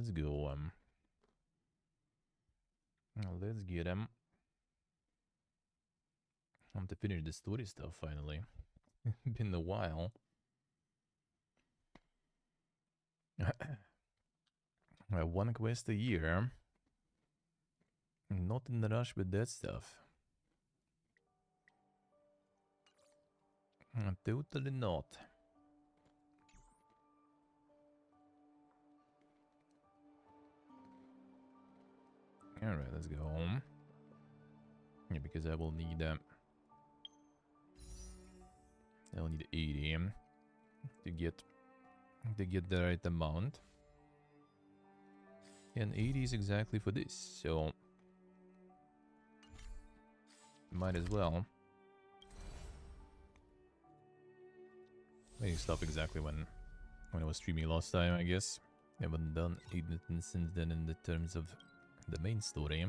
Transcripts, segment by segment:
let's go. Let's get him. I'm to finish the story stuff finally. Been a while. One quest a year. Not in a rush with that stuff. Totally not. Alright, let's go home. Yeah, because I will need I'll need 80 to get the right amount. And 80 is exactly for this, so might as well. I stopped exactly when I was streaming last time, I guess. I haven't done anything since then in the terms of the main story.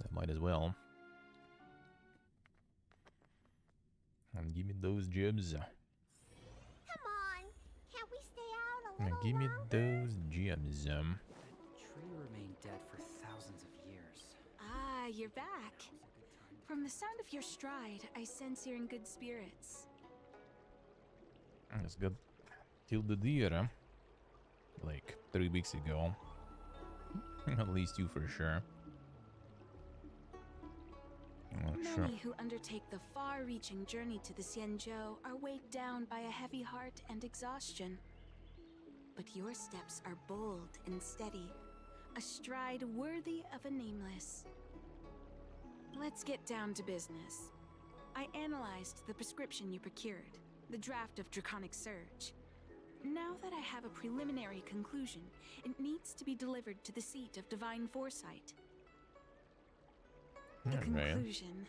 I might as well. And give me those gems. Come on, can't we stay out a little Give me longer? those gems. That tree remained dead for thousands of years. Ah, you're back. From the sound of your stride, I sense you're in good spirits. That's good. Killed the deer, like 3 weeks ago. At least you for sure. Many who undertake the far-reaching journey to the Xianzhou are weighed down by a heavy heart and exhaustion. But your steps are bold and steady, a stride worthy of a nameless. Let's get down to business. I analyzed the prescription you procured, the draft of Draconic Surge. Now that I have a preliminary conclusion, it needs to be delivered to the seat of Divine Foresight. The conclusion.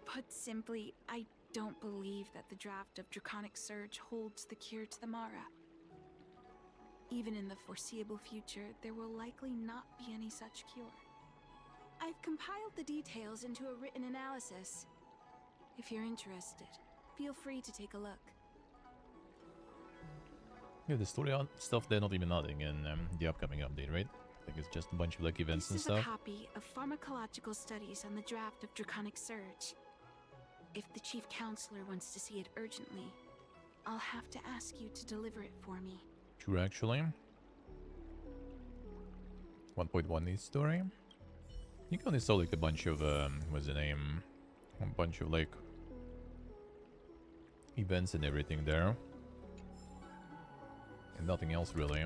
Put simply, I don't believe that the draft of Draconic Surge holds the cure to the Mara. Even in the foreseeable future, there will likely not be any such cure. I've compiled the details into a written analysis. If you're interested, feel free to take a look. Yeah, the story stuff they're not even adding in the upcoming update, right? I think it's just a bunch of like events and This is stuff. a copy of pharmacological studies on the draft of Draconic Surge. If the Chief Counselor wants to see it urgently, I'll have to ask you to deliver it for me. Sure, actually. 1.1 news story. You can only saw like a bunch of what's the name? A bunch of like events and everything there. And nothing else really.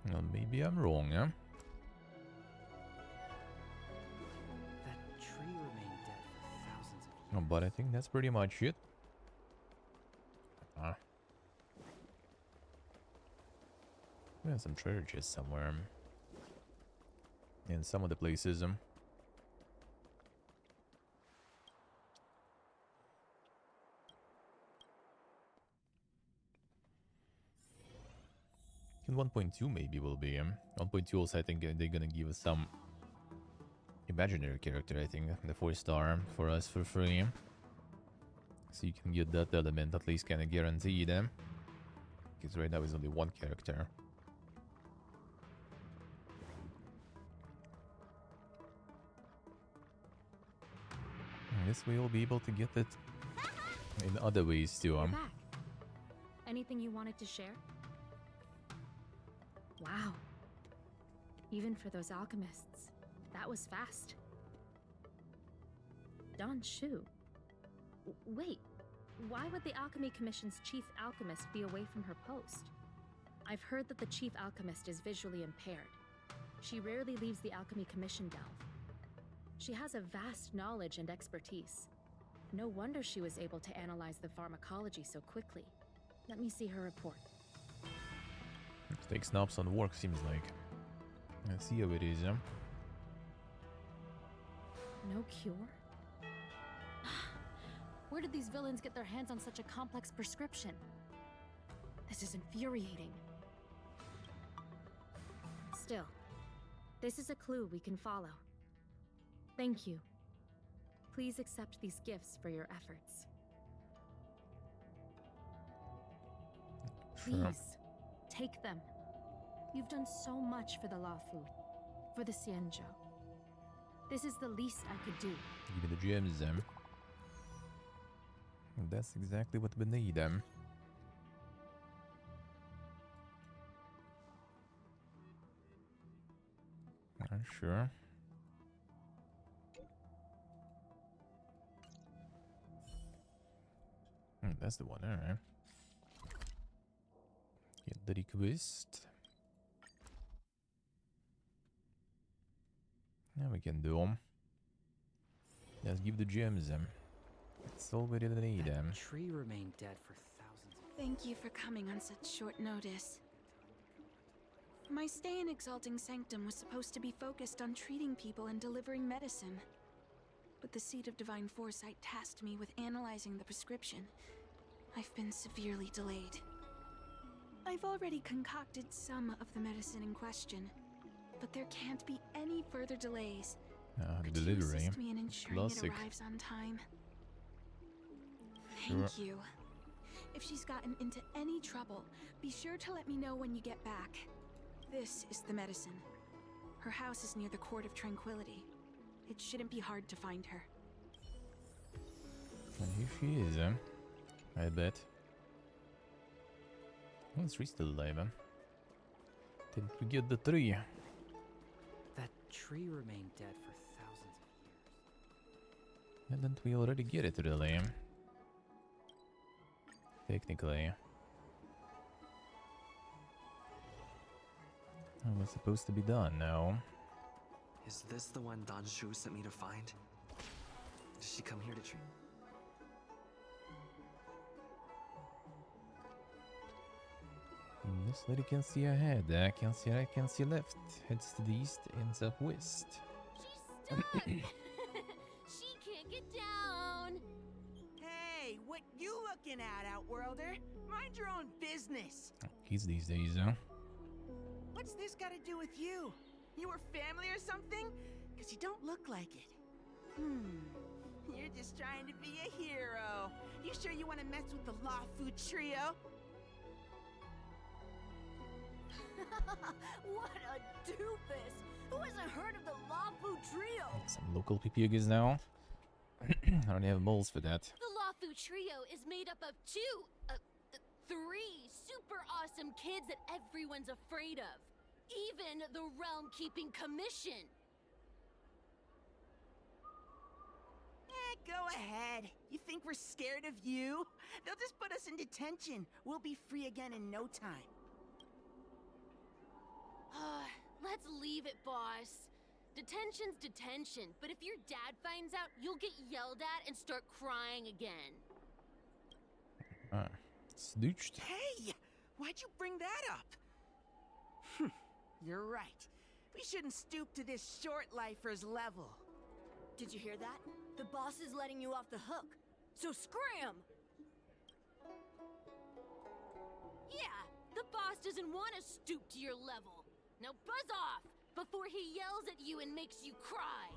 Well, maybe I'm wrong, huh? That tree remained dead for thousands of years. Oh, but I think that's pretty much it. There's some treasure chests somewhere. In some of the places. In 1.2 maybe will be. 1.2 also I think they're gonna give us some imaginary character, I think. The 4-star for us for free. So you can get that element at least kinda guaranteed. Because right now it's only one character. And this way we'll be able to get it in other ways too. You're back. Anything you wanted to share? Wow. Even for those alchemists, that was fast. Don Shu. Wait, why would the Alchemy Commission's chief alchemist be away from her post? I've heard that the chief alchemist is visually impaired. She rarely leaves the Alchemy Commission delve. She has a vast knowledge and expertise. No wonder she was able to analyze the pharmacology so quickly. Let me see her report. Take snaps on work, seems like. Let's see how it is, yeah? No cure? Where did these villains get their hands on such a complex prescription? This is infuriating. Still, this is a clue we can follow. Thank you. Please accept these gifts for your efforts. Sure. Please, take them. You've done so much for the Lafu, for the Xianzhou. This is the least I could do. Give me the gems, That's exactly what we need, Sure. That's the one, alright. Get the request. Now we can do them. Let's give the gems, It's all we really need, That tree remained dead for thousands of Thank you for coming on such short notice. My stay in Exalting Sanctum was supposed to be focused on treating people and delivering medicine. But the Seat of Divine Foresight tasked me with analyzing the prescription. I've been severely delayed. I've already concocted some of the medicine in question, but there can't be any further delays. Could you delivery. assist me in ensuring Classic. it arrives on time? Sure. Thank you. If she's gotten into any trouble, be sure to let me know when you get back. This is the medicine. Her house is near the Court of Tranquility. It shouldn't be hard to find her. And here she is, I bet. Well, she's still alive, Didn't we get the tree? That tree remained dead for thousands of years. Didn't we already get it, really? Technically. Oh, what's supposed to be done now? Is this the one Dan Shu sent me to find? Did she come here to treat? This lady can see ahead. I can see right, can see left. Heads to the east, ends up west. She's stuck. She can't get down. Hey, what you looking at, Outworlder? Mind your own business. Kids these days, huh? What's this got to do with you? You were family or something? Because you don't look like it. You're just trying to be a hero. You sure you want to mess with the Lafu trio? What a doofus! Who hasn't heard of the Lafu trio? Some local PPUGs now. I don't have moles for that. The Lafu trio is made up of three super awesome kids that everyone's afraid of. Even the Realm-Keeping Commission. Go ahead. You think we're scared of you? They'll just put us in detention. We'll be free again in no time. Let's leave it, boss. Detention's detention, but if your dad finds out, you'll get yelled at and start crying again. Snooched. Hey! Why'd you bring that up? You're right. We shouldn't stoop to this short lifer's level. Did you hear that? The boss is letting you off the hook. So scram! Yeah, the boss doesn't want to stoop to your level. Now buzz off before he yells at you and makes you cry.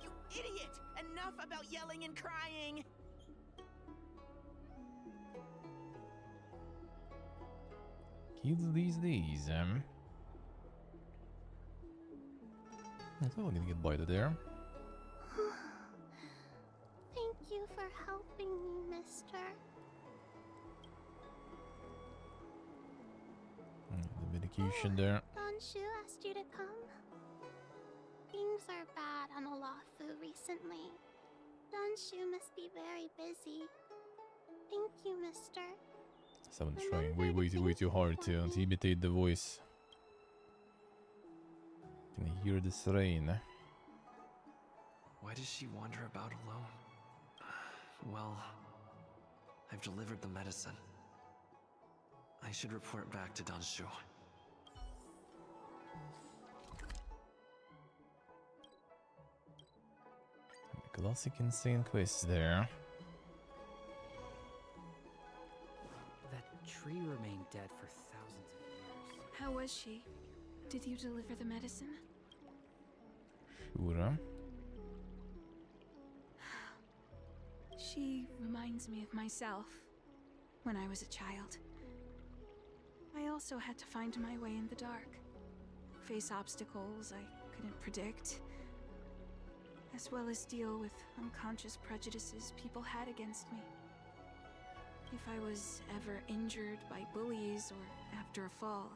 You idiot! Enough about yelling and crying! Kids these days, I thought we were gonna get by there. Thank you for helping me, mister. The medication there. Don Shu asked you to come. Things are bad on Olafu recently. Don Shu must be very busy. Thank you, mister. Someone's trying way too hard to imitate the voice. Can I hear this rain? Why does she wander about alone? Well, I've delivered the medicine. I should report back to Dan Shu. Classic insane quest there. That tree remained dead for thousands of years. How was she? Did you deliver the medicine? Sure. She reminds me of myself when I was a child. I also had to find my way in the dark, face obstacles I couldn't predict, as well as deal with unconscious prejudices people had against me. If I was ever injured by bullies or after a fall,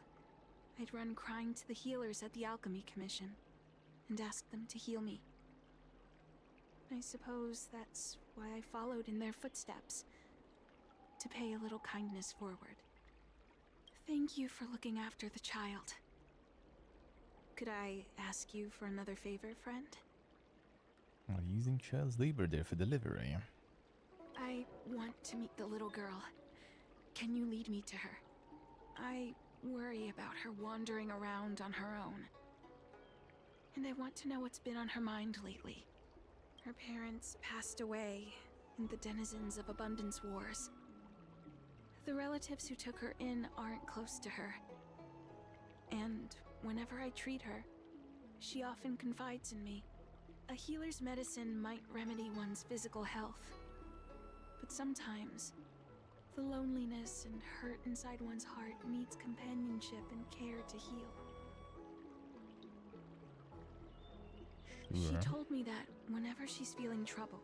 I'd run crying to the healers at the Alchemy Commission and ask them to heal me. I suppose that's why I followed in their footsteps, to pay a little kindness forward. Thank you for looking after the child. Could I ask you for another favor, friend? Are you using child's labor there for delivery? I want to meet the little girl. Can you lead me to her? I worry about her wandering around on her own. And I want to know what's been on her mind lately. Her parents passed away in the denizens of Abundance Wars. The relatives who took her in aren't close to her. And whenever I treat her, she often confides in me. A healer's medicine might remedy one's physical health, but sometimes the loneliness and hurt inside one's heart needs companionship and care to heal. She told me that whenever she's feeling troubled,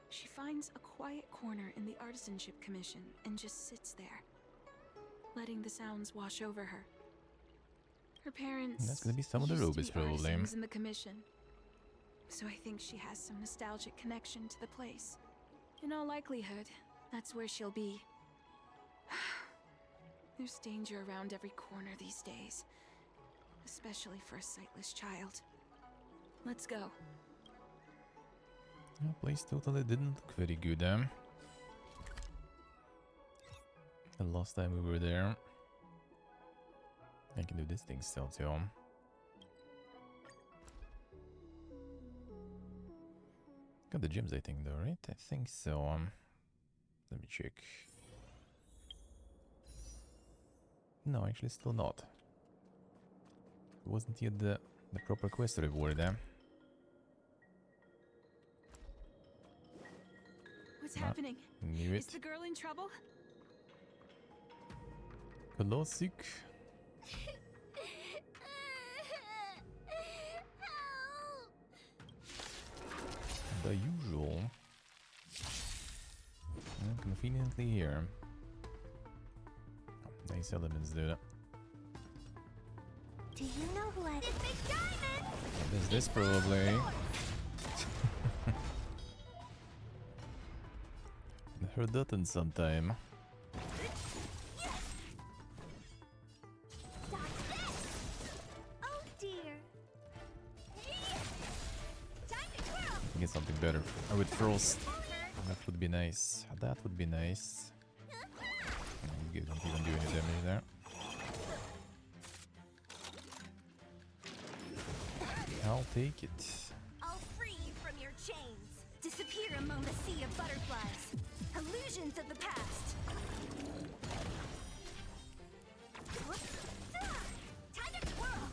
she finds a quiet corner in the Artisanship Commission and just sits there, letting the sounds wash over her. Her parents That's gonna be some of the used to robots, be probably. artisans in the commission, so I think she has some nostalgic connection to the place. In all likelihood, that's where she'll be. There's danger around every corner these days, especially for a sightless child. Let's go. The place totally didn't look very good, The last time we were there. I can do this thing still too. Got the gems, I think, though, right? I think so. Let me check. No, actually, still not. Wasn't yet the proper quest reward, What's Ah, happening? Knew Is it. the girl in trouble? Classic. The usual. Conveniently here. Nice elements, dude. Do you know who I... This big diamond! There's this probably. Heard that in some time. Dodge this! Oh dear. Time to twirl! Get something better. I would frost. That would be nice. That would be nice. You don't even do any damage there. I'll take it. I'll free you from your chains. Disappear among the sea of butterflies. Illusions of the past. Time to twirl.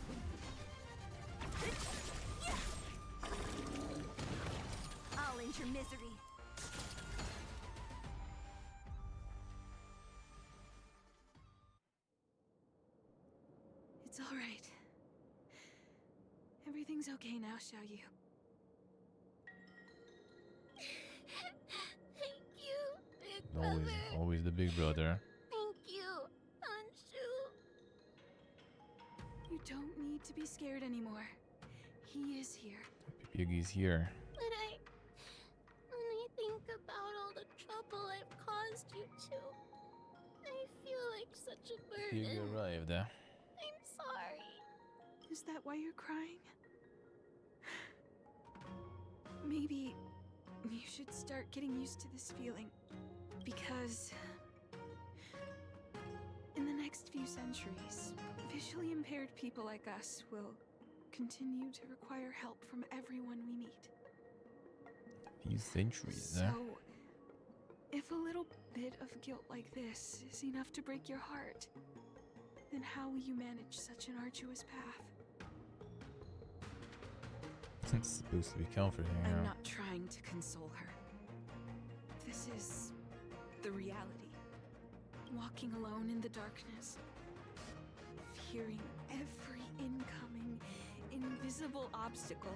I'll end your misery. It's all right. Everything's okay now, Xiao Yu. Thank you, big Always, brother. always the big brother. Thank you, Anshu. You don't need to be scared anymore. He is here. Piggy's here. When I think about all the trouble I've caused you two, I feel like such a Piggy burden. arrived. I'm sorry. Is that why you're crying? Maybe you should start getting used to this feeling. Because in the next few centuries, visually impaired people like us will continue to require help from everyone we meet. Few centuries. So, if a little bit of guilt like this is enough to break your heart, then how will you manage such an arduous path? It's supposed to be comforting. I'm not trying to console her. This is the reality. Walking alone in the darkness, hearing every incoming, invisible obstacle,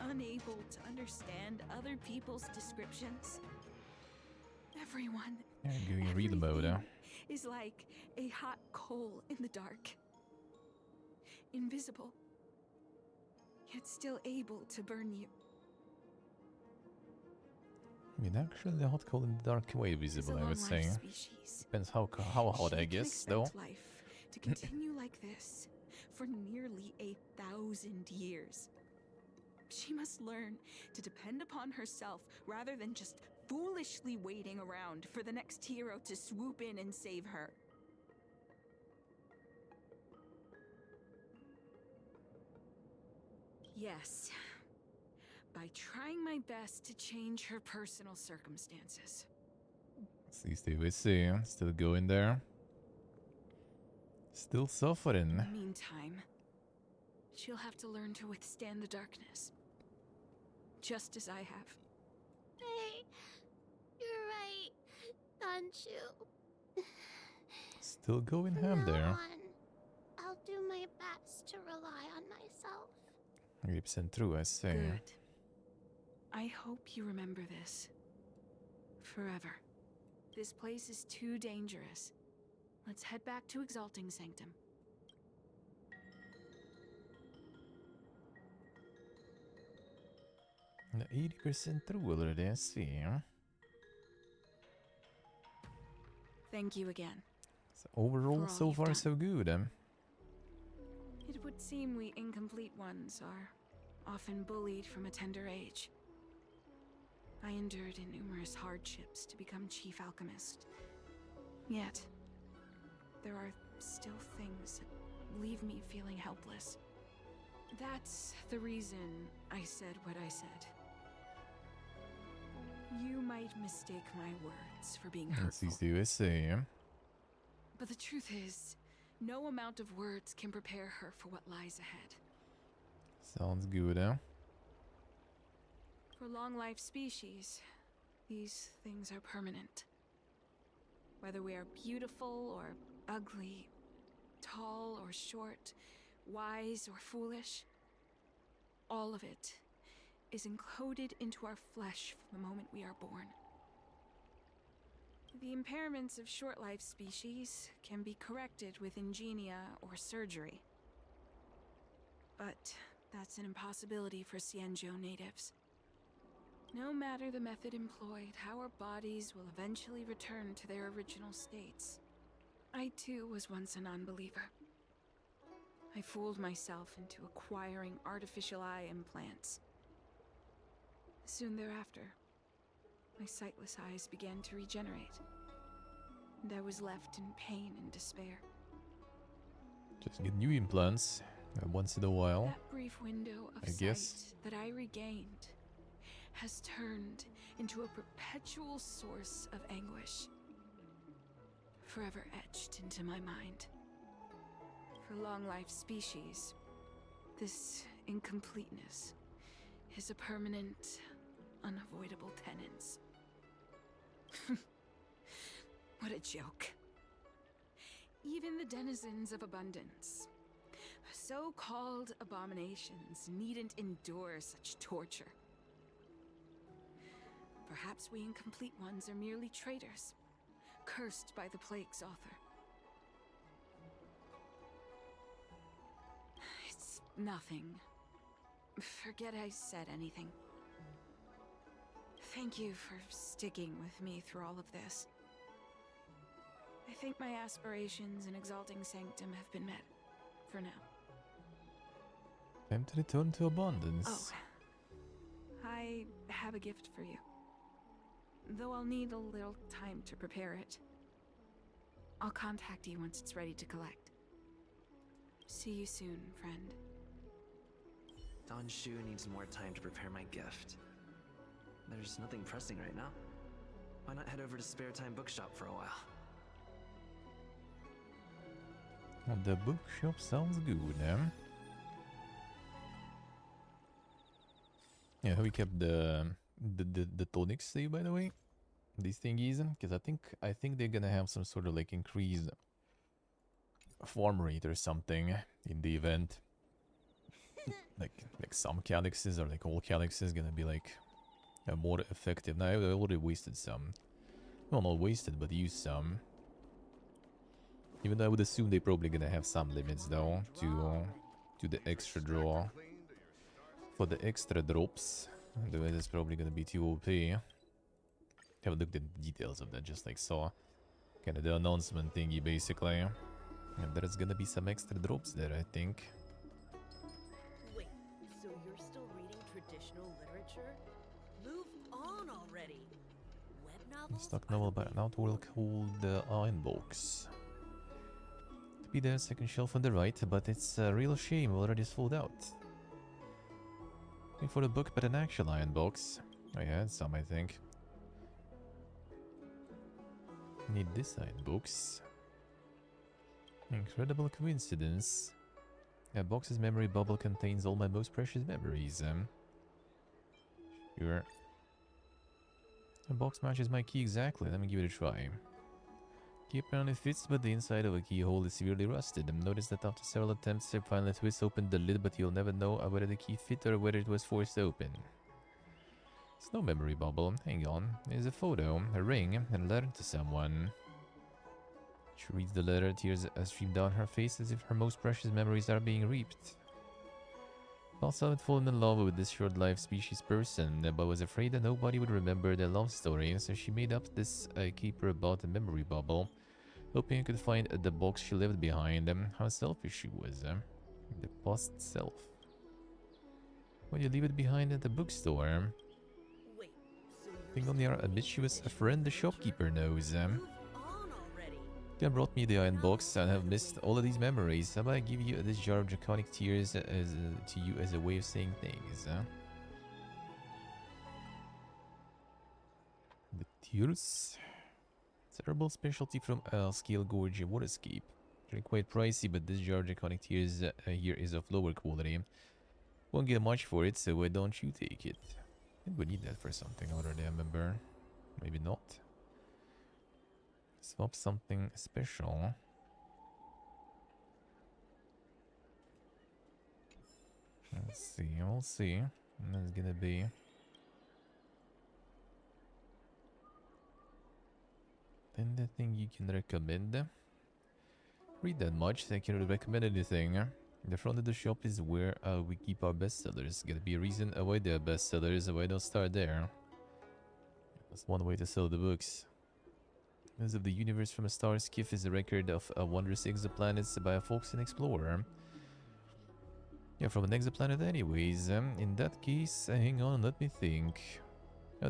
unable to understand other people's descriptions. Everyone, Yeah, going read mode. everything is like a hot coal in the dark. Invisible, yet still able to burn you. I mean, actually, the hot coal in the dark way As a visible, I would long-life say. species, Depends how hot, I she can guess, though. expect life to continue like this for nearly 1,000 years. She must learn to depend upon herself rather than just foolishly waiting around for the next hero to swoop in and save her. Yes, by trying my best to change her personal circumstances. See, we see. Still going there. Still suffering. In the meantime, she'll have to learn to withstand the darkness. Just as I have. Hey, you're right, Danshu. Still going From ham now there. on, I'll do my best to rely on myself. 100% true, I say. Good. I hope you remember this. Forever. This place is too dangerous. Let's head back to Exalting Sanctum. No, 80% true already, I see. Thank you again. So overall, For all so you've far done. so good. It would seem we incomplete ones are often bullied from a tender age. I endured numerous hardships to become Chief Alchemist. Yet, there are still things that leave me feeling helpless. That's the reason I said what I said. You might mistake my words for being Let's hurtful. see, I see. But the truth is, no amount of words can prepare her for what lies ahead. Sounds good, eh? For long-life species, these things are permanent. Whether we are beautiful or ugly, tall or short, wise or foolish, all of it is encoded into our flesh from the moment we are born. The impairments of short-life species can be corrected with ingenia or surgery. But that's an impossibility for Xianzhou natives. No matter the method employed, our bodies will eventually return to their original states. I too was once a non-believer. I fooled myself into acquiring artificial eye implants. Soon thereafter, my sightless eyes began to regenerate, and I was left in pain and despair. Just get new implants once in a while. That brief window of I sight guess. that I regained has turned into a perpetual source of anguish, forever etched into my mind. For long-life species, this incompleteness is a permanent, unavoidable tenance. What a joke. Even the denizens of abundance, so-called abominations, needn't endure such torture. Perhaps we incomplete ones are merely traitors, cursed by the plague's author. It's nothing. Forget I said anything. Thank you for sticking with me through all of this. I think my aspirations in Exalting Sanctum have been met, for now. Time to return to Oh, abundance. I have a gift for you. Though I'll need a little time to prepare it. I'll contact you once it's ready to collect. See you soon, friend. Danshu needs more time to prepare my gift. There's nothing pressing right now. Why not head over to Spare Time Bookshop for a while? The bookshop sounds good, eh? Yeah, we kept the tonics saved, by the way. These thingies, because I think they're gonna have some sort of like increased farm rate or something in the event. like some calyxes or like all calyxes gonna be like more effective. Now I already wasted some. Well, not wasted, but used some. Even though I would assume they're probably gonna have some limits though to the extra draw. For the extra drops, though it is probably gonna be too OP. Haven't looked at the details of that, just like saw kind of the announcement thingy basically. And there's gonna be some extra drops there, I think. Wait, so you're still reading traditional literature? Move on already. Web novels? Stock novel by an outworld called Iron Box. To be there, second shelf on the right, but it's a real shame already sold out. Looking for a book, but an actual Iron Box. I had some, I think. Need this Iron Box. Incredible coincidence. A box's memory bubble contains all my most precious memories. Sure. The box matches my key exactly. Let me give it a try. Key apparently fits, but the inside of a keyhole is severely rusted. Notice that after several attempts, I finally twist open the lid, but you'll never know whether the key fit or whether it was forced open. It's no memory bubble. Hang on. There's a photo, a ring, and a letter to someone. She reads the letter, tears stream down her face as if her most precious memories are being reaped. Balsa had fallen in love with this short-lived species person, but was afraid that nobody would remember their love story, so she made up this caper about a memory bubble, hoping I could find the box she left behind. How selfish she was. The past self. Why you leave it behind at the bookstore? Wait, so Think on the admit she was a friend the shopkeeper knows. move on already. You brought me the Iron Box and have missed all of these memories. How about I give you this jar of draconic tears as to you as a way of saying things, The tears? Terrible specialty from Scale Gorge Waterscape. They're quite pricey, but this jar of draconic tears here is of lower quality. Won't get much for it, so why don't you take it? I think we need that for something already, I remember. Maybe not. Swap something special. Let's see, we'll see. And that's gonna be... Then the thing you can recommend. Read that much, so I can't really recommend anything. The front of the shop is where we keep our bestsellers. Gotta be a reason why they're bestsellers, why don't start there. That's one way to sell the books. As of the universe from a star skiff is a record of wondrous exoplanets by a Foxen explorer. Yeah, from an exoplanet anyways. In that case, hang on, let me think.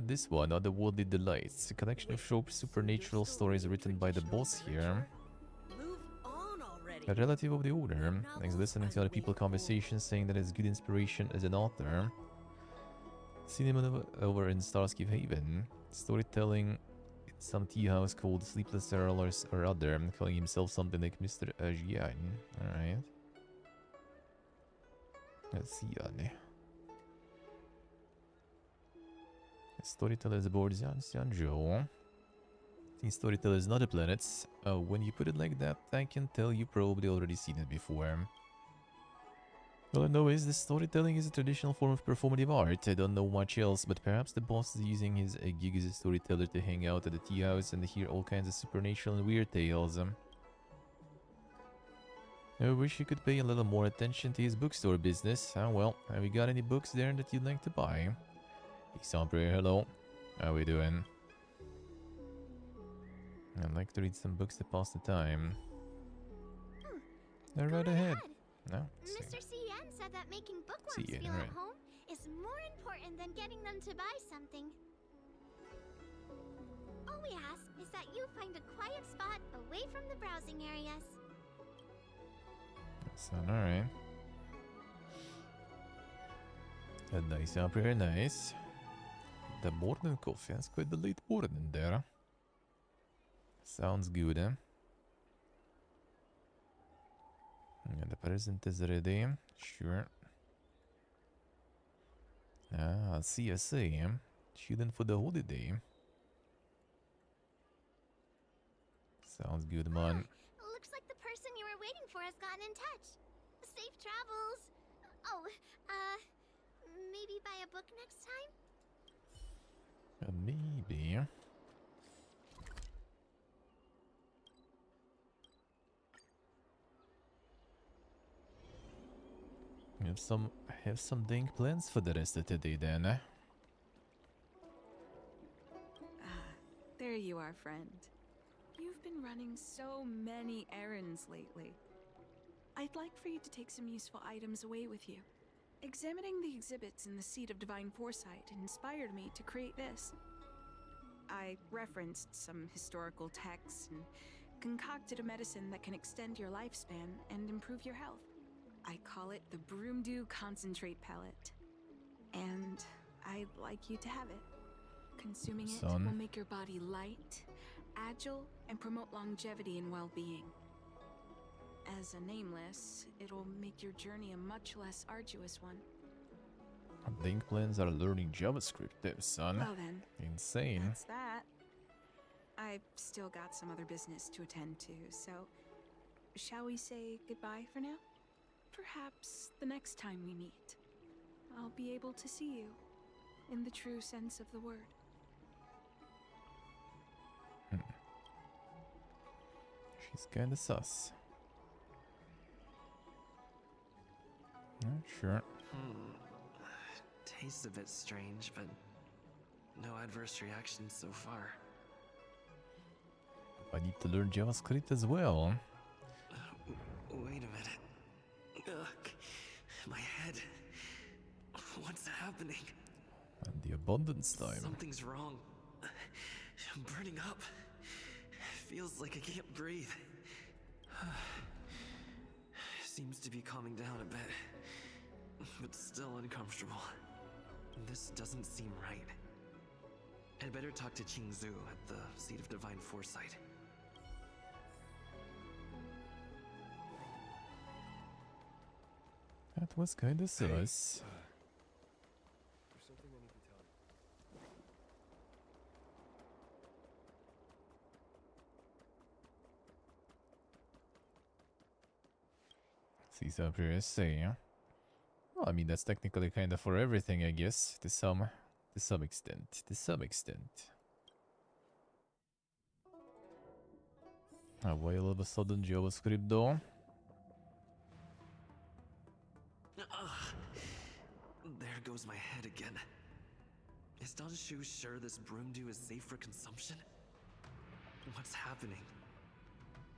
This one, Otherworldly Delights. A collection of short supernatural stories written by the boss here. Move on already. A relative of the order. Thanks listening to other people's conversations saying that it's good inspiration as an author. Seen him over in Starskip Haven. Storytelling in some tea house called Sleepless Earl or other, calling himself something like Mr. Ajian. Alright. Let's see, Storytellers aboard Xianzhou. These storytellers not the planets. When you put it like that, I can tell you probably already seen it before. All I know is the storytelling is a traditional form of performative art. I don't know much else, but perhaps the boss is using his gig as a storyteller to hang out at the tea house and hear all kinds of supernatural and weird tales. I wish you could pay a little more attention to his bookstore business. Well, have you got any books there that you'd like to buy? Sampre, hello. How we doing? I'd like to read some books to pass the time. They're right ahead. No, Mr. CN said that making bookworms CN, feel right. at home is more important than getting them to buy something. All we ask is that you find a quiet spot away from the browsing areas. Sound alright. Nice up here, nice. The morning coffee, that's quite the late morning there. Sounds good, eh? And the present is ready. Sure. CSA. Shooting for the holiday. Sounds good, man. Looks like the person you were waiting for has gotten in touch. Safe travels. Oh, maybe buy a book next time? Maybe. Have some dang plans for the rest of the day then, eh? There you are, friend. You've been running so many errands lately. I'd like for you to take some useful items away with you. Examining the exhibits in the Seat of Divine Foresight inspired me to create this. I referenced some historical texts and concocted a medicine that can extend your lifespan and improve your health. I call it the Broomdew Concentrate Pellet. And I'd like you to have it. Consuming it will make your body light, agile, and promote longevity and well-being. As a nameless, it'll make your journey a much less arduous one. Dang plans are learning JavaScript there, son. Well then, Insane. that's that. I've still got some other business to attend to, so shall we say goodbye for now? Perhaps the next time we meet, I'll be able to see you in the true sense of the word. She's kinda sus. Not sure. Tastes a bit strange, but no adverse reactions so far. I need to learn JavaScript as well. Wait a minute. Ugh, my head. What's happening? And the abundance time. Something's wrong. I'm burning up. Feels like I can't breathe. Seems to be calming down a bit, but still uncomfortable. This doesn't seem right. I'd better talk to Qingzu at the Seat of Divine Foresight. That was kinda sus. There's something I need to tell you. He's up here, say. Well, I mean, that's technically kind of for everything, I guess. To some extent. To some extent. Why all of a sudden JavaScript though? There goes my head again. Is Danshu sure this broomdew is safe for consumption? What's happening?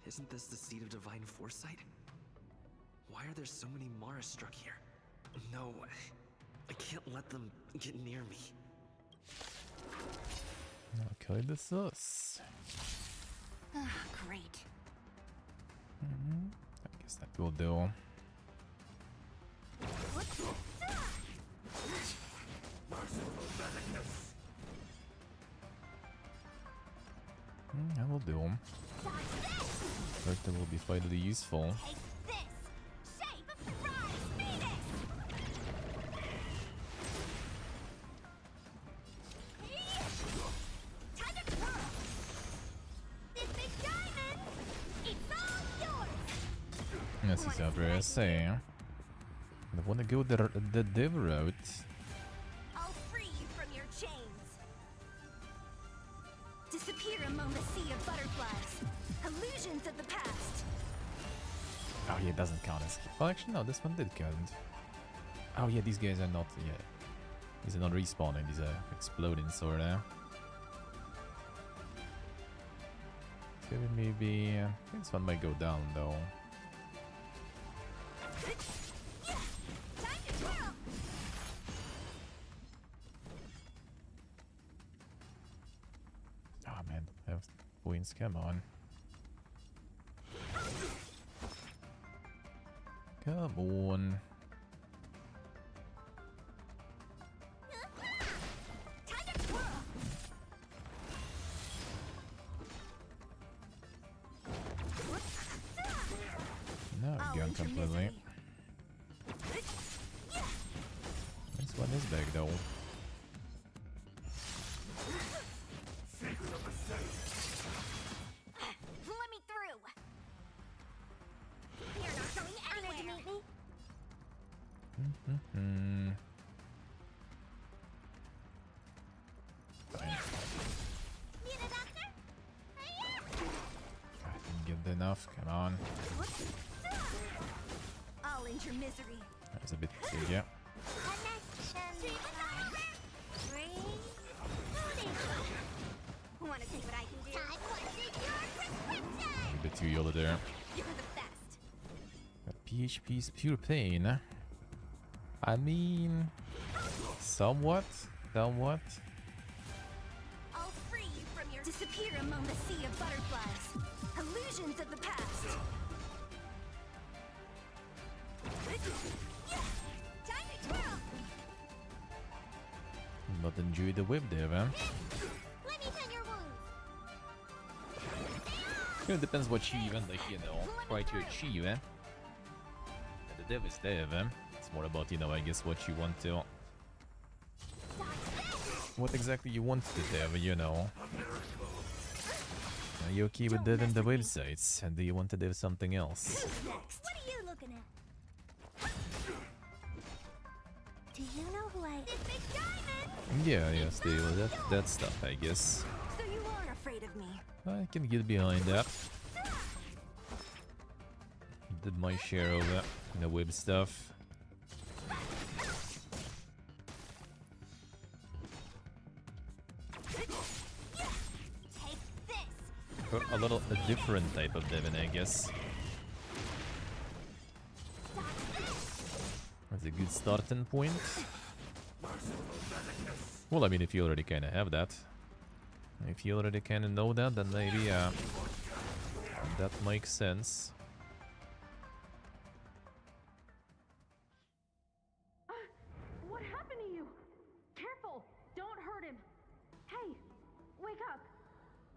Isn't this the Seat of Divine Foresight? Why are there so many Mara struck here? No, I can't let them get near me. Kinda sus. Great. I guess that will do. I will do. Character will be finally useful. Take this! Shape of Rise Venus! Time to twirl! This big diamond! It's all yours! Yes, he's up here, say. I want to go the dev route. I'll free you from your chains! Disappear among the sea of butterflies! Illusions of the past! Oh yeah, it doesn't count as... Well, actually, no, this one did count. Oh yeah, these guys are not... Yeah. These are not respawning, these are exploding, sorta. So maybe... I think this one might go down, though. Time to twirl! Oh man, have wins, come on. Come on. Time to twirl! No, I'll gone end your completely. misery. This one is back though. Let me through! enough. Come on. I'll end your misery. That was a bit too, yeah. Want to see what I can do? Time what's your prescription? A bit too yellow there. You're the best. PHP's pure pain. I mean, somewhat. I'll free you from your disappear among the sea of butterflies. Illusions of the past. Yeah! Time to twirl. Not enjoy the whip there, man. Let me tend your wounds. It depends what you even, like, you know, try to achieve, eh? The dev is dev, eh? It's more about, you know, I guess what you want to... What exactly you want to dev, you know? Are you okay with deving the websites? And do you want to dev something else? Who's next? What are you looking at? Do you know who I... This big diamond! Yeah, Steve, that stuff, I guess. So you aren't afraid of me. I can get behind that. Did my share of the web stuff. Take this. A different type of devin, I guess. That's a good starting point. Well, I mean, if you already kind of have that. If you already kind of know that, then maybe that makes sense. What happened to you? Careful! Don't hurt him! Hey! Wake up!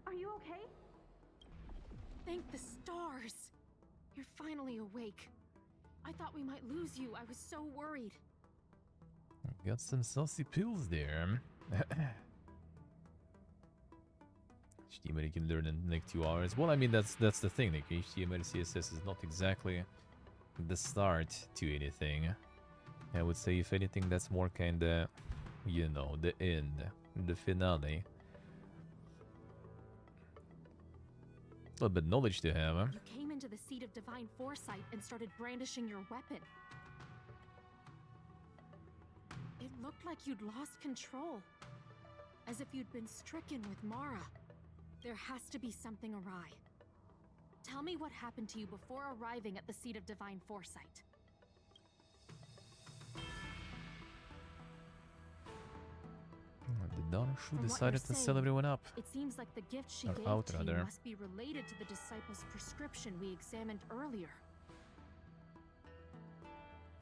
Are you okay? Thank the stars! You're finally awake. I thought we might lose you. I was so worried. Got some saucy pills there. HTML you can learn in like 2 hours. Well, I mean, that's the thing. Like, HTML CSS is not exactly the start to anything. I would say, if anything, that's more kinda, you know, the end, the finale. A little bit of knowledge to have, huh? You came into the seat of divine foresight and started brandishing your weapon. It looked like you'd lost control. As if you'd been stricken with Mara. There has to be something awry. Tell me what happened to you before arriving at the seat of divine foresight. The Danshu From what decided you're to sell saying, everyone up. It seems like the gift she Or gave out, to you rather. must be related to the disciple's prescription we examined earlier.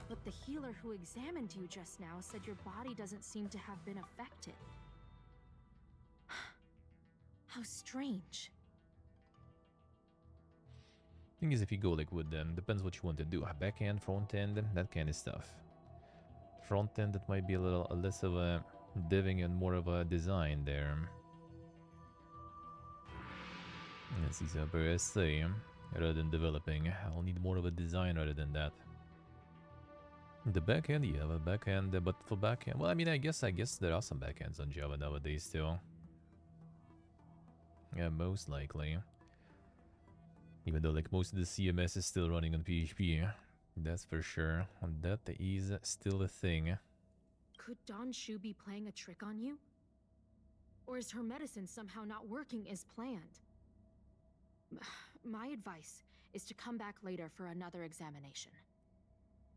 But the healer who examined you just now said your body doesn't seem to have been affected. How strange. Thing is, if you go like with them, depends what you want to do. Back end, front end, that kind of stuff. Front end, that might be a little less of a deving and more of a design there. This is a per rather than developing. I'll need more of a design rather than that. The back end, yeah, the back end, but for back end, well, I mean, I guess there are some back ends on Java nowadays too. Yeah, most likely. Even though like most of the CMS is still running on PHP, that's for sure. And that is still a thing. Could Danshu be playing a trick on you? Or is her medicine somehow not working as planned? My advice is to come back later for another examination.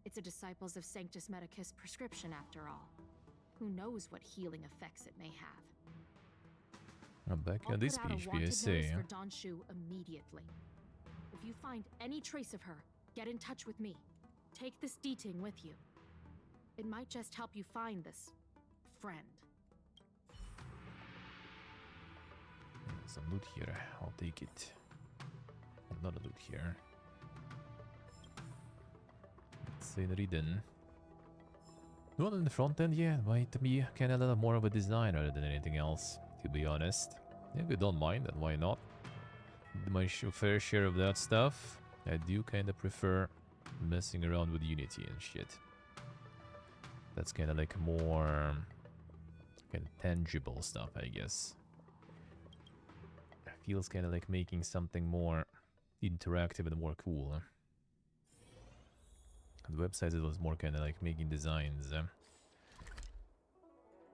It's a Disciples of Sanctus Medicus prescription after all. Who knows what healing effects it may have. Back I'll end is put out a PHP, I wanted say. notice for Danshu immediately. If you find any trace of her, get in touch with me. Take this D-Ting with you. It might just help you find this friend. Some loot here, I'll take it. Another loot here. Let's say Riden. Well, in the front end, yeah, it might be kind of a little more of a design rather than anything else, to be honest. Yeah, if you don't mind, then why not? My fair share of that stuff. I do kind of prefer messing around with Unity and shit. That's kind of like more kind of tangible stuff, I guess. Feels kind of like making something more interactive and more cool. On the websites it was more kind of like making designs.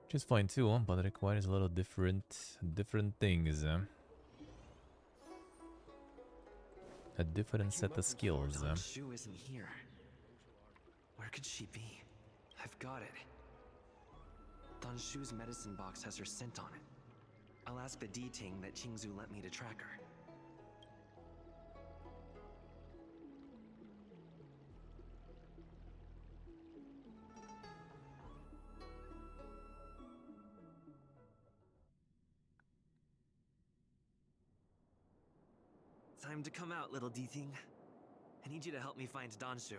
Which is fine too, but it requires a lot of different things. A different set of skills. Shu isn't here. Where could she be? I've got it. Don Shu's medicine box has her scent on it. I'll ask the D-Ting that Qingzu lent me to track her. Time to come out, little D-Ting. I need you to help me find Donshu.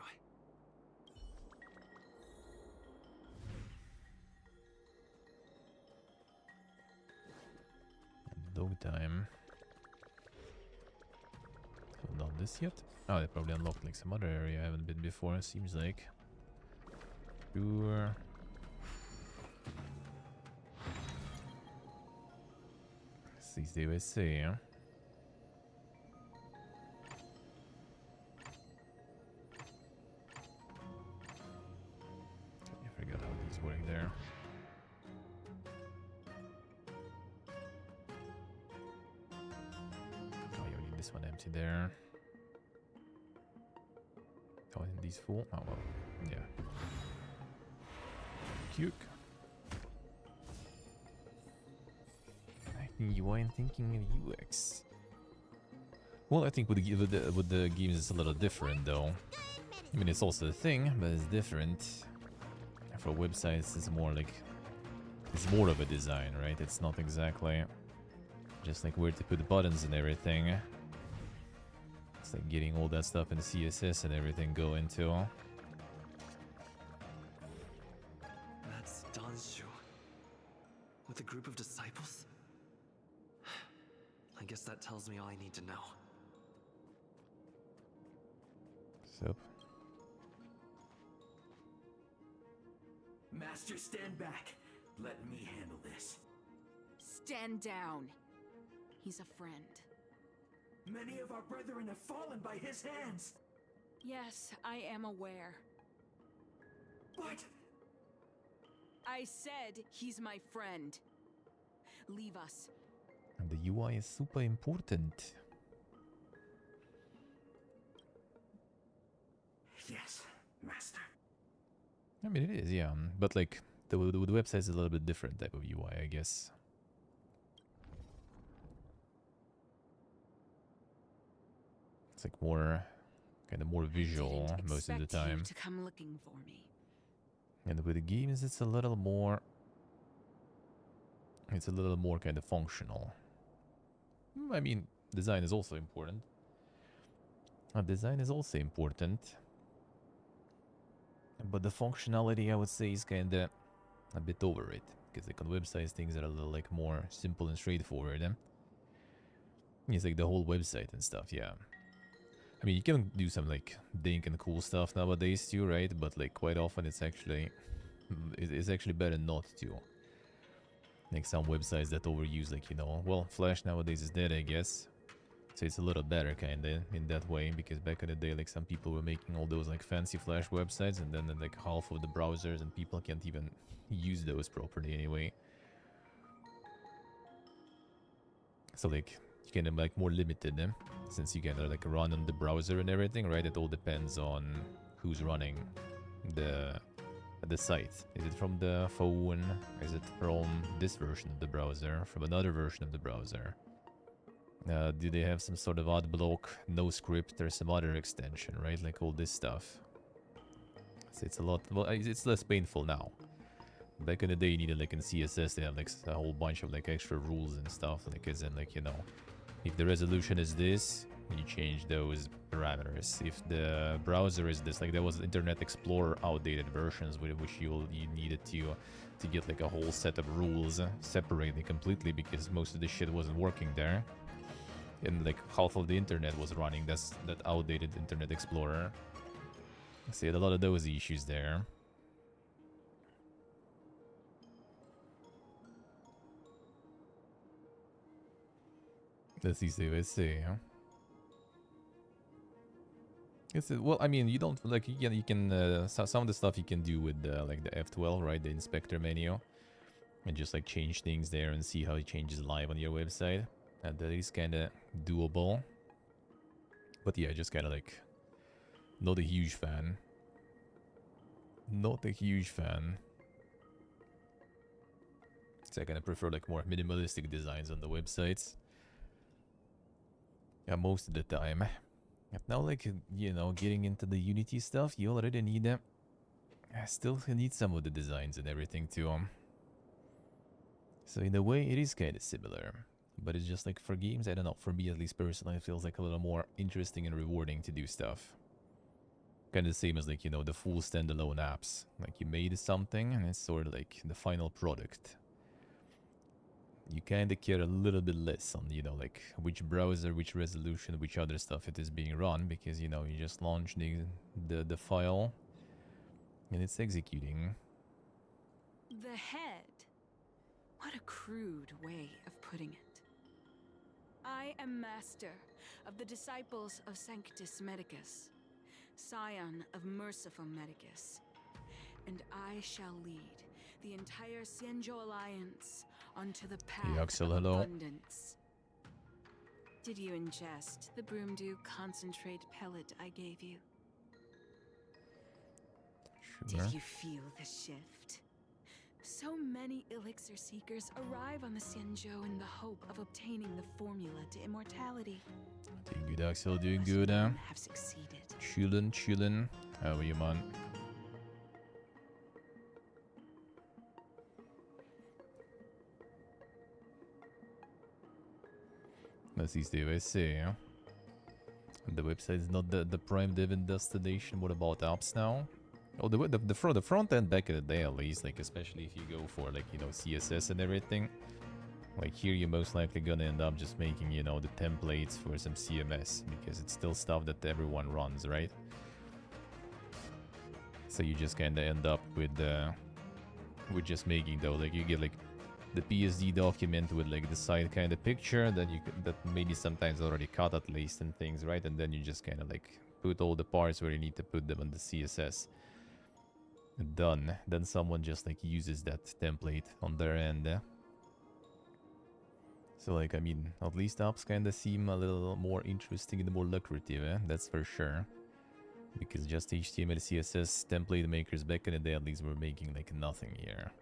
Dog time. So not this yet? Oh, they probably unlocked like some other area I haven't been before, seems like. Sure. These they always say, huh? I forgot how these work there. Oh, you need this one empty there. Oh, and these full? Oh, well, yeah. Cute. UI and thinking in UX. Well, I think with the games it's a little different though. I mean, it's also a thing, but it's different. For websites, it's more like it's more of a design, right? It's not exactly just like where to put the buttons and everything. It's like getting all that stuff in CSS and everything go into. That's Donshu. With a group of disciples? I guess that tells me all I need to know. Sup? Master, stand back. Let me handle this. Stand down. He's a friend. Many of our brethren have fallen by his hands. Yes, I am aware. But I said he's my friend. Leave us. And the UI is super important. yes, Master. I mean, it is, yeah. But like the website is a little bit different type of UI, I guess. It's like more, kind of more visual Didn't most of the expect time. you to come looking for me. And with the games, it's a little more. It's a little more kind of functional. I mean, design is also important. Design is also important. But the functionality, I would say, is kind of a bit over it. Because like on websites, things are a little like more simple and straightforward. It's like the whole website and stuff, yeah. I mean, you can do some like dink and cool stuff nowadays too, right? But like quite often it's actually better not to. Like some websites that overuse, like, you know, well, Flash nowadays is dead, I guess. So it's a little better kinda in that way, because back in the day, like some people were making all those like fancy Flash websites, and then like half of the browsers and people can't even use those properly anyway. So like you can like more limited, since you can like run on the browser and everything, right? It all depends on who's running the site. Is it from the phone? Is it from this version of the browser? From another version of the browser? Do they have some sort of ad block, no script, or some other extension, right? Like all this stuff. So it's a lot. Well, it's less painful now. Back in the day, you needed like in CSS, they have like a whole bunch of like extra rules and stuff. Like as in like, you know, if the resolution is this, you change those parameters. If the browser is this, like there was Internet Explorer outdated versions with which you needed to get like a whole set of rules separated completely, because most of the shit wasn't working there. And like half of the internet was running that outdated Internet Explorer. So you had a lot of those issues there. That's easy to say, huh? Well, I mean, you don't like you can some of the stuff you can do with like the F12, right? The inspector menu, and just like change things there and see how it changes live on your website. And that is kind of doable. But yeah, just kind of like not a huge fan. Not a huge fan. So I kind of prefer like more minimalistic designs on the websites. Yeah, most of the time. Now, like, you know, getting into the Unity stuff, you already need them. I still need some of the designs and everything too. So in a way, it is kind of similar. But it's just like for games, I don't know, for me at least personally, it feels like a little more interesting and rewarding to do stuff. Kind of the same as like, you know, the full standalone apps. Like you made something and it's sort of like the final product. You kind of care a little bit less on, you know, like which browser, which resolution, which other stuff it is being run, because, you know, you just launch the file and it's executing. The head. What a crude way of putting it. I am master of the disciples of Sanctus Medicus, scion of merciful Medicus, and I shall lead the entire Xianzhou Alliance onto the path Axel, of hello. abundance. Did you ingest the Broomdew concentrate pellet I gave you? Sure. Did you feel the shift? So many elixir seekers arrive on the Xianzhou in the hope of obtaining the formula to immortality. Doing good, Axel, doing But good, none have succeeded. Chillin'. How are you, man? Let's see, Steve, I see, yeah? The website is not the prime dev and destination. What about apps now? Oh, the front end back in the day, at least, like, especially if you go for, like, you know, CSS and everything. Like, here you're most likely gonna end up just making, you know, the templates for some CMS, because it's still stuff that everyone runs, right? So you just kinda end up with just making, though, like, you get, like, the PSD document with like the side kind of picture that that maybe sometimes already cut at least and things, right? And then you just kind of like put all the parts where you need to put them on the CSS. Done. Then someone just like uses that template on their end. So like, I mean, at least apps kind of seem a little more interesting and more lucrative, that's for sure. Because just HTML, CSS template makers back in the day at least were making like nothing here.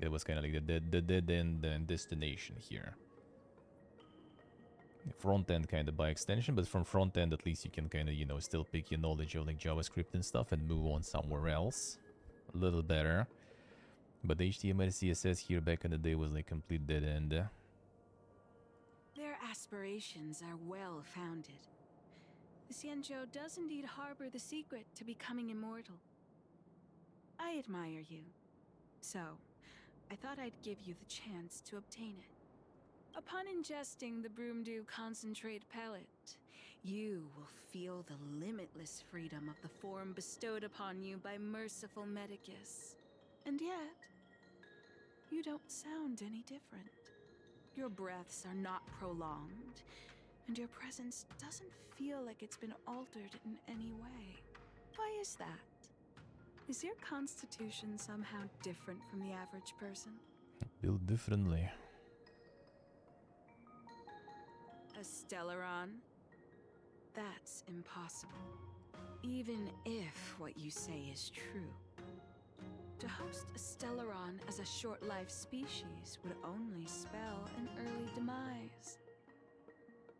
It was kind of like the dead end and destination here. Front end kind of by extension, but from front end at least you can kind of, you know, still pick your knowledge of like JavaScript and stuff and move on somewhere else. A little better. But HTML, CSS here back in the day was like complete dead end. Their aspirations are well founded. The Xianzhou does indeed harbor the secret to becoming immortal. I admire you. So, I thought I'd give you the chance to obtain it. Upon ingesting the Broomdew concentrate pellet, you will feel the limitless freedom of the form bestowed upon you by merciful Medicus. And yet, you don't sound any different. Your breaths are not prolonged, and your presence doesn't feel like it's been altered in any way. Why is that? Is your constitution somehow different from the average person? Built differently. A Stellaron? That's impossible. Even if what you say is true. To host a Stellaron as a short-lived species would only spell an early demise.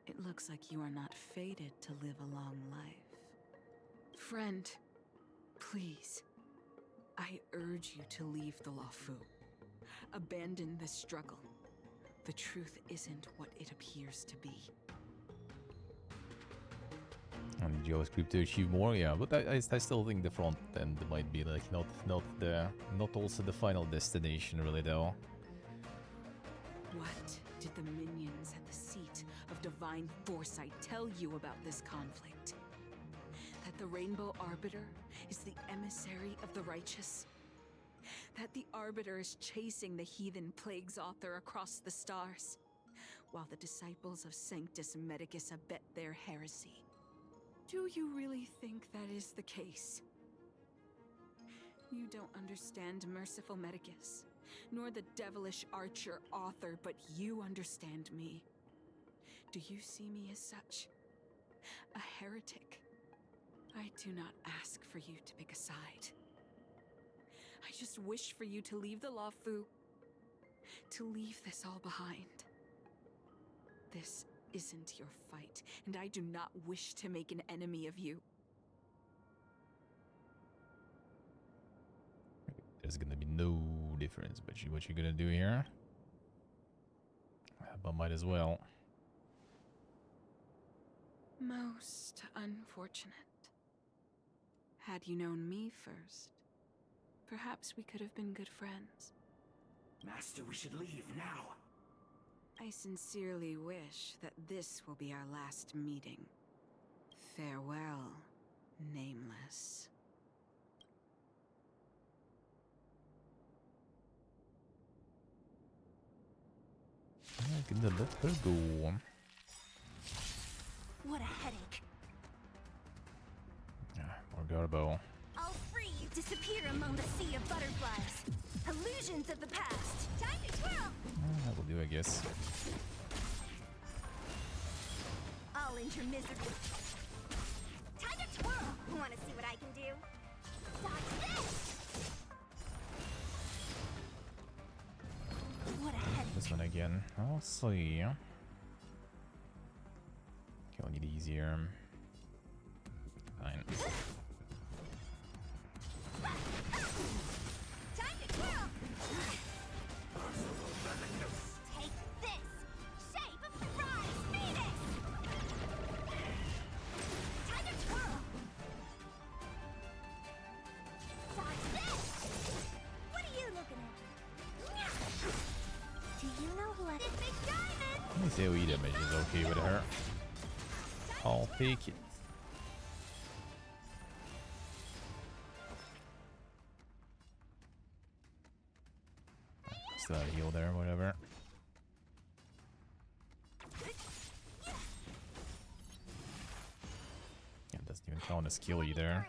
It looks like you are not fated to live a long life. Friend, please. I urge you to leave the Luofu. Abandon this struggle. The truth isn't what it appears to be. And JavaScript to achieve more, yeah, but I still think the front end might be like not also the final destination, really, though. What did the minions at the seat of divine foresight tell you about this conflict? That the Rainbow Arbiter is the emissary of the righteous? That the Arbiter is chasing the heathen plagues author across the stars, while the disciples of Sanctus Medicus abet their heresy? Do you really think that is the case? You don't understand Merciful Medicus, nor the devilish archer author, but you understand me. Do you see me as such? A heretic? I do not ask for you to pick a side. I just wish for you to leave the Law Fu, to leave this all behind. This isn't your fight, and I do not wish to make an enemy of you. There's gonna be no difference, but what you gonna do here? But might as well. Most unfortunate. Had you known me first, perhaps we could have been good friends. Master, we should leave now. I sincerely wish that this will be our last meeting. Farewell, Nameless. I'm gonna let her go. What a headache. More Garbo. I'll free you. Disappear among the sea of butterflies. Illusions of the past. Time to twirl. That will do, I guess. I'll end your misery. Time to twirl. Want to see what I can do? Dodge this. What a headache. This one again. I'll see. Killing it easier. Fine. Time to twirl. Take this. Shape of surprise. Venus. Time to twirl. Dodge this. What are you looking at? Do you know who has this big diamond? Let me see how E damage is okay with her. I'll take it. Still a heal there, whatever. Yeah, doesn't even count a skill either.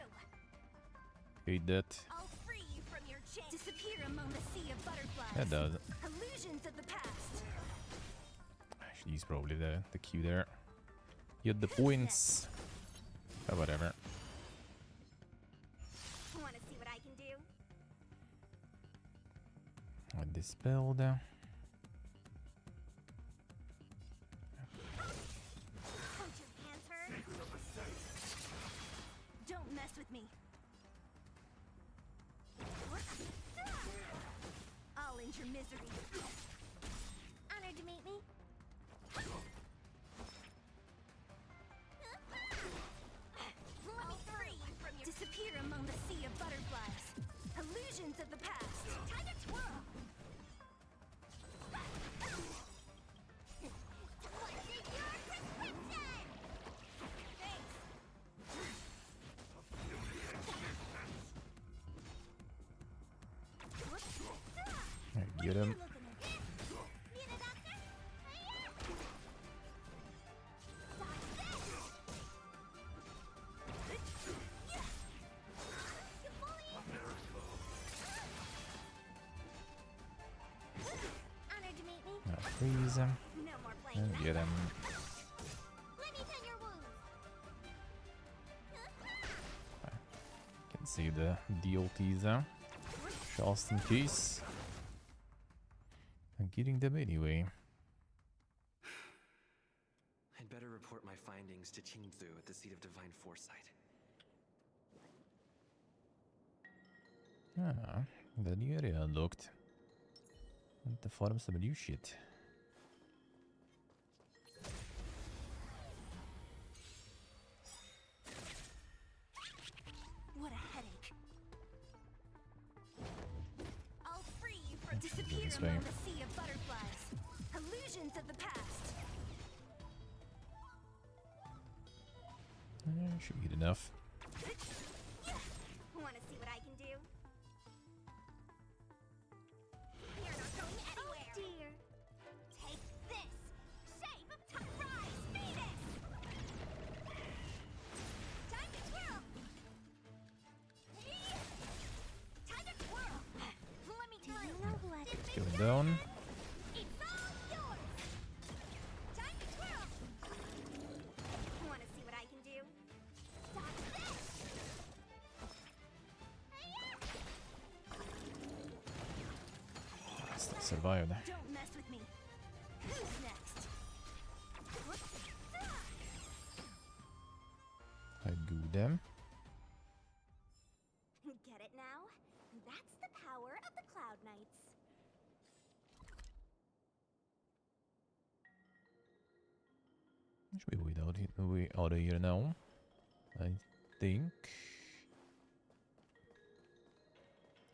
Hate that. I'll free you from your chain. Disappear among the sea of butterflies. That does. Illusions of the past. Actually, use probably the Q there. Get the points. But whatever. Want to see what I can do? With this spell there. Don't your hands hurt? Don't mess with me. I'll end your misery. Honored to meet me. Let me free you from your disappear among the sea of butterflies. Illusions of the past. Time to twirl. What's in your prescription? Thanks. Alright, get him. Need a doctor? Honored to meet me. Freeze him. No more playing. And get him. Let me tend your wounds. Can see the DLTs there. Just in case. I'm getting them anyway. I'd better report my findings to Qingzu at the seat of divine foresight. Ah, the new area unlocked. And the farm some new shit. What a headache. I'll free you from disappear this way. among the sea of butterflies. Illusions of the past. Should be good enough. Want to see what I can do? You're not going anywhere. Oh dear. Take this. Shape of Rise, Venus. down. It's all yours. Time to twirl. Want to see what I can do? Stop this. Still survived. Don't mess with me. Who's next? I goo them. Get it now? That's the power of the Cloud Knights. Should be way out of here now. I think.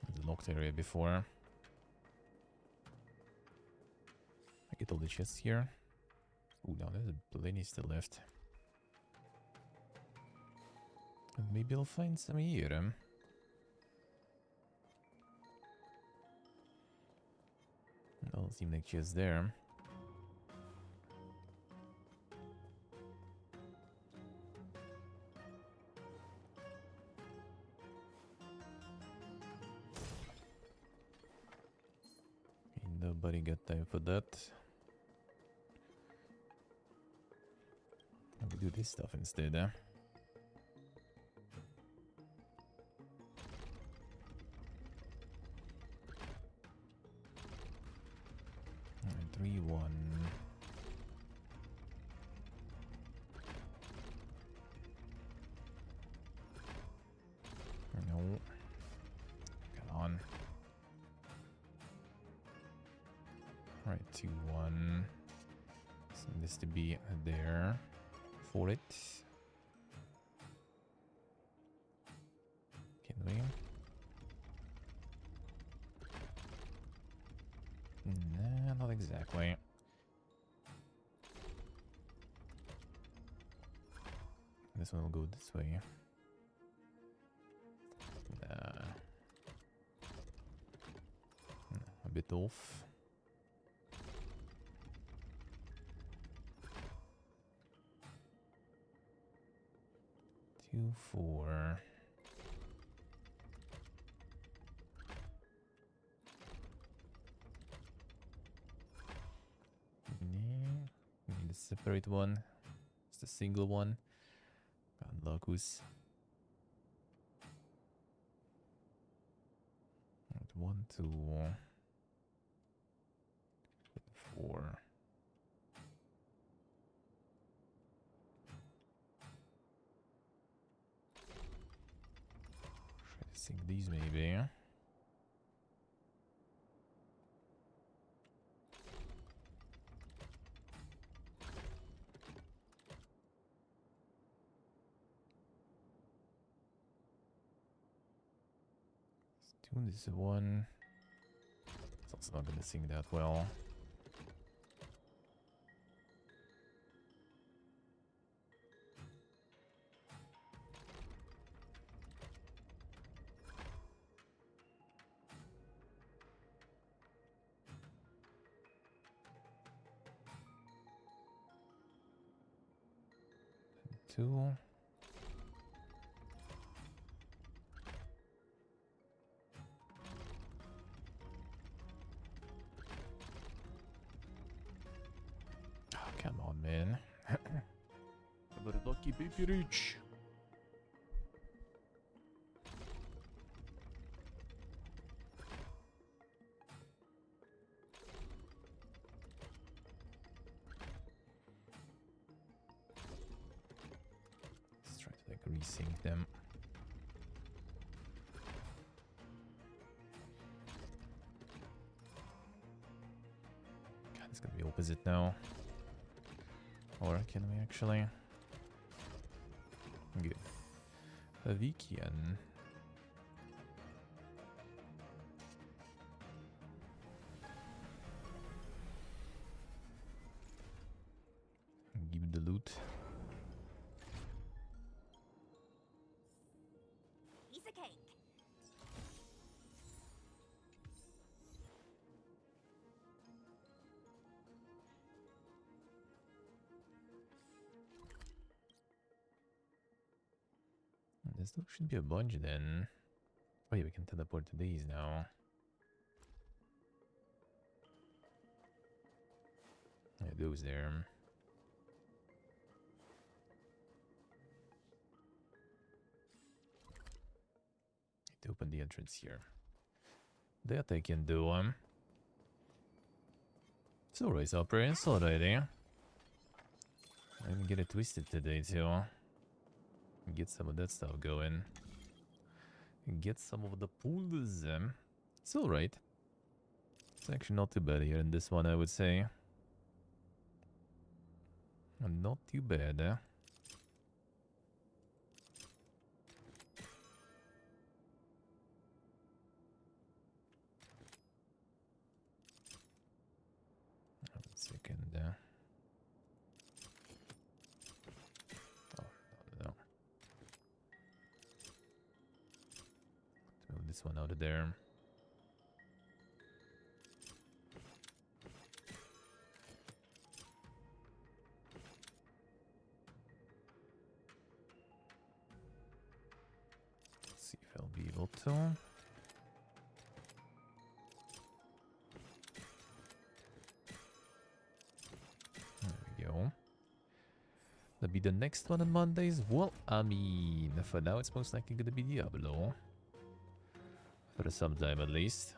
There's a locked area before. I get all the chests here. Ooh, now there's plenty still left. And maybe I'll find some here. Doesn't seem like chests there. Ain't nobody got time for that. I'll do this stuff instead, eh? Alright, 3-1. No. Come on. Alright, 2-1. So this to be there for it. Can we? Nah, not exactly. This one will go this way. Nah. A bit off. Two, 4. We need a separate one. It's the single one. God, Locus. 1, 2, 4. Try to sync these maybe. This is 1. It's also not gonna sing that well. And 2. Come on, man. About a lucky baby reach. Let's try to like resync them. God, it's gonna be opposite now. Or can we actually? Good. We can. Give the loot. Piece of cake. There still should be a bunch then. Oh yeah, we can teleport to these now. It goes there. To open the entrance here. That I can do. It's always operating already. I didn't get it twisted today too. Get some of that stuff going. Get some of the pools. It's alright. It's actually not too bad here in this one, I would say. Not too bad, Second. Oh, no. Let's move this one out of there. Let's see if I'll be able to. That'll be the next one on Mondays. Well, I mean, for now it's most likely gonna be Diablo. For some time at least.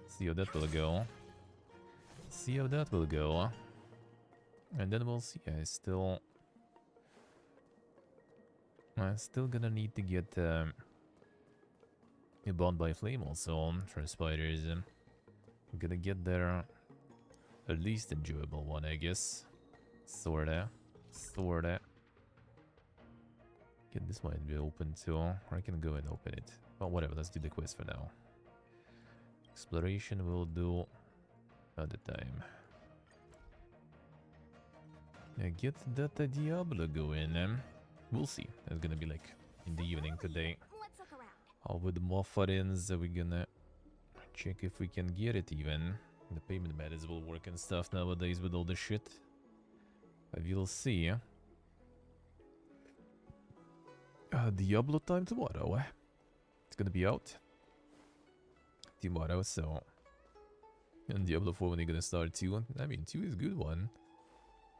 See how that will go. See how that will go. And then we'll see. I'm still gonna need to get a Bound by Flame also for spiders. I'm gonna get there at least enjoyable one, I guess. Sorta. Again, this might be open too. Or I can go and open it. Well, whatever, let's do the quest for now. Exploration we'll do another time. Yeah, get that Diablo going. We'll see. It's gonna be like in the evening today. Let's look around. With the Moffarins, we're gonna check if we can get it even. The payment methods will work and stuff nowadays with all the shit. We'll see. Diablo time tomorrow. It's gonna be out tomorrow, so. And Diablo 4 when you're gonna start 2. I mean, 2 is good one.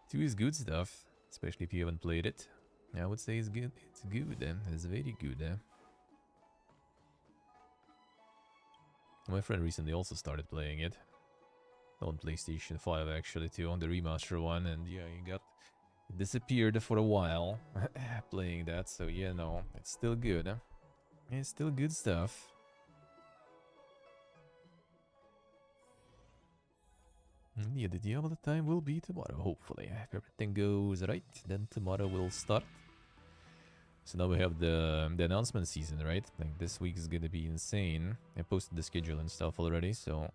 2 is good stuff, especially if you haven't played it. I would say it's good. It's good. It's very good. My friend recently also started playing it. On PlayStation 5 actually too, on the remaster one, and yeah, he got disappeared for a while playing that, so yeah, no, it's still good. It's still good stuff. And yeah, the Diablo time will be tomorrow, hopefully. If everything goes right, then tomorrow we'll start. So now we have the announcement season, right? Like this week is gonna be insane. I posted the schedule and stuff already, so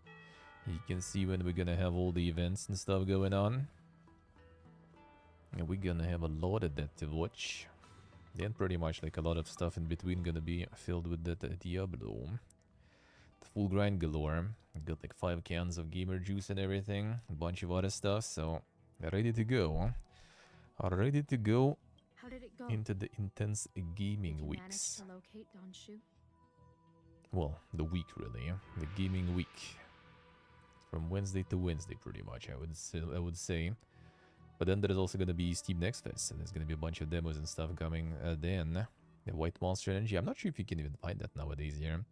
you can see when we're gonna have all the events and stuff going on. And we're gonna have a lot of that to watch. Then pretty much like a lot of stuff in between gonna be filled with that Diablo. The full grind galore. Got like 5 cans of gamer juice and everything. A bunch of other stuff, so ready to go. Ready to go. How did it go? Into the intense gaming Did you weeks. manage to locate Donshu? Well, the week really. The gaming week. From Wednesday to Wednesday, pretty much, I would say. But then there's also gonna be Steam Next Fest, so there's gonna be a bunch of demos and stuff coming. Then the White Monster Energy. I'm not sure if you can even find that nowadays here.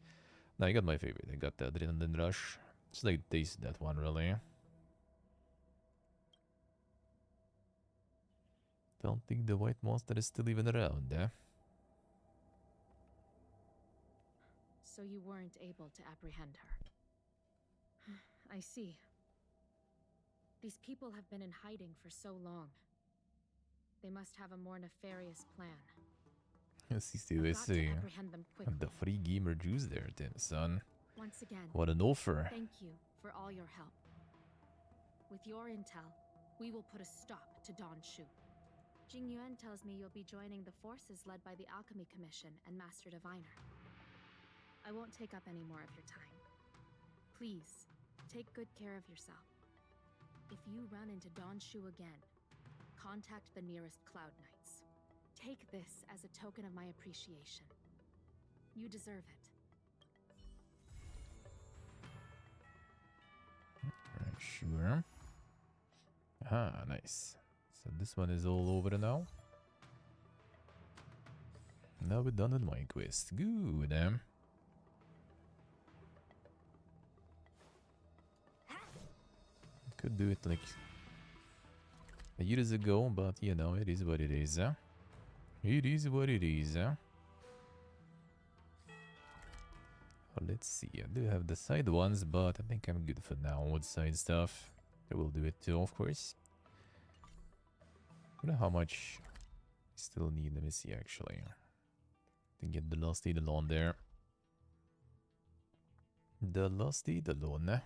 No, I got my favorite. I got the Adrenaline Rush. Just like taste that one, really. Don't think the White Monster is still even around, So you weren't able to apprehend her. I see. These people have been in hiding for so long. They must have a more nefarious plan. See, I've I got to see. apprehend them quickly. The free gamer juice there, then, son. Once again, What an offer. thank you for all your help. With your intel, we will put a stop to Donshu. Jing Yuan tells me you'll be joining the forces led by the Alchemy Commission and Master Diviner. I won't take up any more of your time. Please, take good care of yourself. If you run into Donshu again, contact the nearest Cloud Knights. Take this as a token of my appreciation. You deserve it. Alright, sure. Ah, nice. So this one is all over now. Now we're done with my quest. Good. Could do it like years ago, but you know, it is what it is. It is what it is. Let's see. I do have the side ones, but I think I'm good for now with side stuff. I will do it too, of course. I don't know how much I still need. Let me see actually. To get the last Eidolon there. The last Eidolon.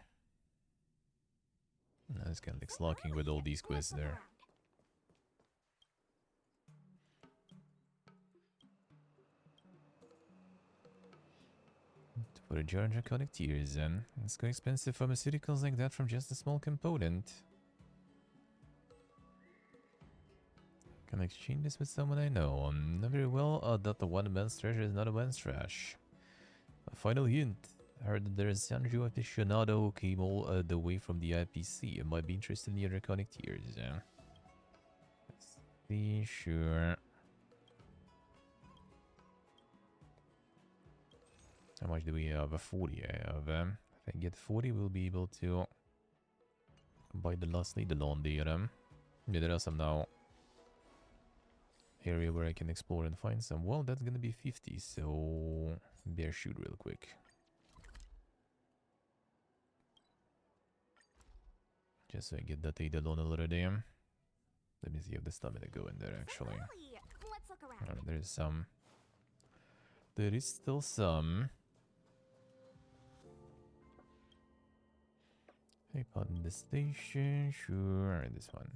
It's kind of like slacking with all these quests there. For a jar of draconic tears, then. It's quite expensive pharmaceuticals like that from just a small component. Can I exchange this with someone I know? Not very well that the one man's treasure is not a man's trash. A final hint. I heard that there is a Sanju aficionado who came all the way from the IPC and might be interested in the draconic tears. Let's see, sure. How much do we have? 40 I have. If I get 40, we'll be able to buy the last Eidolon there. Yeah, there are some now. Area where I can explore and find some. Well, that's gonna be 50, so bear shoot real quick. Just so I get that Eidolon already. Let me see if the stamina go in there actually. Let's look around. Alright, there's some. There is still some. Hey, pardon the station, sure, this one.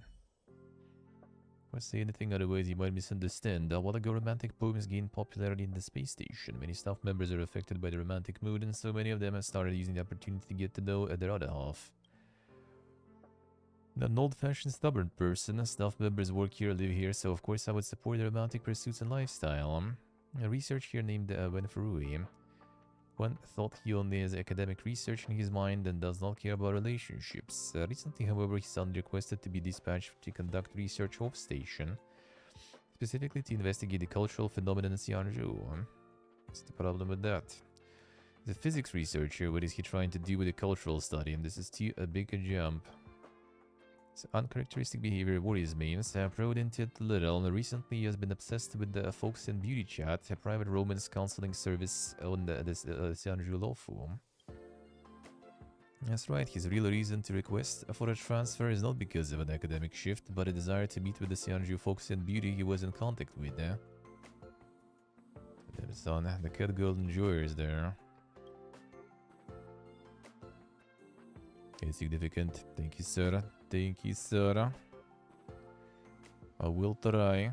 If I say anything otherwise, you might misunderstand. While the romantic poems gain popularity in the space station, many staff members are affected by the romantic mood, and so many of them have started using the opportunity to get to know their other half. Not an old-fashioned stubborn person, staff members work here, live here, so of course I would support their romantic pursuits and lifestyle. A researcher here named Wenfurui. One thought he only has academic research in his mind and does not care about relationships. Recently, however, his son requested to be dispatched to conduct research off-station, specifically to investigate the cultural phenomenon in Xianzhou. What's the problem with that? He's a physics researcher, what is he trying to do with a cultural study? And this is too big a jump. His uncharacteristic behavior worries me. I've probed into it a little. Recently, he has been obsessed with the Folks and Beauty Chat, a private romance counseling service on the Xianzhou Law Firm. That's right, his real reason to request for a transfer is not because of an academic shift, but a desire to meet with the Xianzhou Folks and Beauty he was in contact with. There's on the Cat Girl Enjoyer is there. Insignificant. Thank you, sir. Thank you, sir. I will try.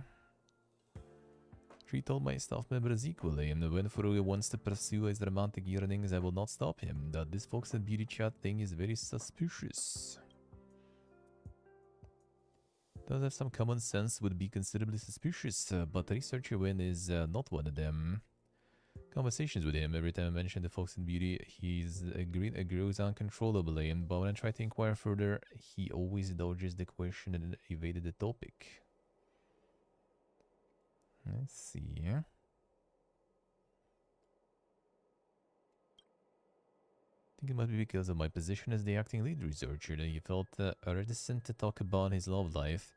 Treat all my staff members equally, and when Furui wants to pursue his romantic yearnings, I will not stop him. That this Fox and Beauty Chat thing is very suspicious. Does have some common sense, would be considerably suspicious, but researcher Wen is not one of them. Conversations with him, every time I mention the Fox and Beauty, his grin grows uncontrollably, but when I try to inquire further, he always dodges the question and evaded the topic. Let's see. I think it might be because of my position as the acting lead researcher that he felt reticent to talk about his love life.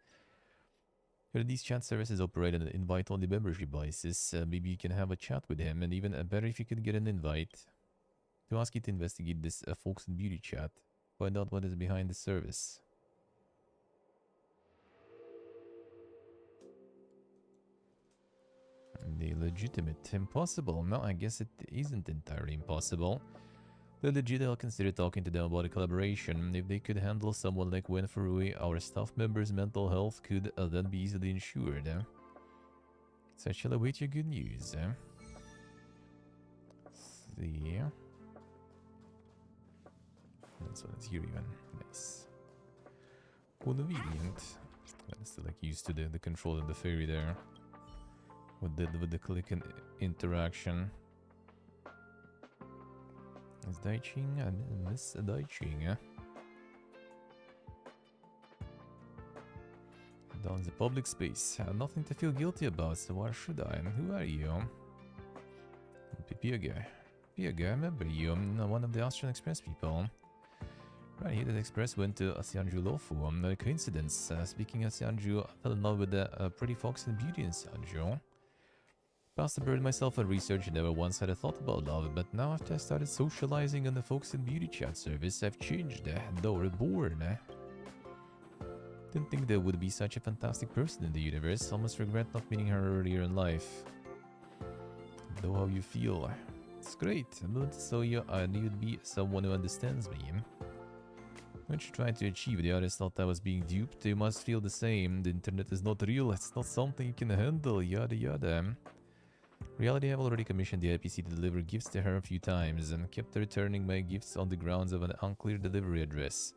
These chat services operate on an invite-only membership basis. Maybe you can have a chat with him, and even better if you could get an invite to ask you to investigate this Folks and Beauty Chat. Find out what is behind the service. The legitimate. Impossible? No, I guess it isn't entirely impossible. The legit, I'll consider talking to them about a collaboration. If they could handle someone like Wen Furui, our staff members' mental health could then be easily ensured. So I shall await your good news. Let's see. That's what it's here even. Nice. Convenient. I'm still like used to the control of the fairy there. With the click and interaction. Is Daiching? I miss Daiching. Down the public space. Nothing to feel guilty about, so why should I? Who are you? Pierre, I remember you. One of the Austrian Express people. Right here, the Express went to Xianzhou Lofu. A coincidence. Speaking of Xianzhou, I fell in love with the pretty fox and beauty in Xianzhou. Past the bird myself on research, never once had a thought about love, but now after I started socializing on the Fox and Beauty chat service, I've changed, though reborn. Didn't think there would be such a fantastic person in the universe, almost regret not meeting her earlier in life. Know how you feel. It's great, but so I knew you'd be someone who understands me. What you trying to achieve? The others thought I was being duped. You must feel the same. The internet is not real, it's not something you can handle, yada yada. Reality, I've already commissioned the IPC to deliver gifts to her a few times and kept returning my gifts on the grounds of an unclear delivery address.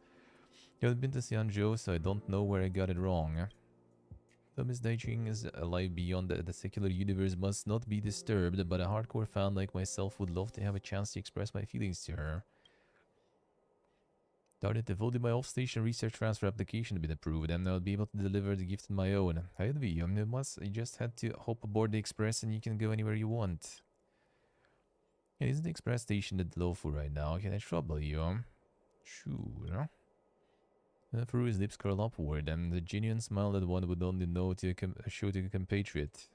I haven't been to Xianzhou, so I don't know where I got it wrong. Though Miss Daijing's life beyond the secular universe must not be disturbed, but a hardcore fan like myself would love to have a chance to express my feelings to her. Started if only my off-station research transfer application had been approved, and I'll be able to deliver the gift on my own. I envy you. You just had to hop aboard the express and you can go anywhere you want. And isn't the express station at Lofu right now? Can I trouble you? Sure. Through his lips curl upward, and the genuine smile that one would only know to show to a compatriot.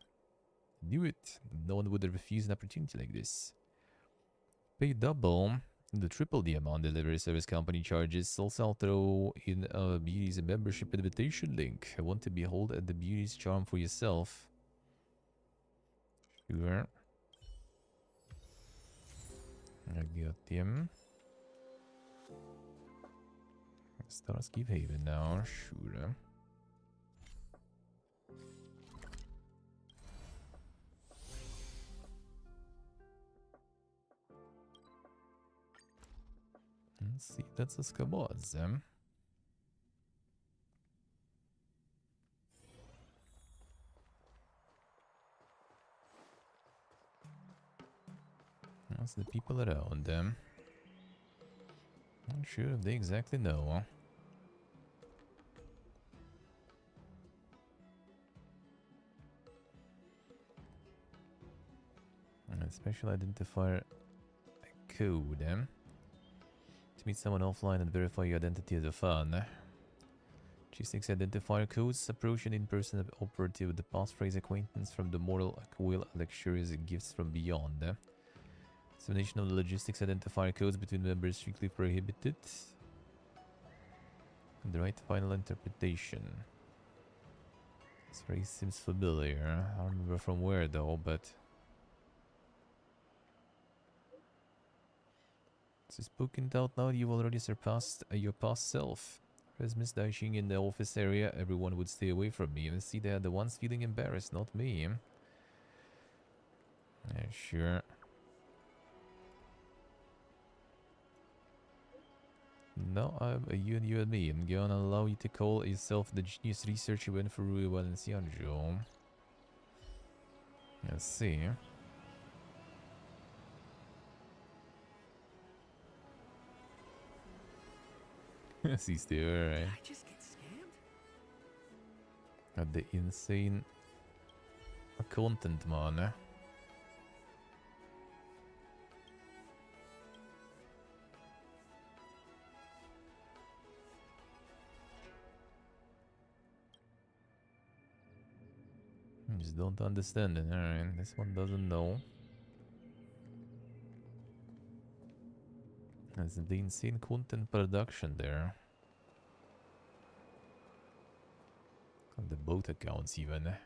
Knew it. No one would have refused an opportunity like this. Pay double. The triple the amount delivery service company charges. Also, I'll throw in a Beauty's membership invitation link. I want to behold the Beauty's charm for yourself. Sure. I got him. Starscape Haven now, sure. Let's see, that's a Skabaz. That's the people around them. Not sure if they exactly know. A special identifier code. To meet someone offline and verify your identity as a fan. G6 identifier codes approach an in-person operative with the passphrase acquaintance from the mortal coil luxurious gifts from beyond. Dissemination of the logistics identifier codes between members strictly prohibited. And the right final interpretation. This phrase seems familiar. I don't remember from where though, but... So spoken out now, you've already surpassed your past self. As Miss Daijing in the office area, everyone would stay away from me. And see, they are the ones feeling embarrassed, not me. Yeah, sure. No, I'm you and me. I'm gonna allow you to call yourself the genius researcher who went for Ruiwell in Xianzhou. Let's see. He's there, right? I just get scammed? At the insane content, man. Just don't understand it, alright. This one doesn't know. That's the insane content production there. On the boat accounts even. I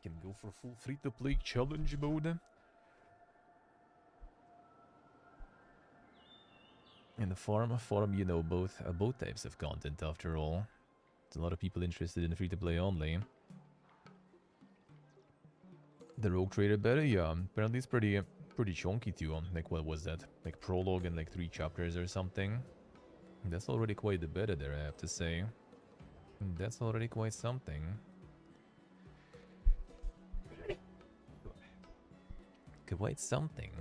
can go for full free-to-play challenge mode. In the forum, you know, both types of content after all. There's a lot of people interested in free-to-play only. The Rogue Trader beta, yeah, apparently it's pretty chunky too. Like, what was that? Like prologue and like 3 chapters or something. That's already quite the beta there, I have to say. That's already quite something. Quite something.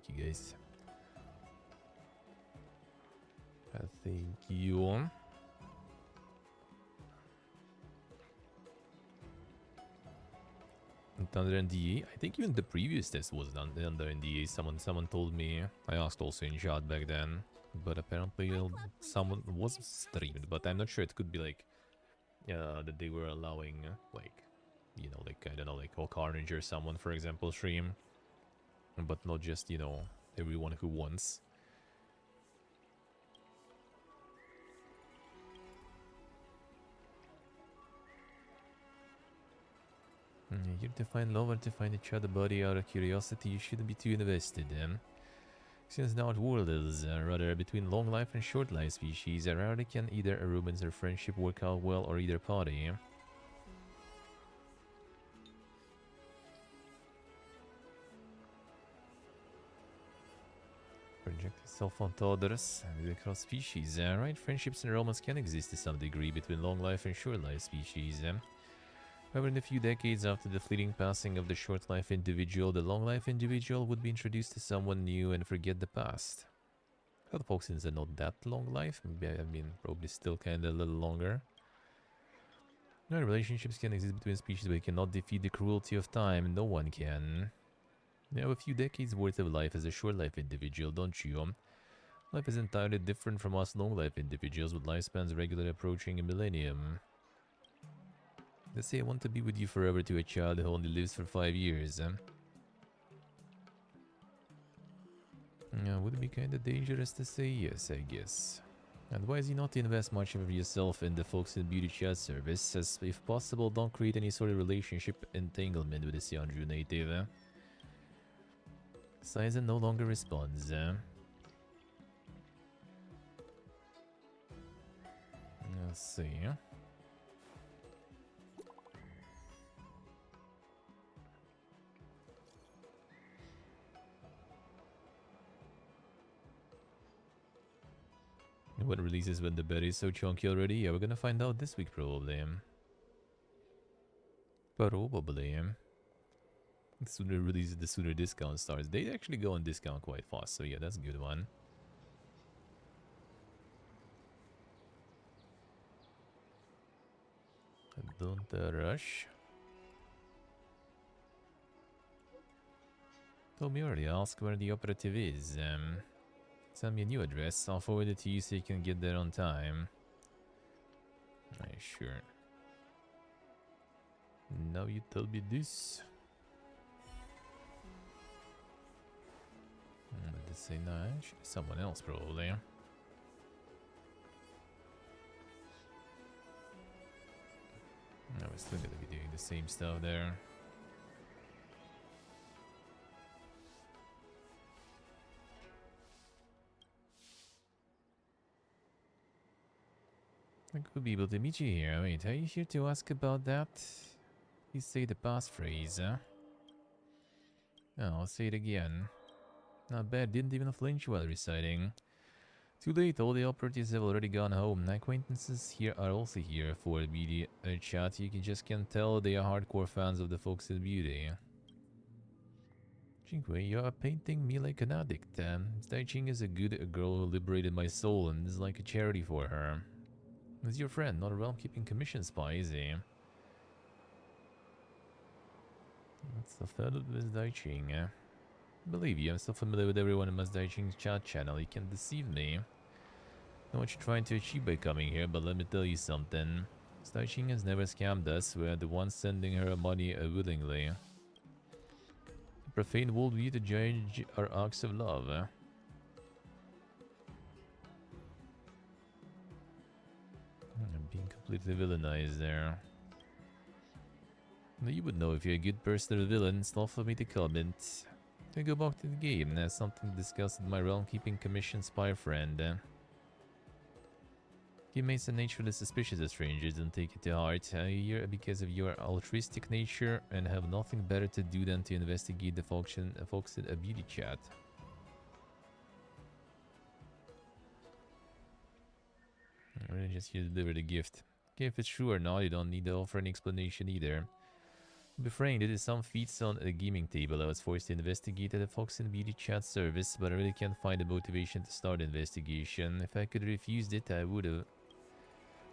Thank you, guys. Thank you. Under NDA? I think even the previous test was under NDA. Someone told me. I asked also in chat back then. But apparently someone was streamed. But I'm not sure. It could be like that they were allowing like, you know, like, I don't know, like Carnage or someone, for example, stream. But not just, you know, everyone who wants. Here to find love or to find each other body out of curiosity, you shouldn't be too invested in. Since now world is rather between long life and short life species, rarely can either a romance or friendship work out well or either party. Project itself onto others across species, right? Friendships and romance can exist to some degree between long life and short life species. However, in a few decades after the fleeting passing of the short-life individual, the long-life individual would be introduced to someone new and forget the past. Other folks are not that long life, maybe, I mean, probably still kinda a little longer. No, relationships can exist between species, but it cannot defeat the cruelty of time. No one can. You have a few decades worth of life as a short-life individual, don't you? Life is entirely different from us long-life individuals with lifespans regularly approaching a millennium. Let's say I want to be with you forever to a child who only lives for 5 years. Would it be kinda dangerous to say yes, I guess. Advise you not to invest much of yourself in the folks in beauty chat service, as if possible don't create any sort of relationship entanglement with the Xianzhu native. Sizen no longer responds. Let's see. What releases when the berry is so chunky already? Yeah, we're gonna find out this week probably. Probably. The sooner releases, the sooner discount starts. They actually go on discount quite fast, so yeah, that's a good one. Don't rush. Told me already, ask where the operative is. Send me a new address, I'll forward it to you so you can get there on time. Alright, sure. Now you tell me this. Let's say no, someone else probably. No, we're still gonna be doing the same stuff there. I could be able to meet you here. Wait, are you here to ask about that? Please say the passphrase, huh? Oh, I'll say it again. Not bad, didn't even flinch while reciting. Too late, all the operatives have already gone home. My acquaintances here are also here for a beauty chat. You just can't tell they are hardcore fans of the folks in beauty. Jingwei, you are painting me like an addict. Dai Ching is a good girl who liberated my soul and is like a charity for her. He's your friend, not a realm-keeping commission spy, is he? What's the third of this Dai Ching? Believe you, I'm so familiar with everyone in Dai Ching's chat channel, you can deceive me. Know what you're trying to achieve by coming here, but let me tell you something. Dai Ching has never scammed us, we're the ones sending her money willingly. The profane worldview to judge our acts of love. I'm being completely villainized there. You would know if you're a good person or a villain. It's not for me to comment. To go back to the game, there's something to discuss with my realm-keeping commission spy friend. Teammates are naturally suspicious of strangers, don't take it to heart. You're here because of your altruistic nature and have nothing better to do than to investigate the folks in a beauty chat. Really just here to deliver the gift. Okay, if it's true or not, you don't need to offer an explanation either. Befrain, did some feats on a gaming table. I was forced to investigate at a Fox and Beauty chat service, but I really can't find the motivation to start investigation. If I could have refused it, I would have.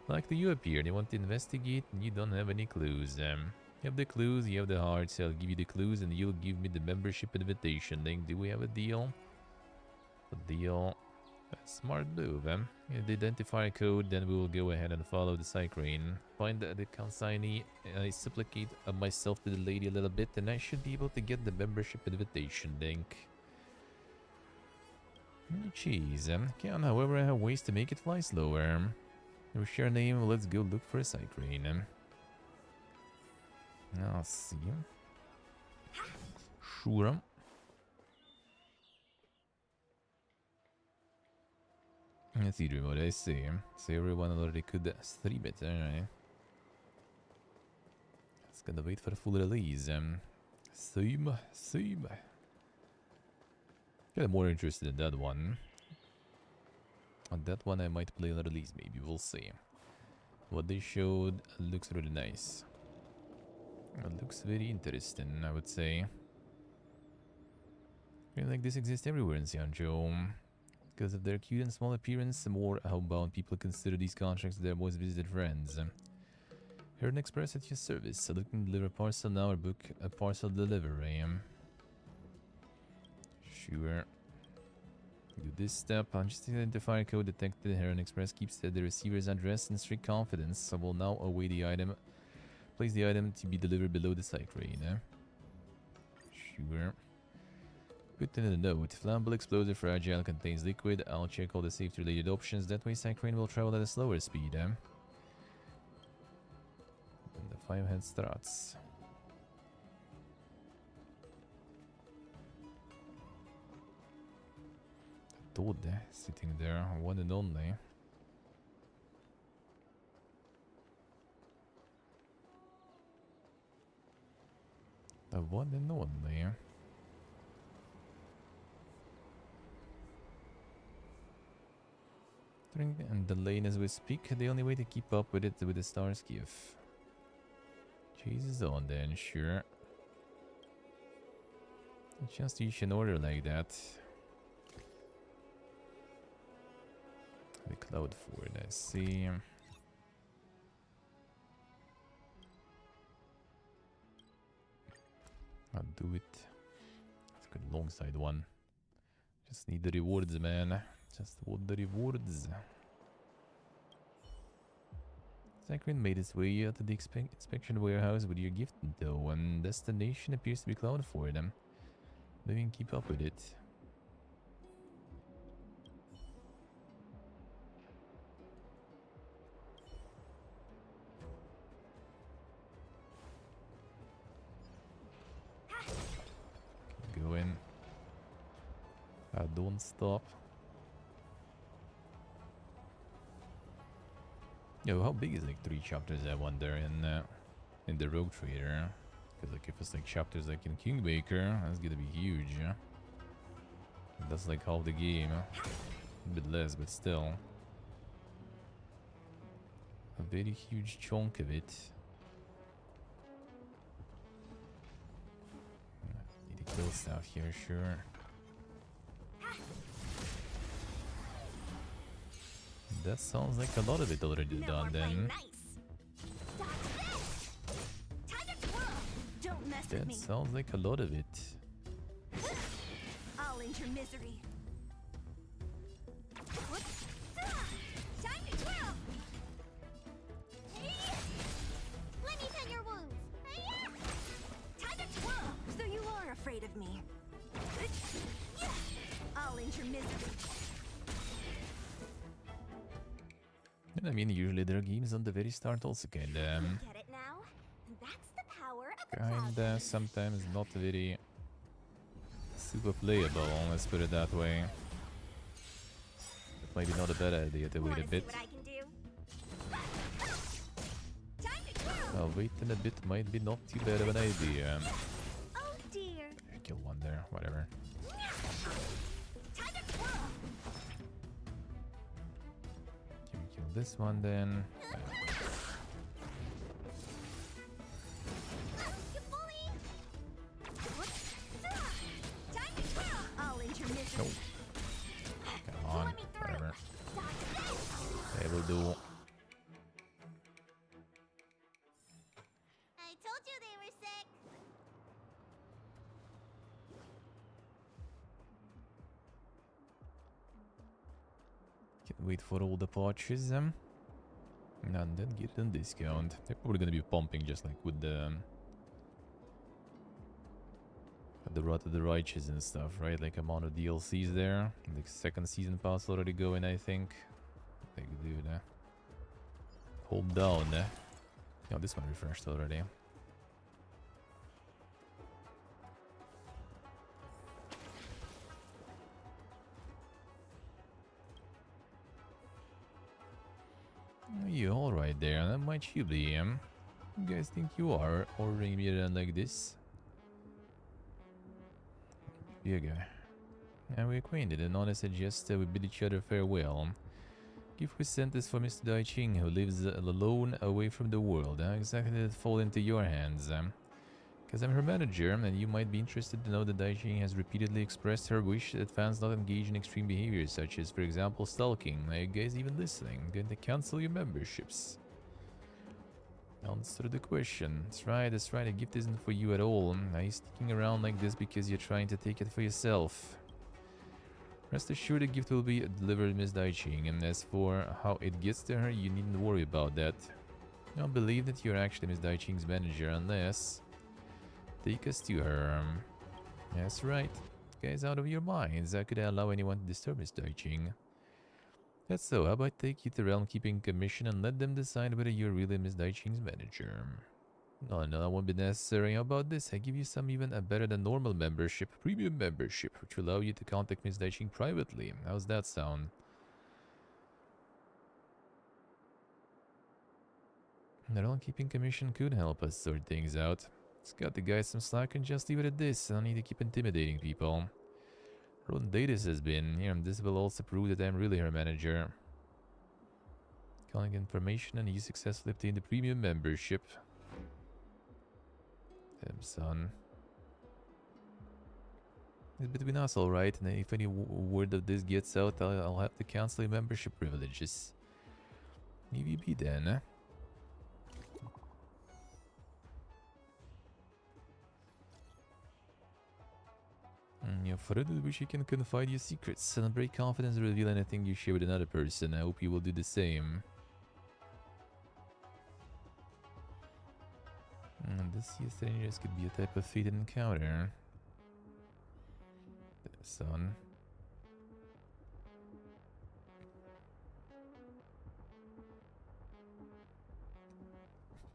Like the you appear, they want to investigate and you don't have any clues. You have the clues, you have the hearts, I'll give you the clues and you'll give me the membership invitation link. Do we have a deal? A deal. Smart move, the identifier code, then we will go ahead and follow the cyclone. Find the consignee. I supplicate myself to the lady a little bit, and I should be able to get the membership invitation link. Jeez, can't, however, I have ways to make it fly slower. Your share name, let's go look for a cyclone. I'll see. Sure. Let's see what I see. So everyone already could stream it, alright. Just gotta wait for the full release. Stream. Kinda more interested in that one. On that one I might play on release, maybe, we'll see. What they showed looks really nice. It looks very interesting, I would say. I feel like this exists everywhere in Xianzhou. Because of their cute and small appearance, the more homebound people consider these contracts their most visited friends. Heron Express at your service. Looking to deliver a parcel now or book a parcel delivery. Sure. Do this step. Just identifier code detected. Heron Express keeps the receiver's address in strict confidence. So will now await the item. Place the item to be delivered below the cyclone. Sure. Put in a note. Flammable, explosive, fragile, contains liquid. I'll check all the safety related options. That way cyclone will travel at a slower speed. And the 5 head struts. Toad sitting there, one and only. The one and only. And the lane as we speak, the only way to keep up with it with the star skiff. Chases on then, sure. Just issue an order like that. The cloud forward, I see. I'll do it. It's a good long side one. Just need the rewards, man. Just want the rewards. Cyclone made its way to the inspection warehouse with your gift, though, and destination appears to be cloud for them. Maybe you can keep up with it. Keep going. Don't stop. Yo, how big is like 3 chapters, I wonder, in the Rogue Trader? Because like if it's like chapters like in Kingmaker, that's gonna be huge. That's like half the game. A bit less, but still. A very huge chunk of it. Need to kill stuff here, sure. That sounds like a lot of it already done then. That sounds like a lot of it. I'll end your misery. Time to twirl. Let me pet your wounds. Time to twirl. So you are afraid of me. I'll end your misery. And I mean, usually there are games on the very start also kinda, Get it now? That's the power of the cloud. sometimes not very super playable, let's put it that way. But maybe not a bad idea to wait a bit. Waiting a bit might be not too bad of an idea. Oh dear. Kill one there, whatever. Kill this one then. though. I told you they were sick. Can't wait for all the patches. And then get a discount. They're probably gonna be pumping just like with the Wrath of the Righteous and stuff, right? Like amount of DLCs there. Like second season pass already going, I think. They could do that. Hold down. Oh, this one refreshed already. You alright there? That might you be. You guys think you are ordering me around like this? Bigger. And we're acquainted, and Honor suggests that we bid each other farewell. Gift we sent is for Mr. Dai Ching, who lives alone away from the world. How exactly did it fall into your hands? Because I'm her manager, and you might be interested to know that Dai Ching has repeatedly expressed her wish that fans not engage in extreme behaviors, such as, for example, stalking. Are you guys even listening? Going to cancel your memberships? Answer the question. That's right, a gift isn't for you at all. Are you sticking around like this because you're trying to take it for yourself? Rest assured the gift will be delivered, Miss Daiching, and as for how it gets to her, you needn't worry about that. I don't believe that you're actually Miss Daiching's manager unless... Take us to her. That's right. Guys, out of your minds. How could I allow anyone to disturb Miss Daiching? That's so. How about I take you to Realm Keeping Commission and let them decide whether you're really Miss Daiching's manager? No, that won't be necessary. How about this? I give you some even a better than normal membership, premium membership, which will allow you to contact Miss Daiching privately. How's that sound? The Realm Keeping Commission could help us sort things out. It's got the guys some slack and just leave it at this. I don't need to keep intimidating people. Ron Datus has been here, and this will also prove that I'm really her manager. Calling information, and you successfully obtained the premium membership. Damn, son. It's between us, alright, and if any word of this gets out, I'll have to cancel your membership privileges. Leave you be then, eh? You're afraid with which you can confide your secrets and break confidence to reveal anything you share with another person. I hope you will do the same. This here strangers could be a type of fated encounter. Son.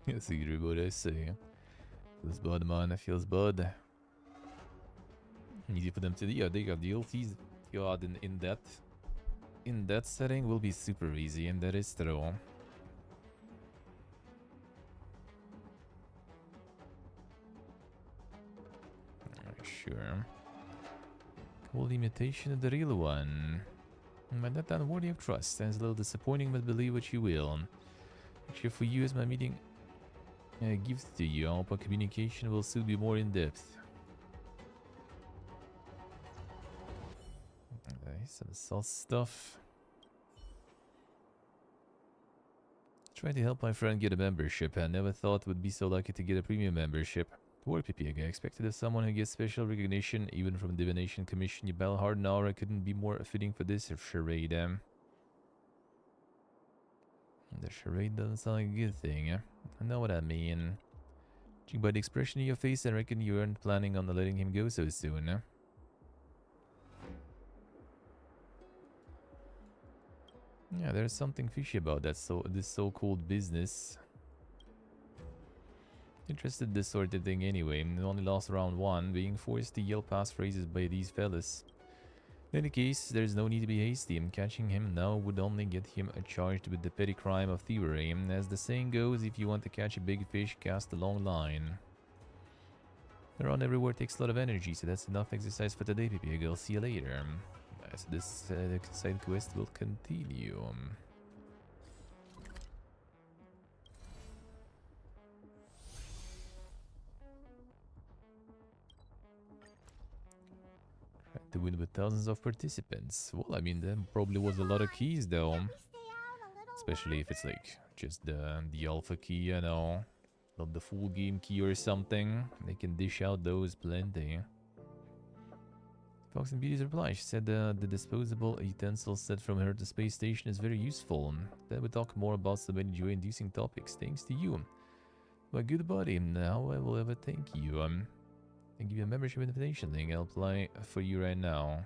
Yes, you what I say. Feels bad, man. Feels bad. Easy for them to do. Yeah, they got DLCs. God, in that setting will be super easy, and that is true. Sure. Cold imitation of the real one. But that unworthy of trust. Sounds a little disappointing, but believe what you will. Actually, for you as my meeting gift to you, I hope our communication will soon be more in depth. Some sauce stuff. Trying to help my friend get a membership. I never thought would be so lucky to get a premium membership. Work PPG. I expected as someone who gets special recognition, even from Divination Commission. Your battle hard and aura couldn't be more fitting for this charade. The charade doesn't sound like a good thing. I know what I mean. Judging by the expression in your face, I reckon you weren't planning on letting him go so soon. Yeah, there's something fishy about that. This so-called business. Interested in this sort of thing anyway. Only lost round 1, being forced to yell passphrases by these fellas. In any case, there's no need to be hasty. Catching him now would only get him charged with the petty crime of thievery. As the saying goes, if you want to catch a big fish, cast a long line. Around everywhere takes a lot of energy, so that's enough exercise for today, PP. I'll see you later. So this side quest will continue. Tried to win with thousands of participants. Well, I mean, there probably was a lot of keys, though. Can we stay out a little Especially if it's like just the alpha key, you know, not the full game key or something. They can dish out those plenty. Fox and Beauty's reply, she said the disposable utensil set from her to space station is very useful. Then we talk more about so many joy-inducing topics. Thanks to you, my good buddy. Now I will ever thank you. I give you a membership invitation link. I'll apply for you right now.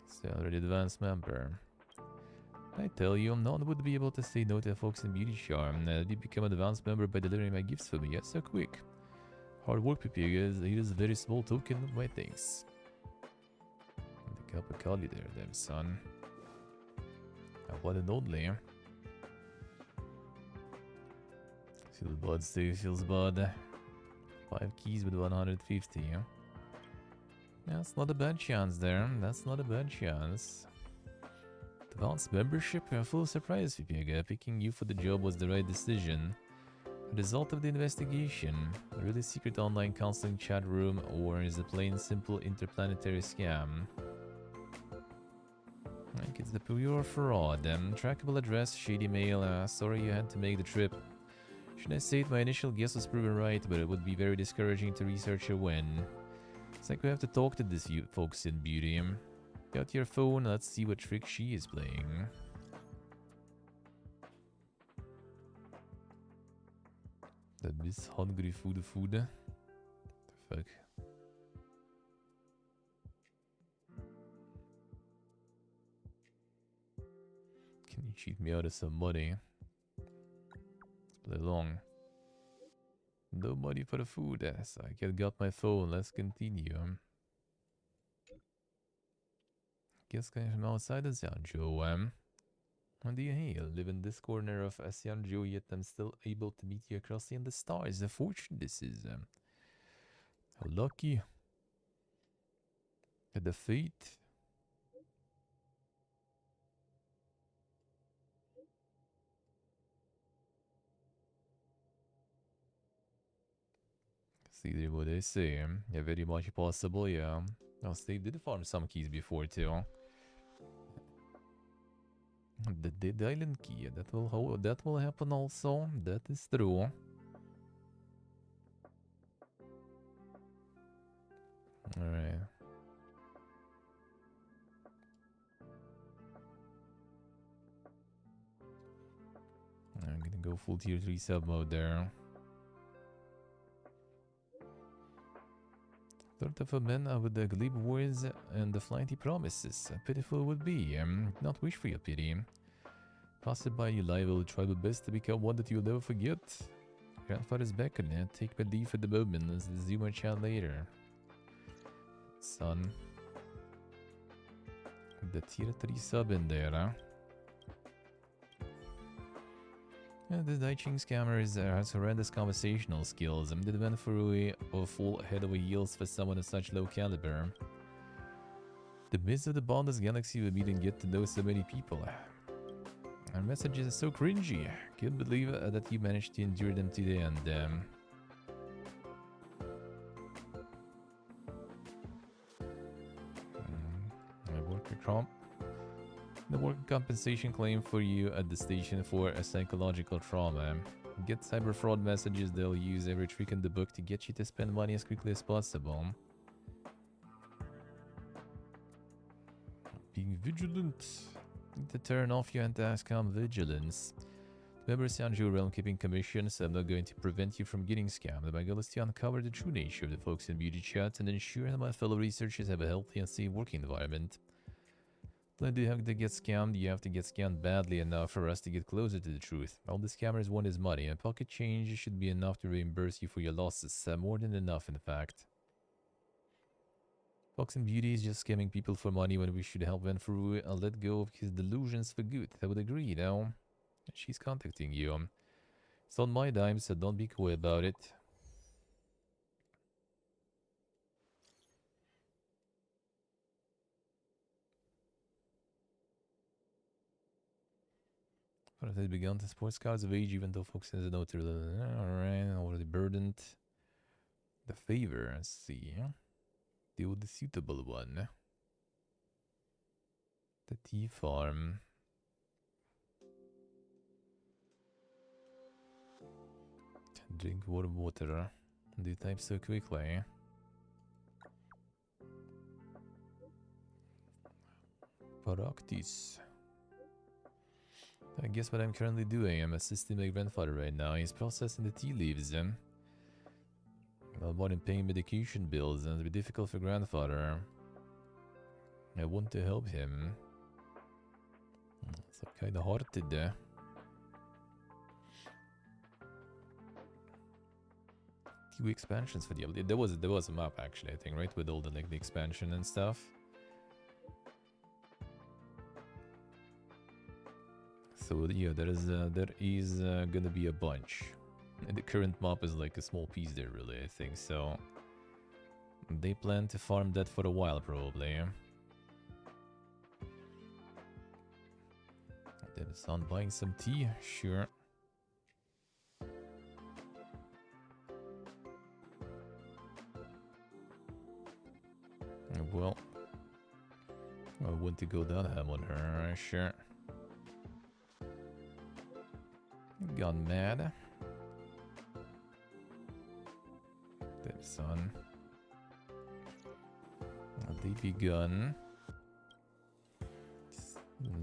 So already advanced member. I tell you, no one would be able to say no to a Fox and Beauty charm. Did you become an advanced member by delivering my gifts for me? Yes, so quick. Hard work, Pipigas. Here's a very small token of my thanks. The cup of Kali there, damn son. One and only. Feels bud, stay feels bud. 5 keys with 150. That's not a bad chance there. That's not a bad chance. Advanced membership? I'm full of surprise, Pipiga. Picking you for the job was the right decision. Result of the investigation. A really secret online counseling chat room, or is a plain simple interplanetary scam? I think it's the pure fraud. Trackable address, shady mail. Sorry you had to make the trip. Should I say it? My initial guess was proven right, but it would be very discouraging to research her when. It's like we have to talk to this folks in Beauty. Got your phone, let's see what trick she is playing. The Miss Hungry Food. The fuck? Can you cheat me out of some money? Play along. No money for the food. Yes, I got my phone. Let's continue. Guess coming from outside of Xianzhou. How do you hail? Live in this corner of Xianzhou, yet I'm still able to meet you across the stars. A fortune this is. How lucky. The fate. See what they say. Yeah, very much possible, yeah. Oh, they did farm some keys before too. The Dead Island key, that will happen also. That is true. Alright. I'm gonna go full tier 3 sub mode there. Thought of a man with the glib words and the flighty promises. Pitiful would be. Not wish for your pity. Pass it by, you lie, will try my best to become one that you'll never forget. Grandfather's beckoning. Take my leave at the moment. Let's see my child later. Son. The tier 3 sub in there, huh? Yeah, this Dai Ching scammer has horrendous conversational skills. I'm the man for a full head over heels for someone of such low caliber. The midst of the boundless galaxy we meet and get to know so many people. Our messages are so cringy. Can't believe that you managed to endure them to the end. My worker comp. The work compensation claim for you at the station for a psychological trauma. Get cyber fraud messages, they'll use every trick in the book to get you to spend money as quickly as possible. Being vigilant. Need to turn off your anti-scam vigilance. Remember Xianzhou Realm keeping commission, so I'm not going to prevent you from getting scammed. My goal is to uncover the true nature of the folks in Beauty Chat and ensure that my fellow researchers have a healthy and safe working environment. When you have to get scammed, you have to get scammed badly enough for us to get closer to the truth. All the scammers want is money, and pocket change should be enough to reimburse you for your losses. More than enough, in fact. Fox and Beauty is just scamming people for money when we should help Venfuru and let go of his delusions for good. I would agree, now. She's contacting you. It's on my dime, so don't be coy about it. But they begun to sports cars of age, even though Fox has no to. Alright, already burdened. The favor, let's see. The suitable one. The tea farm. Drink water. Do you type so quickly? Practice. I guess what I'm currently doing, I'm assisting my grandfather right now. He's processing the tea leaves. While more paying medication bills, and it'll be difficult for grandfather. I want to help him. So kind of hard to do. Few expansions for Diablo. There was a map actually, I think, right, with all the like the expansion and stuff. So yeah, there is gonna be a bunch. And the current map is like a small piece there, really, I think. So they plan to farm that for a while, probably. Then it's on buying some tea, sure. Well, I want to go that ham on her, sure. Gone mad. That son. They begun.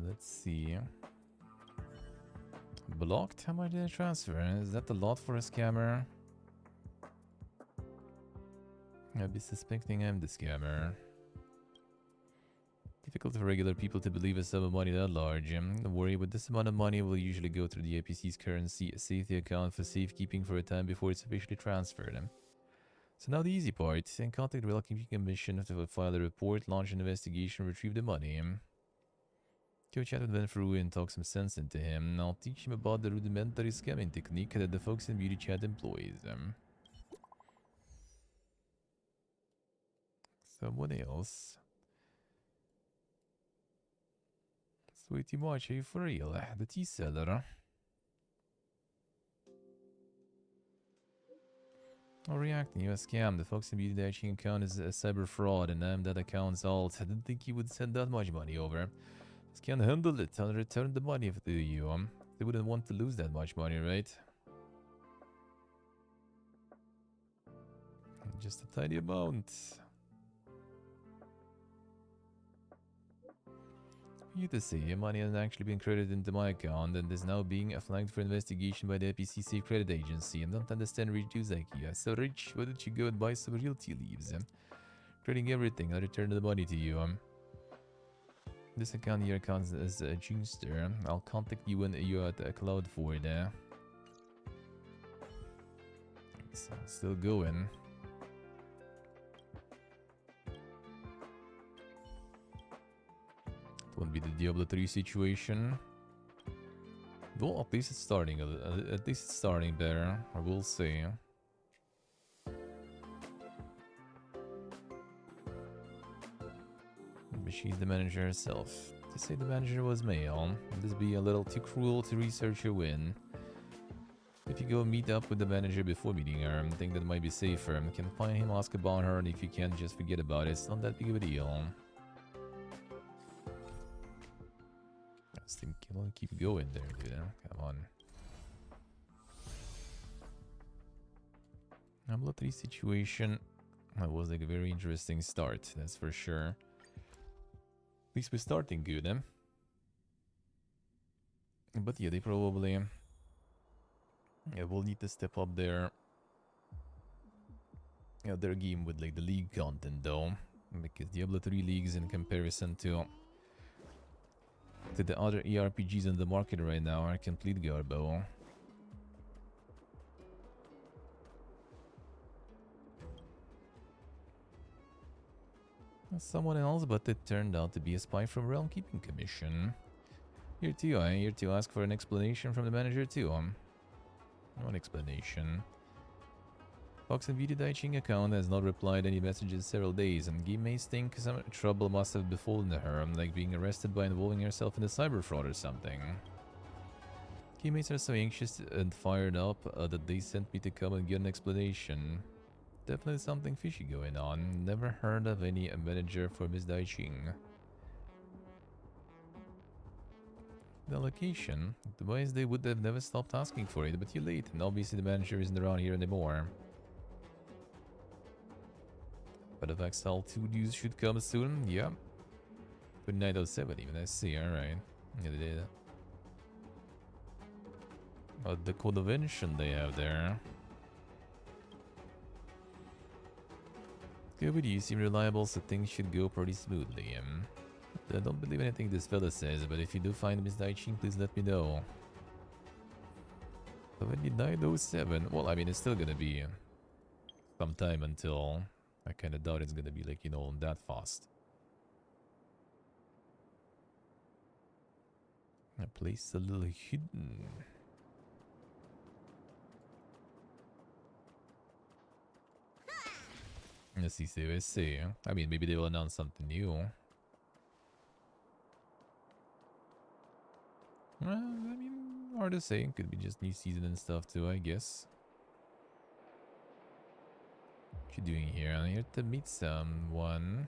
Let's see. Blocked? How much did I transfer? Is that a lot for a scammer? I'd be suspecting I'm the scammer. Difficult for regular people to believe a sum of money that large. Don't worry, but this amount of money will usually go through the APC's currency safety account for safekeeping for a time before it's officially transferred. So now the easy part. Contact the Welcome Commission to file a report, launch an investigation, retrieve the money. Go chat with Venfru and talk some sense into him. I'll teach him about the rudimentary scamming technique that the folks in Beauty Chat employs. Someone else. Sweetie March, are you for real? The tea seller? Oh, reacting, you a scam. The folks in Beauty Dashing account is a cyber fraud and I'm that account's alt. I didn't think you would send that much money over. Just can't handle it. I'll return the money to you. They wouldn't want to lose that much money, right? Just a tiny amount. You to see, your money has actually been credited into my account and is now being flagged for investigation by the APC Safe Credit Agency. I don't understand rich dudes like you. So rich, why don't you go and buy some real tea leaves? Crediting everything, I'll return the money to you. This account here counts as a Jingster. I'll contact you when you're at Cloud for there. So still going. It won't be the Diablo 3 situation. Well, at least it's starting. At least it's starting there. I will say. But she's the manager herself. To say the manager was male, would this be a little too cruel to research her win? If you go meet up with the manager before meeting her, I think that might be safer. You can find him, ask about her, and if you can't, just forget about it. It's not that big of a deal. Just think, keep going there, dude. Come on. Diablo 3 situation. That was like a very interesting start, that's for sure. At least we're starting good, eh? But yeah, they probably will need to step up their game with like the league content though, because Diablo 3 leagues in comparison to the other ERPGs on the market right now are complete garbo. Someone else, but it turned out to be a spy from Realm Keeping Commission. Here too, here to ask for an explanation from the manager too. No explanation. Fox and Beauty Daiching account has not replied any messages in several days, and game mates think some trouble must have befallen her, like being arrested by involving herself in a cyber fraud or something. Game mates are so anxious and fired up that they sent me to come and get an explanation. Definitely something fishy going on. Never heard of any manager for Miss Daiching. the location. Otherwise, they would have never stopped asking for it, but you're late, and obviously the manager isn't around here anymore. But the Vaxhall 2 news should come soon, yeah. 2907 even, I see, alright. Yeah, they did. But the convention they have there. Good with you, seem reliable, so things should go pretty smoothly. I don't believe anything this fella says, but if you do find Miss Daiching, please let me know. 2907, well, I mean, it's still gonna be some time until... I kinda doubt it's gonna be like, you know, that fast. A place a little hidden. Let's see. I mean, maybe they will announce something new. I mean, hard to say. Could be just new season and stuff too, I guess. What you doing here? I'm here to meet someone.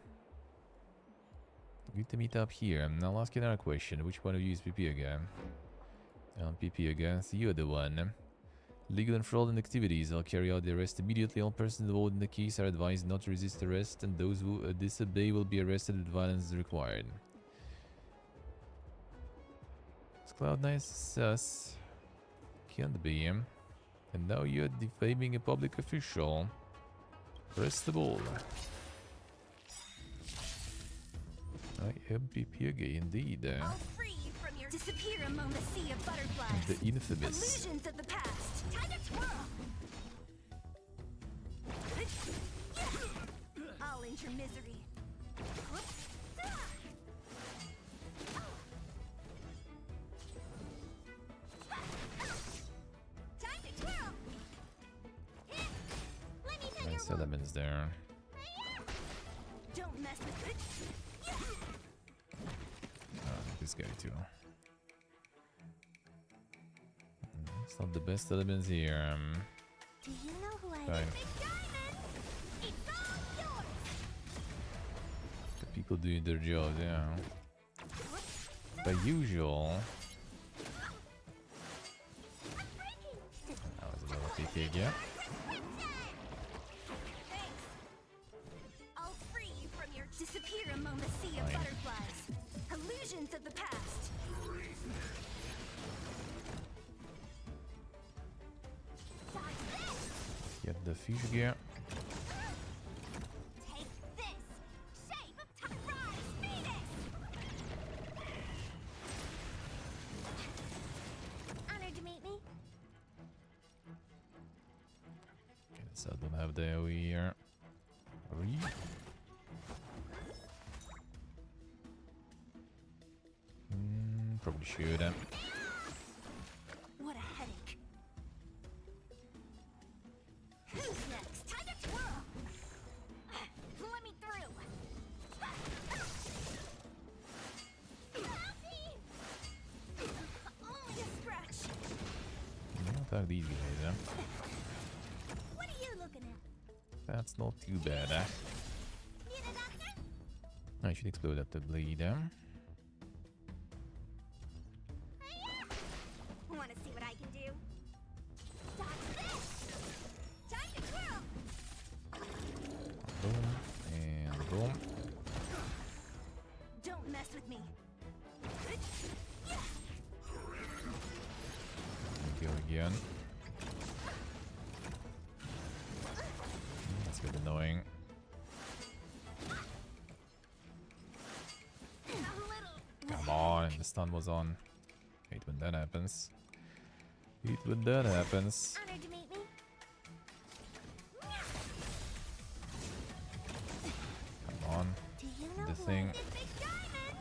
Good to meet up here. I'll ask you another question. Which one of you is PP again? PP again. So you're the one. Legal and fraudulent activities. I'll carry out the arrest immediately. All persons involved in the case are advised not to resist arrest, and those who disobey will be arrested with violence as required. It's Cloud9 sus. Can't be. And now you're defaming a public official. Press the ball. I am PP again, indeed. I'll free you from your disappear among the sea of butterflies. The infamous. Illusions of the past. Time to twirl. I'll end your misery. Time to twirl. Let me tell Nice elements there. Don't mess with it. This guy too. It's not the best elements here. Do you know who I Fine. am? Big Diamond! It's all yours! The people doing their job, yeah. By usual. That was a little PK, yeah. I'll free you from your disappear among the sea of Fine. butterflies. Illusions of the past. Get the fish gear. Take this! Shape of Rise Phoenix! Honored to meet me. Okay, so I don't have the AoE here. Probably should. What a headache. Who's next? Time to twirl. Let me through. Only a scratch. Attack these guys, What are you looking at? That's not too bad, Need a doctor? I should explode up the blade, Want to see what I can do? Dodge this! Time to twirl! Boom, and boom. Don't mess with me. Go again. That's a bit annoying. Come on, the stun was on. Hate when that happens. Hate when that happens. Honored to meet me. Come on, Do you know the who thing. I am? Big Diamond!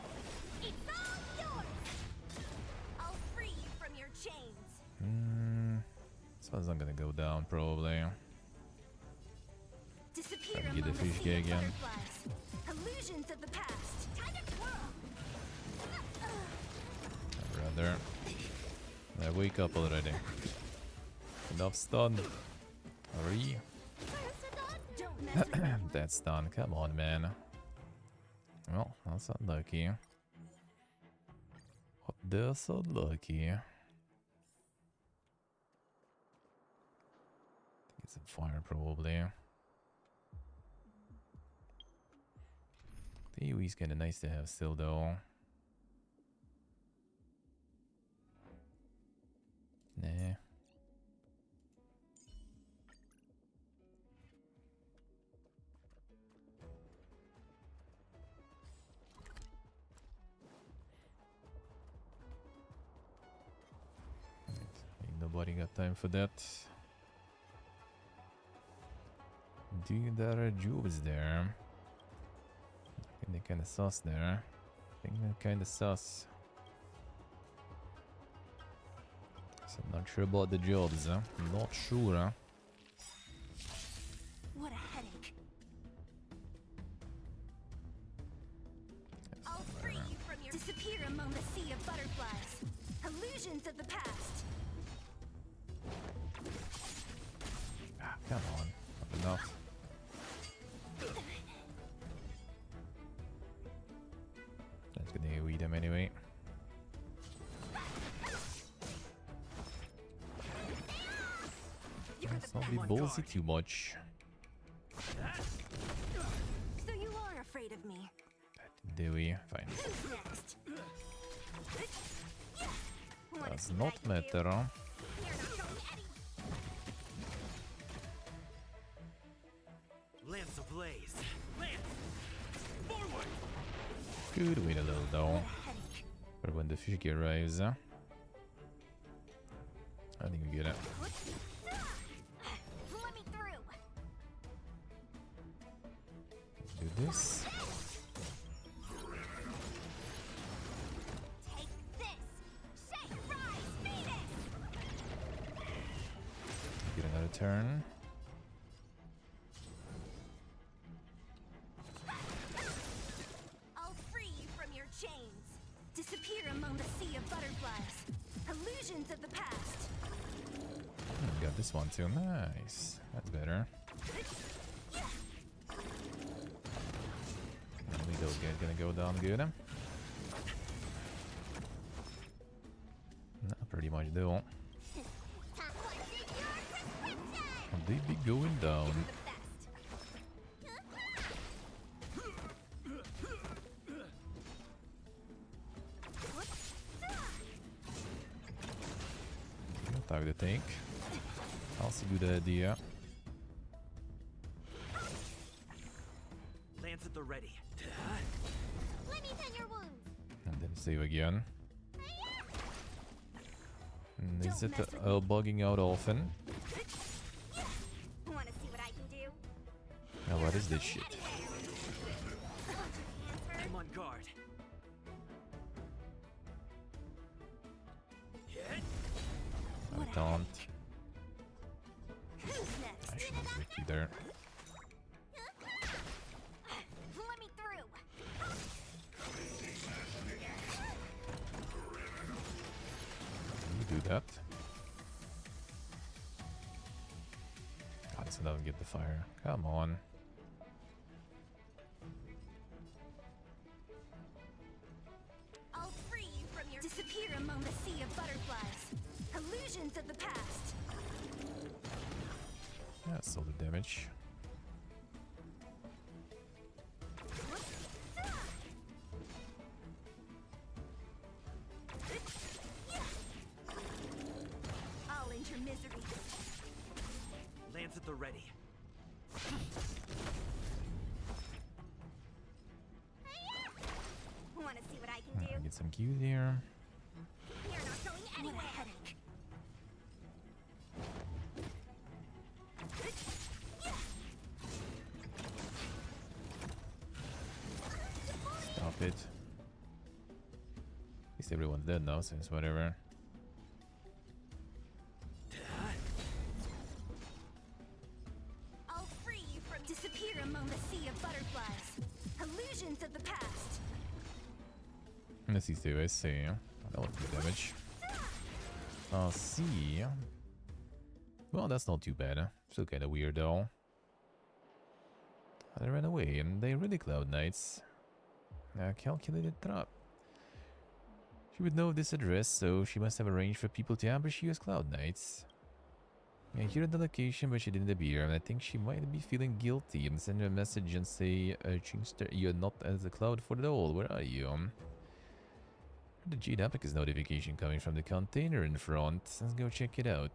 It's all yours! I'll free you from your chains. This one's not gonna go down, probably. Disappear Trying to get among the the fish sea gear of again. butterflies. Illusions of the past. Time to twirl. I'd rather. I wake up already. Enough stun. Hurry. Don't mess with me. That's done. Come on, man. Well, that's unlucky. What, they're so lucky. Get some fire probably. The AoE's kinda nice to have still though. Nah. Ain't nobody got time for that. Dude, there are jewels there. I think they're kinda sus there. I think they're kinda sus. So I'm not sure about the jobs, huh? I'm not sure, huh? What a headache. I'll free you from your disappear among the sea of butterflies. Illusions of the past. Ah, come on. Not enough. That's gonna AoE them anyway. Let's not be ballsy too much. So you are afraid of me. Do we? Fine. Who's next? Does not matter, huh? Lance ablaze. Lance! Forward! Could wait a little though. For when the fish arrives, huh? I think we get it. Let me through. Do this. Take this. Shake, rise, Venus. Get another turn. I'll free you from your chains. Disappear among the sea of butterflies. Illusions of the past. Got this one too. Nice. That's better. We those guys gonna go down good. No, pretty much do. They be going down. Attack the tank. Also good idea. Lance at the ready. Let me tend your wounds. And then save again. And is it bugging out often? Wanna see what I can do? Now what is this shit? I'm on guard. I don't. Who's next? I shouldn't click either. Let me through. You do that. God, so doesn't get the fire. Come on. I'll free you from your disappear among the sea of butterflies. Illusions of the past. Yeah, solid damage. I'll end your misery. Lance at the ready. Wanna see what I can do? Get some Qs here. You're not going anywhere. What a headache. Stop it. At least everyone's dead now, since whatever. I'll free you from disappear among the sea of butterflies. Illusions of the past. Let's see, I see. That was good damage. See. Well, that's not too bad. Still kind of weird though. They ran away and they really Cloud Knights. Calculated trap. She would know this address, so she must have arranged for people to ambush you as Cloud Knights. I hear the location, but she didn't appear, and I think she might be feeling guilty. And send her a message and say, Chingster, you're not at the Cloud Fort at all. Where are you? The Jade Abacus notification coming from the container in front. Let's go check it out.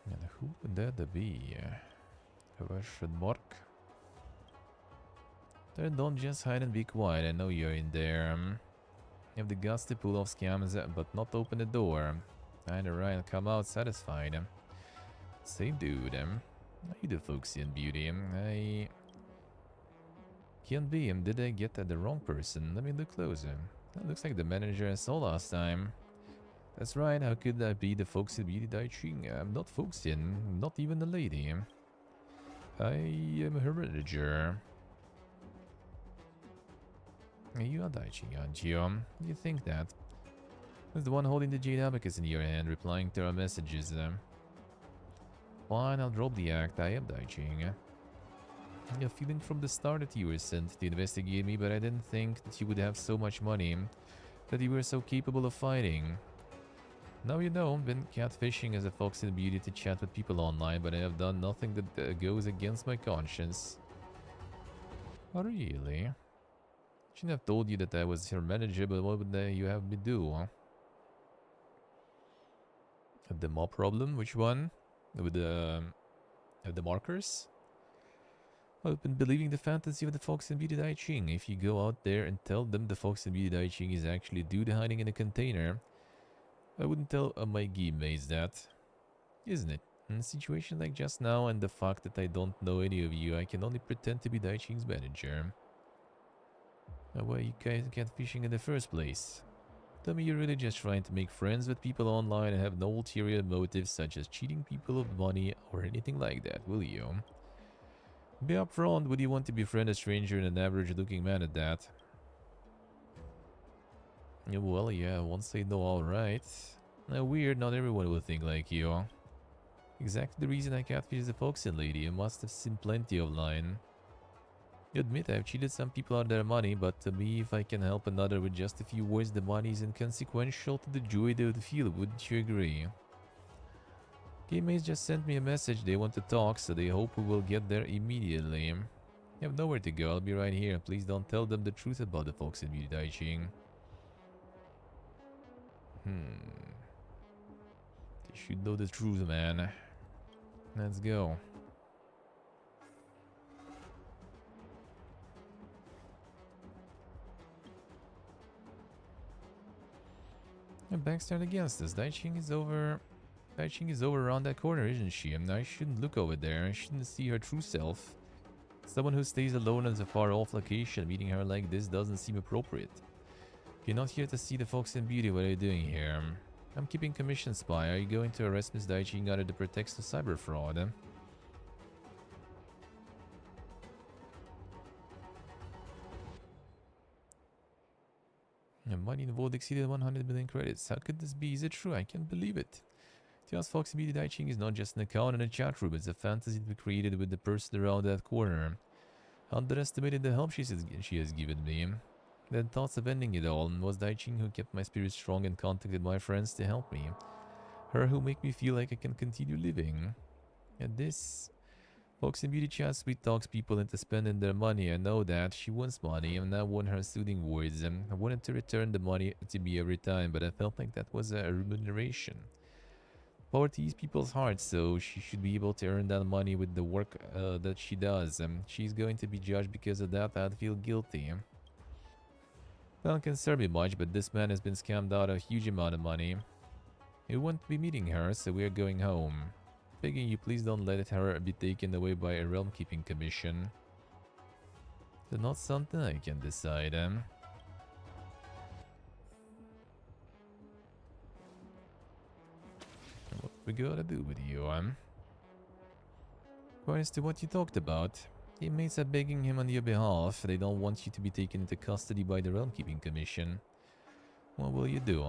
And who would that be? Question mark. There, don't just hide and be quiet. I know you're in there. You have the guts to pull off scams, but not open the door. Kinda right, come out satisfied. Same dude. Are you the folksy and beauty? I can't be. Did I get at the wrong person? Let me look closer. That looks like the manager I saw last time. That's right. How could I be the folksy beauty Dai Ching? I'm not folksy, not even a lady. I am her manager. You are Dai Ching, aren't you? You think that? Who's the one holding the Jade Abacus in your hand, replying to our messages? Fine, I'll drop the act. I am Dai Ching. I have a feeling from the start that you were sent to investigate me, but I didn't think that you would have so much money, that you were so capable of fighting. Now you know, I've been catfishing as a fox in beauty to chat with people online, but I have done nothing that goes against my conscience. Oh, really? Shouldn't have told you that I was her manager, but what would you have me do? The mob problem? Which one? With the markers? I've been believing the fantasy of the Fox and Beauty Dai Ching. If you go out there and tell them the Fox and Beauty Dai Ching is actually a dude hiding in a container, I wouldn't tell my mates that. Isn't it? In a situation like just now and the fact that I don't know any of you, I can only pretend to be Dai Ching's manager. Why are you guys catfishing in the first place? Tell me you're really just trying to make friends with people online and have no ulterior motives such as cheating people of money or anything like that, will you? Be upfront, would you want to befriend a stranger and an average looking man at that? Yeah, well, yeah, I won't say no, alright. Weird, not everyone will think like you. Exactly the reason I catfish the Foxen lady, you must have seen plenty online. You admit I've cheated some people out of their money, but to me, if I can help another with just a few words, the money is inconsequential to the joy they would feel, wouldn't you agree? Gamemates just sent me a message, they want to talk, so they hope we will get there immediately. You have nowhere to go, I'll be right here. Please don't tell them the truth about the Fox and Beauty Dai Ching. They should know the truth, man. Let's go. And back's turned against us. Dai Ching is over around that corner, isn't she? I shouldn't look over there. I shouldn't see her true self. Someone who stays alone in a far-off location, meeting her like this doesn't seem appropriate. You're not here to see the Fox and Beauty. What are you doing here? I'm keeping commission spy. Are you going to arrest Miss Dai Ching under the pretext of cyber fraud? The money involved exceeded 100 million credits. How could this be? Is it true? I can't believe it. To us, Fox and Beauty Dai Ching is not just an account in a chat room. It's a fantasy we created with the person around that corner. Underestimated the help she has given me. Then thoughts of ending it all, and was Dai Ching who kept my spirit strong and contacted my friends to help me. Her who make me feel like I can continue living. And this Fox and Beauty chat sweet talks people into spending their money. I know that. She wants money, and I want her soothing words. I wanted to return the money to me every time, but I felt like that was a remuneration. Poverty is people's hearts, so she should be able to earn that money with the work that she does. She's going to be judged because of that. I'd feel guilty. Don't concern me much, but this man has been scammed out a huge amount of money. We won't be meeting her, so we are going home. Begging you, please don't let her be taken away by a realm keeping commission. It's not something I can decide. What we gotta do with you, According to what you talked about, inmates are begging him on your behalf. They don't want you to be taken into custody by the Realm Keeping Commission. What will you do?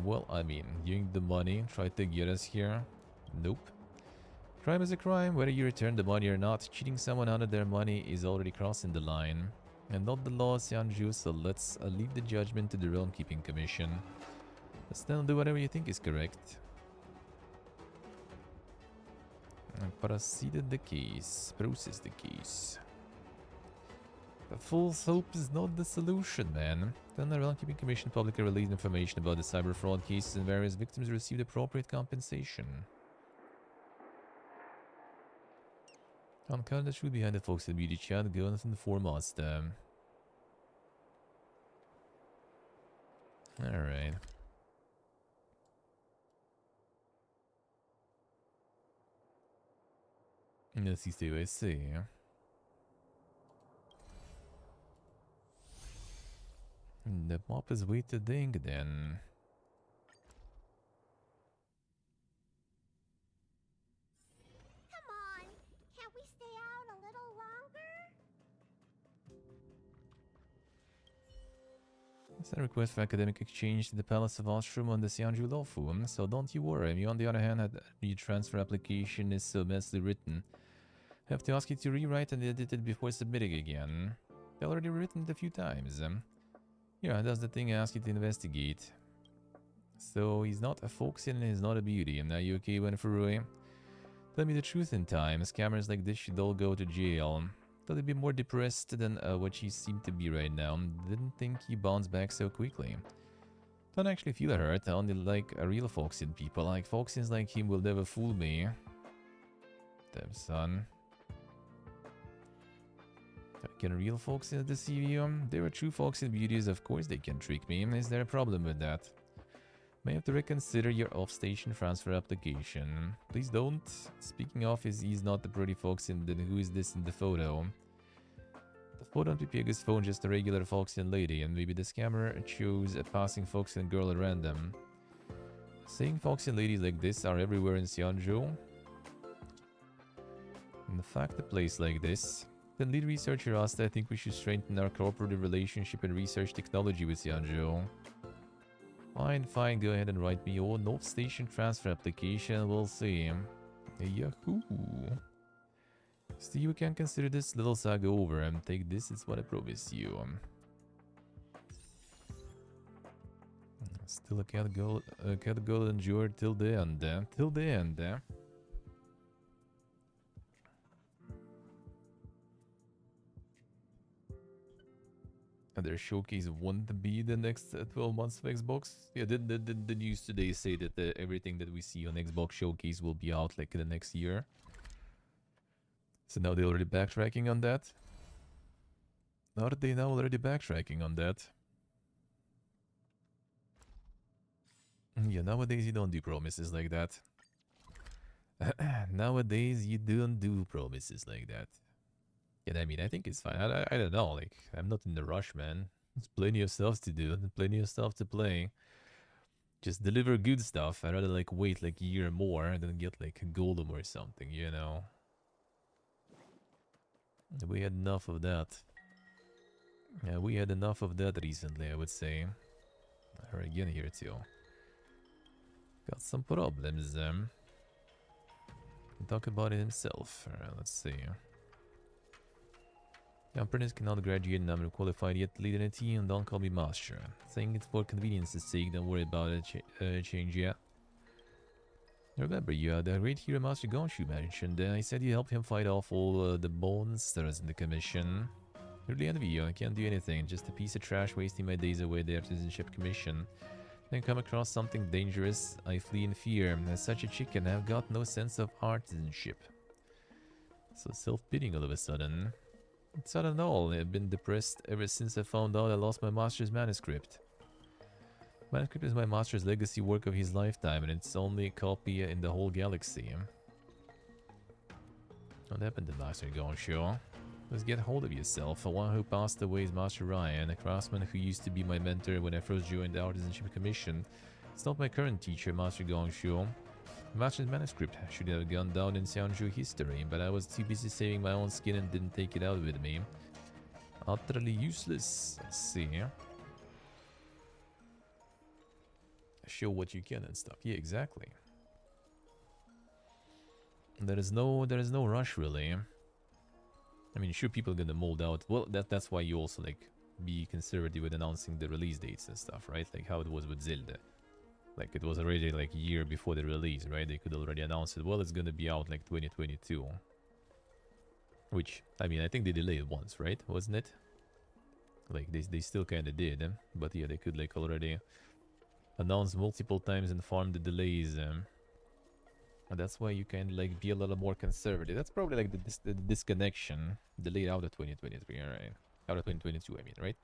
Well, I mean, giving the money, try to get us here? Nope. Crime is a crime, whether you return the money or not. Cheating someone out of their money is already crossing the line. And not the law, Xianju, so let's leave the judgment to the Realm Keeping Commission. Let's then do whatever you think is correct. And proceed the case. Process the case. But false hope is not the solution, man. Then the Realm Keeping Commission publicly released information about the cyber fraud cases and various victims received appropriate compensation. Uncover the truth behind the folks at Beauty Chat, go and inform us them. Alright. Let's see what I see. The mop is way to ding then. Come on, can't we stay out a little longer? It's a request for academic exchange to the Palace of Ostrom on the Xianju Law Forum, so don't you worry. Me, on the other hand, the transfer application is so messily written. I have to ask you to rewrite and edit it before submitting again. I've already written it a few times. Yeah, that's the thing I asked you to investigate. So he's not a Foxian and he's not a beauty. Are you okay, Wenferui? Tell me the truth in time. Scammers like this should all go to jail. Thought he'd be more depressed than what she seemed to be right now. Didn't think he bounced back so quickly. Don't actually feel hurt. I only like a real Foxian people. Like Foxians like him will never fool me. Damn son. Can real Foxians deceive you? They were true Foxian beauties, of course they can trick me. Is there a problem with that? May have to reconsider your off-station transfer application. Please don't. Speaking of, he's not the pretty Foxian, then who is this in the photo? The photo on Pipiega's phone just a regular Foxian lady, and maybe the scammer chose a passing Foxian girl at random. Saying Foxian ladies like this are everywhere in Xianzhou. In fact, a place like this. The lead researcher asked, I think we should strengthen our cooperative relationship and research technology with Xianzhou. Fine, go ahead and write me your North Station transfer application, we'll see. Yahoo! Steve, you can consider this little saga over and take this, it's what I promised you. Still a cat goal endure till the end, till the end, And their showcase won't be the next 12 months of Xbox. Yeah, the news today say that everything that we see on Xbox Showcase will be out like in the next year. So now they're already backtracking on that. Are they now already backtracking on that? Yeah, nowadays you don't do promises like that. Nowadays you don't do promises like that. Yeah, I mean, I think it's fine. I don't know, like, I'm not in the rush, man. There's plenty of stuff to do, and plenty of stuff to play. Just deliver good stuff. I'd rather, like, wait, like, a year more than get, like, a Golem or something, you know? We had enough of that. Yeah, we had enough of that recently, I would say. Or again here, too. Got some problems, Talk about it himself. Alright, let's see. The apprentice cannot graduate and I'm qualified yet to lead in a team. Don't call me master. Saying it's for convenience's sake, don't worry about a change yet. Remember, you had the great hero Master Gonshu mentioned. I said you helped him fight off all the monsters in the commission. Really envy you. I can't do anything. Just a piece of trash wasting my days away at the Artisanship Commission. Then come across something dangerous, I flee in fear. As such a chicken, I've got no sense of artisanship. So self-pitying all of a sudden. It's not at all. I've been depressed ever since I found out I lost my master's manuscript. Manuscript is my master's legacy work of his lifetime, and it's only a copy in the whole galaxy. What happened to Master Gonshu? Let's get hold of yourself. The one who passed away is Master Ryan, a craftsman who used to be my mentor when I first joined the Artisanship Commission. It's not my current teacher, Master Gonshu. Master's manuscript should have gone down in Xianzhou history, but I was too busy saving my own skin and didn't take it out with me. Utterly useless. Let's see. Show what you can and stuff. Yeah, exactly. There is no rush really. I mean, sure, people are gonna mold out. Well, that's why you also like be conservative with announcing the release dates and stuff, right? Like how it was with Zelda. Like it was already like a year before the release, right? They could already announce it. Well, it's gonna be out like 2022. Which, I mean, I think they delayed once, right? Wasn't it? Like they still kind of did, but yeah, they could like already announce multiple times and farm the delays. And that's why you can like be a little more conservative. That's probably like the disconnection delayed out of 2023, alright? Out of 2022, I mean, right?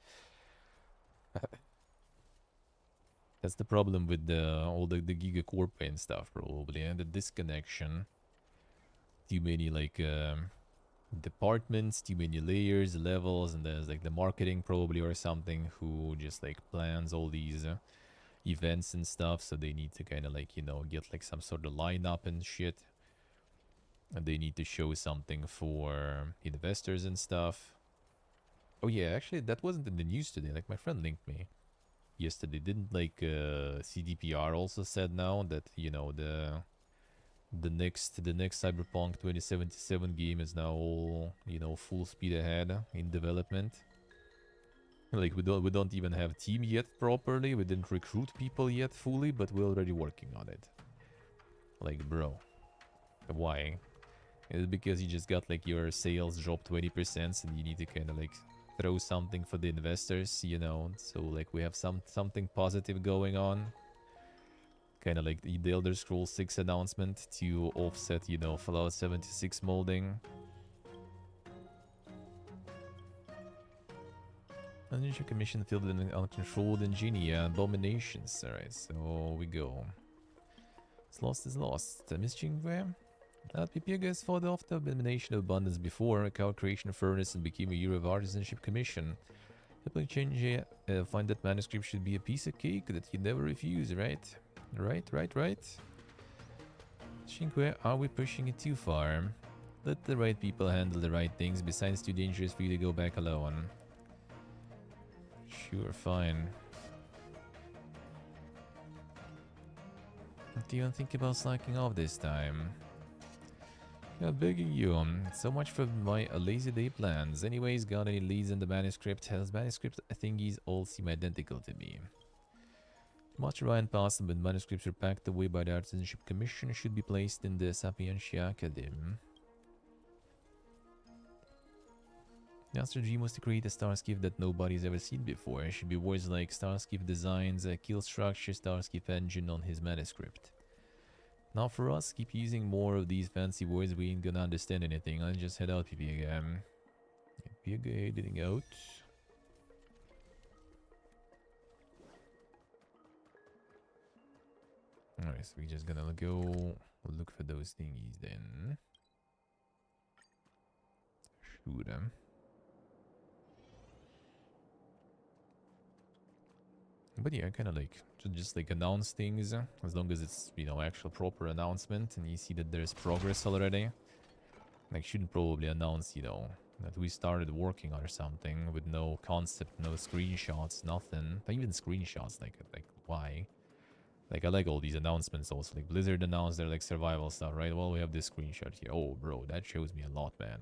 That's the problem with all the Gigacorp and stuff, probably, and the disconnection. Too many like departments, too many layers, levels, and there's like the marketing probably or something who just like plans all these events and stuff, so they need to kind of like, you know, get like some sort of lineup and shit, and they need to show something for investors and stuff. Oh yeah, actually that wasn't in the news today. Like my friend linked me yesterday. Didn't like CDPR also said now that, you know, the next Cyberpunk 2077 game is now all, you know, full speed ahead in development. Like we don't even have team yet properly. We didn't recruit people yet fully, but we're already working on it. Like, bro, why? Is it because you just got like your sales drop 20% and you need to kind of like throw something for the investors, you know? So like we have something positive going on. Kind of like the Elder Scrolls 6 announcement to offset, you know, Fallout 76 molding. Unusual commission filled with uncontrolled ingenia abominations. Alright, so we go. It's lost is lost. Miss Jingwei? Pipiagas fought off the abomination of abundance before a cow creation furnace and became a year of artisanship commission. Simply change find that manuscript should be a piece of cake that you never refuse, right? Right. Jingwei, are we pushing it too far? Let the right people handle the right things, besides too dangerous for you to go back alone. Sure, fine. Do you think about slacking off this time? I'm begging you, so much for my lazy day plans. Anyways, got any leads in the manuscript? Has manuscript thingies all seem identical to me? Much Ryan passed when manuscripts are packed away by the Artisanship Commission should be placed in the Sapientia Academy. Master dream was to create a Starskip that nobody's ever seen before. It should be words like Starskip designs, a kill structure, Starskip engine on his manuscript. Now for us, keep using more of these fancy words, we ain't gonna understand anything. Let's just head out, PPA. PPA heading out. Alright, so we're just gonna go look for those thingies then. Shoot them. But yeah, kind of like just like announce things as long as it's, you know, actual proper announcement and you see that there's progress already. Like shouldn't probably announce, you know, that we started working on something with no concept, no screenshots, nothing. Not even screenshots, like why? Like I like all these announcements also. Like Blizzard announced their like survival stuff, right? Well, we have this screenshot here. Oh, bro, that shows me a lot, man.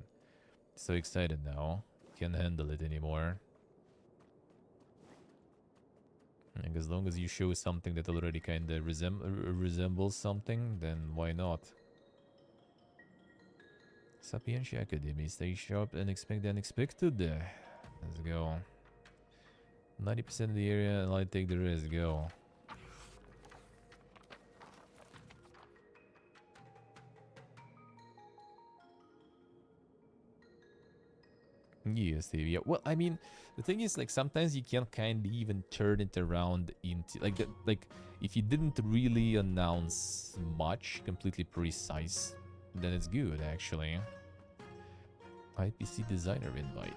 So excited now. Can't handle it anymore. Like as long as you show something that already kind of resembles something, then why not? Sapientia Academy, stay sharp and expect the unexpected. Let's go. 90% of the area, and I'll take the rest. Go. Yes, yeah. Well, I mean, the thing is, like, sometimes you can kind of even turn it around into like that. Like, if you didn't really announce much, completely precise, then it's good actually. IPC designer invite.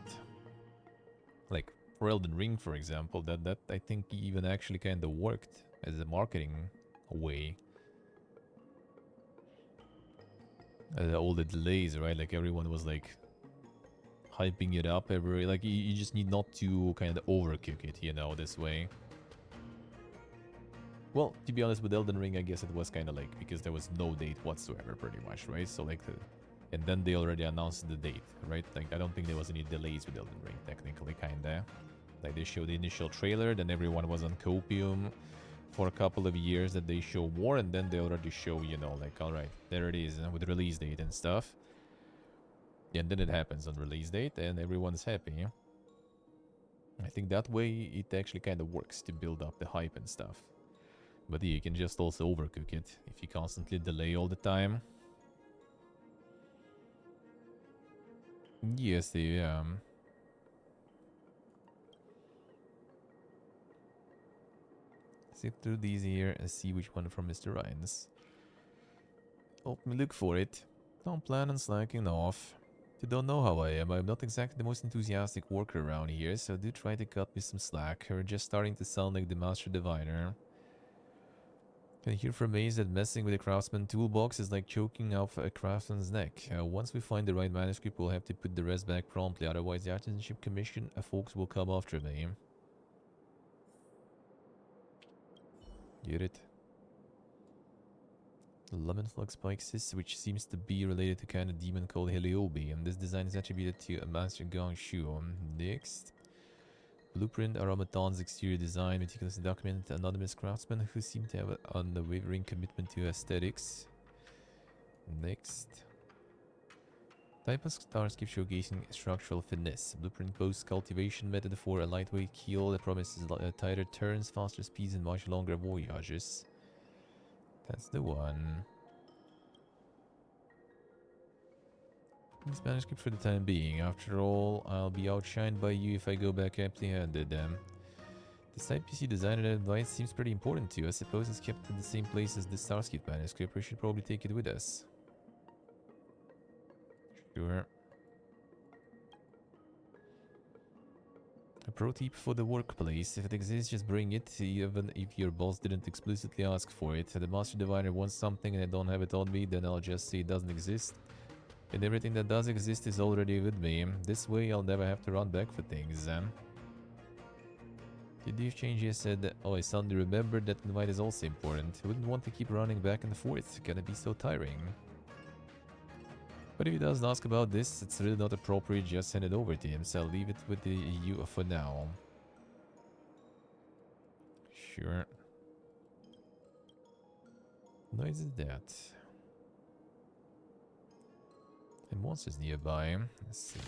Like for Elden Ring, for example, that I think even actually kind of worked as a marketing way. All the delays, right? Like everyone was like hyping it up every, like you just need not to kind of overcook it, you know, this way. Well, to be honest, with Elden Ring, I guess it was kind of like, because there was no date whatsoever, pretty much, right? So like And then they already announced the date, right? Like, I don't think there was any delays with Elden Ring, technically, kinda. Like, they showed the initial trailer, then everyone was on copium for a couple of years that they show more, and then they already show, you know, like, alright, there it is, with release date and stuff. And then it happens on release date, and everyone's happy. I think that way it actually kind of works to build up the hype and stuff. But yeah, you can just also overcook it if you constantly delay all the time. Yes, sit through these here and see which one from Mr. Ryan's. Help me look for it. Don't plan on slacking off. You don't know how I am. I'm not exactly the most enthusiastic worker around here, so do try to cut me some slack. You're just starting to sound like the master diviner. Can hear from Maze that messing with the craftsman toolbox is like choking off a craftsman's neck. Once we find the right manuscript, we'll have to put the rest back promptly, otherwise the artisanship commission folks will come after me. Get it? Lemon Flux Spikes, which seems to be related to kind of demon called Heliobi, and this design is attributed to a Master Gong Shu. Next. Blueprint Aromaton's exterior design, meticulously documented anonymous craftsmen who seem to have an unwavering commitment to aesthetics. Next. Type of stars keep showcasing structural finesse. Blueprint boasts cultivation method for a lightweight keel that promises tighter turns, faster speeds, and much longer voyages. That's the one. This manuscript for the time being. After all, I'll be outshined by you if I go back empty-handed. This IPC designer advice seems pretty important to you. I suppose it's kept in the same place as the Starscape manuscript. We should probably take it with us. Sure. A pro tip for the workplace. If it exists, just bring it, even if your boss didn't explicitly ask for it. If the Master Diviner wants something and I don't have it on me, then I'll just say it doesn't exist. And everything that does exist is already with me. This way I'll never have to run back for things. The Div Change here said, oh, I suddenly remembered that invite is also important. I wouldn't want to keep running back and forth. Gonna be so tiring. But if he doesn't ask about this, it's really not appropriate, just send it over to him, so I'll leave it with you for now. Sure. Noise is that. And monsters nearby. Let's see.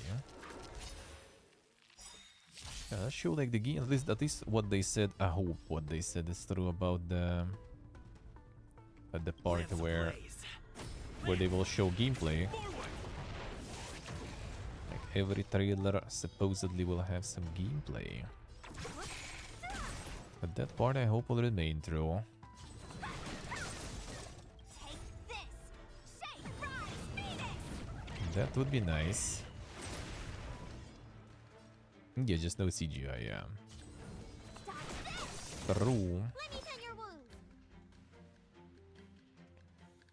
Yeah, that show like the game. At least what they said. I hope what they said is true about the part where they will show gameplay. Like every trailer supposedly will have some gameplay. But that part I hope will remain true. That would be nice. Yeah, just no CGI, yeah. True.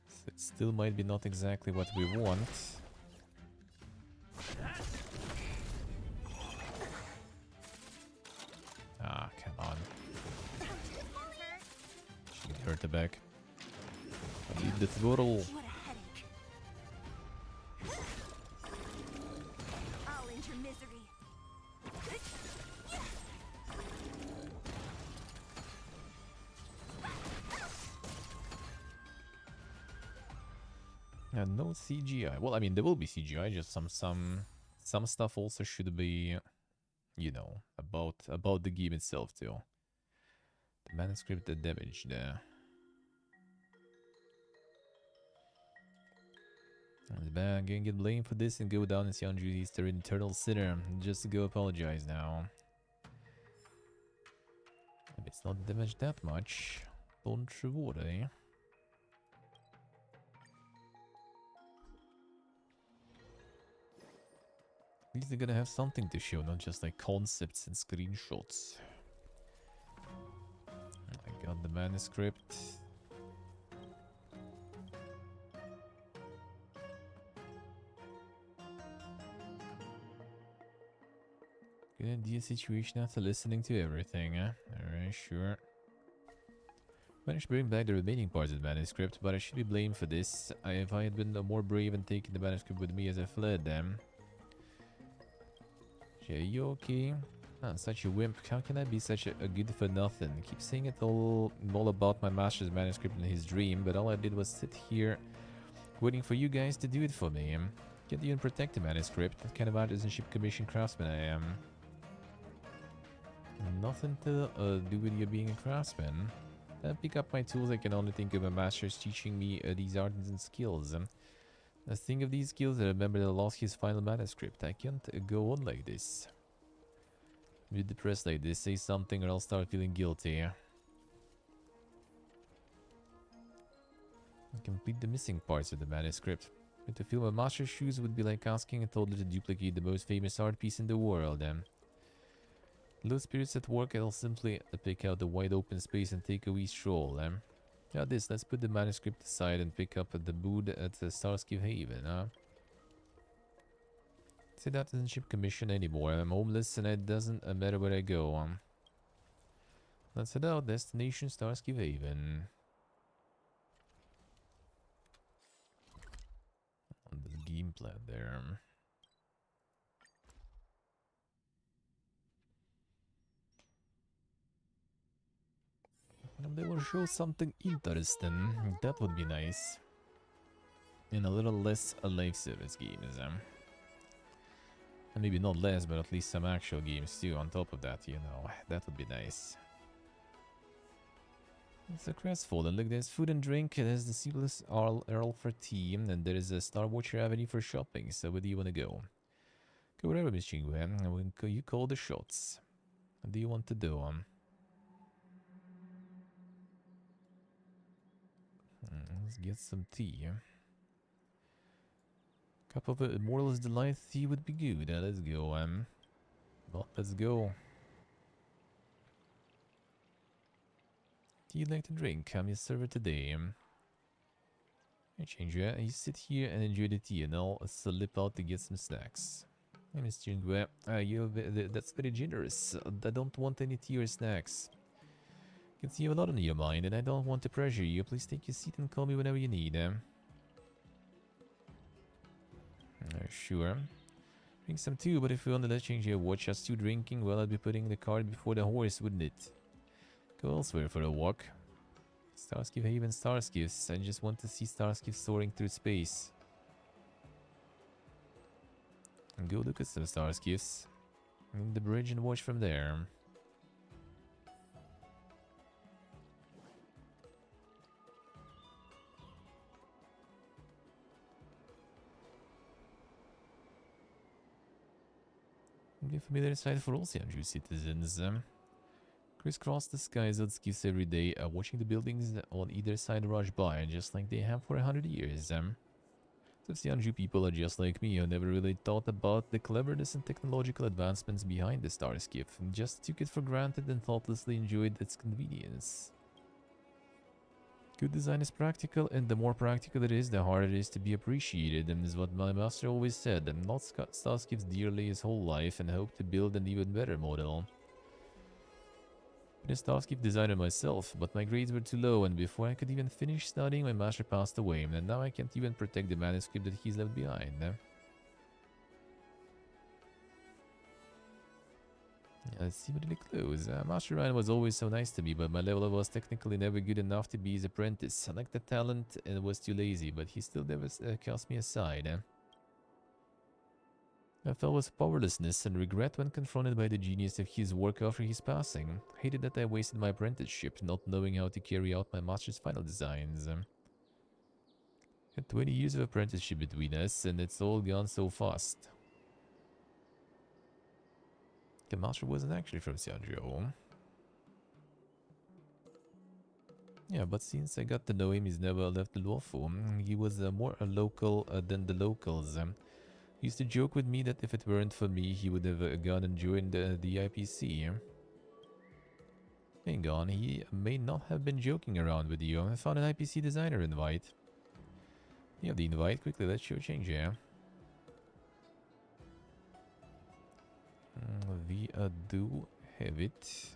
So it still might be not exactly what we want. Ah, come on. She can hurt the back. I need the twirl. And no CGI. Well, I mean, there will be CGI. Just some stuff also should be, you know, about the game itself too. The manuscript, the damage there. And bad. Gonna get blamed for this and go down and see on Judy's their internal sinner. Just to go apologize now. If it's not damaged that much, don't you worry. At least they're gonna have something to show, not just like concepts and screenshots. I got the manuscript. Good idea situation after listening to everything, eh? Alright, sure. Managed to bring back the remaining parts of the manuscript, but I should be blamed for this. If I had been more brave and taken the manuscript with me as I fled them. Jay, you okay? Ah, such a wimp. How can I be such a good for nothing? I keep saying it all about my master's manuscript in his dream, but all I did was sit here waiting for you guys to do it for me. Can't even protect the manuscript. What kind of artisanship commission craftsman I am. Nothing to do with you being a craftsman. Pick up my tools. I can only think of my masters teaching me these artisan skills. I think of these skills and remember that I lost his final manuscript. I can't go on like this. I'm depressed like this. Say something or I'll start feeling guilty. Complete the missing parts of the manuscript. But to fill my master's shoes would be like asking a toddler to duplicate the most famous art piece in the world. Low spirits at work, I'll simply pick out the wide open space and take a wee stroll. Yeah, let's put the manuscript aside and pick up the mood at the Starskiff Haven, See, that doesn't ship commission anymore. I'm homeless and it doesn't matter where I go. Let's head out. Destination Starskiff Haven. On the game plan there. They will show something interesting. That would be nice. And a little less live service games. And maybe not less, but at least some actual games too on top of that, you know. That would be nice. It's a crestfallen. Look, there's food and drink, there's the Seedless Earl for tea, and there's a Star Watcher Avenue for shopping. So where do you want to go? Go wherever, Miss Chingwe. You call the shots. What do you want to do? Let's get some tea. Cup of Immortal's Delight tea would be good. Let's go. Well, let's go. Tea you'd like to drink? I'm your server today. Hey, Chingwe, you sit here and enjoy the tea, and I'll slip out to get some snacks. Hey, Miss Chingwe, that's very generous. I don't want any tea or snacks. I can see you have a lot on your mind, and I don't want to pressure you. Please take your seat and call me whenever you need. Sure. Drink some too, but if you want to change your watch us to drinking, well, I'd be putting the cart before the horse, wouldn't it? Go elsewhere for a walk. Starskiff Haven Starskiffs. I just want to see Starskiffs soaring through space. And go look at some Starskiffs. And the bridge and watch from there. A familiar sight for all Siamju citizens. Crisscross the skies of skiffs every day, watching the buildings on either side rush by, just like they have for 100 years. So Siamju people are just like me, who never really thought about the cleverness and technological advancements behind the Starskiff, and just took it for granted and thoughtlessly enjoyed its convenience. Good design is practical, and the more practical it is, the harder it is to be appreciated, and is what my master always said, and not Starskiff's dearly his whole life and hoped to build an even better model. I've been a Starskiff designer myself, but my grades were too low, and before I could even finish studying, my master passed away, and now I can't even protect the manuscript that he's left behind. Let's see what really close. Master Ryan was always so nice to me, but my level was technically never good enough to be his apprentice. I liked the talent and was too lazy, but he still never cast me aside. I felt with powerlessness and regret when confronted by the genius of his work after his passing. Hated that I wasted my apprenticeship, not knowing how to carry out my master's final designs. Had 20 years of apprenticeship between us, and it's all gone so fast. The master wasn't actually from Xianzhou. Yeah, but since I got to know him, he's never left the Luofu. He was more a local than the locals. He used to joke with me that if it weren't for me, he would have gone and joined the IPC. Hang on, he may not have been joking around with you. I found an IPC designer invite. You have the invite. Quickly, let's show change, yeah. We do have it.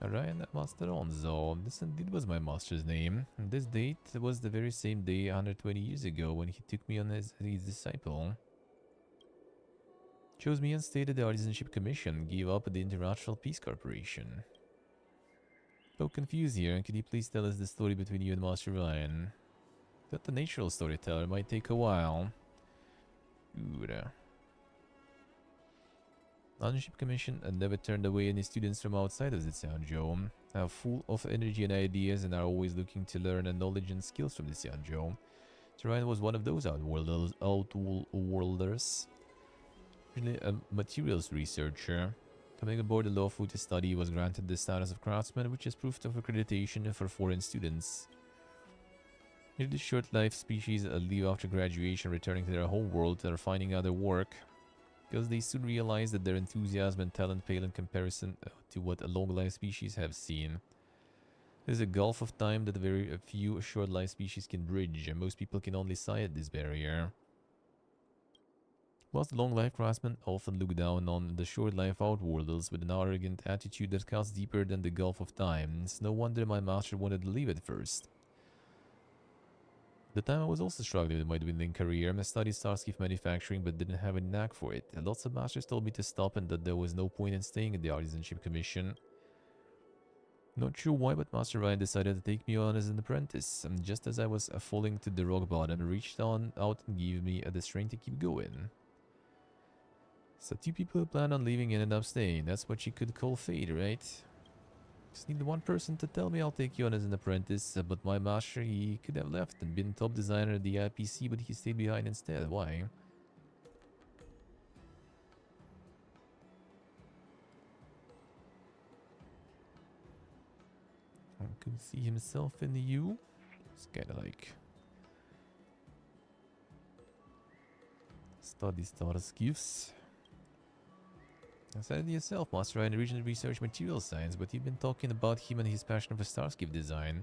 Ryan Masteronzo. This indeed was my master's name. And this date was the very same day 120 years ago when he took me on as his disciple. Chose me and stayed at the Artisanship Commission, gave up the International Peace Corporation. So confused here, could you please tell us the story between you and Master Ryan? That the natural storyteller might take a while. Good. Artisanship Commission never turned away any students from outside of the Xianzhou. Are full of energy and ideas and are always looking to learn and knowledge and skills from the Xianzhou. Ryan was one of those outworlders. Really a materials researcher. Coming aboard the law food to study, was granted the status of craftsman, which is proof of accreditation for foreign students. If the short-lived species leave after graduation, returning to their home world, or finding other work, because they soon realize that their enthusiasm and talent pale in comparison to what a long-lived species have seen. There's a gulf of time that very few short-lived species can bridge, and most people can only sigh at this barrier. Whilst long-life craftsmen often look down on the short-life outworlders with an arrogant attitude that cuts deeper than the gulf of time, it's no wonder my master wanted to leave at first. At the time I was also struggling with my dwindling career. I studied Starskiff manufacturing but didn't have a knack for it. Lots of masters told me to stop and that there was no point in staying at the Artisanship Commission. Not sure why, but Master Ryan decided to take me on as an apprentice, and just as I was falling to the rock bottom, reached out and gave me the strength to keep going. So 2 people who planned on leaving ended up staying. That's what you could call fate, right? Just need one person to tell me I'll take you on as an apprentice, but my master, he could have left and been top designer at the IPC, but he stayed behind instead. Why? I could see himself in you. It's kind of like study Starskiffs. Said it yourself, Master Ryan originally researched material science, but you've been talking about him and his passion for Starskiff design.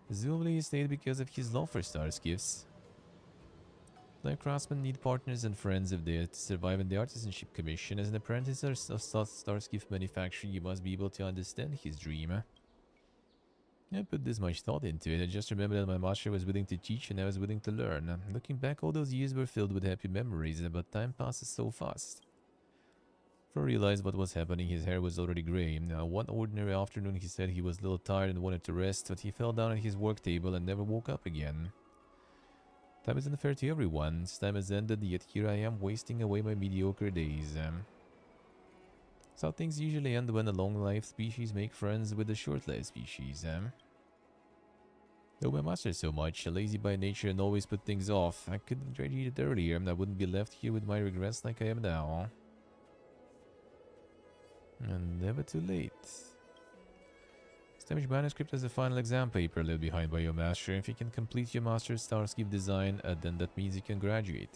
Presumably he stayed because of his love for Starskiffs. Like craftsmen need partners and friends if they are to survive in the Artisanship Commission. As an apprentice of Starskiff manufacturing, you must be able to understand his dream. I put this much thought into it. I just remember that my master was willing to teach and I was willing to learn. Looking back, all those years were filled with happy memories, but time passes so fast. Before I realized what was happening, his hair was already grey. Now, one ordinary afternoon he said he was a little tired and wanted to rest, but he fell down at his work table and never woke up again. Time isn't fair to everyone. This time has ended, yet here I am wasting away my mediocre days. That's how things usually end when a long-lived species make friends with a short-lived species. Though my master so much, lazy by nature and always put things off, I could have graduated earlier and I wouldn't be left here with my regrets like I am now. And never too late. Damaged manuscript has a final exam paper left behind by your master. If you can complete your master's Starskiff design, then that means you can graduate.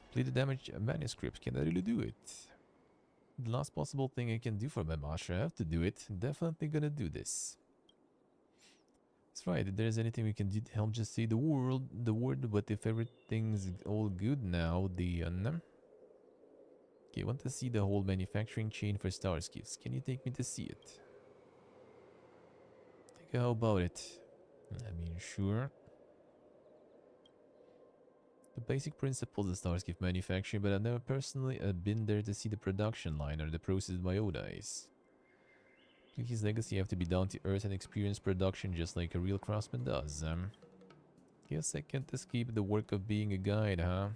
Complete the damaged manuscript. Can I really do it? The last possible thing I can do for my master. I have to do it. Definitely gonna do this. That's right. If there's anything we can do to help just see the word, but if everything's all good now, okay, I want to see the whole manufacturing chain for Starskiffs. Can you take me to see it? Okay, how about it? I mean, sure. The basic principles of Starskiff manufacturing, but I've never personally been there to see the production line or the process by own eyes. His legacy have to be down to earth and experience production just like a real craftsman does. Guess I can't escape the work of being a guide, huh?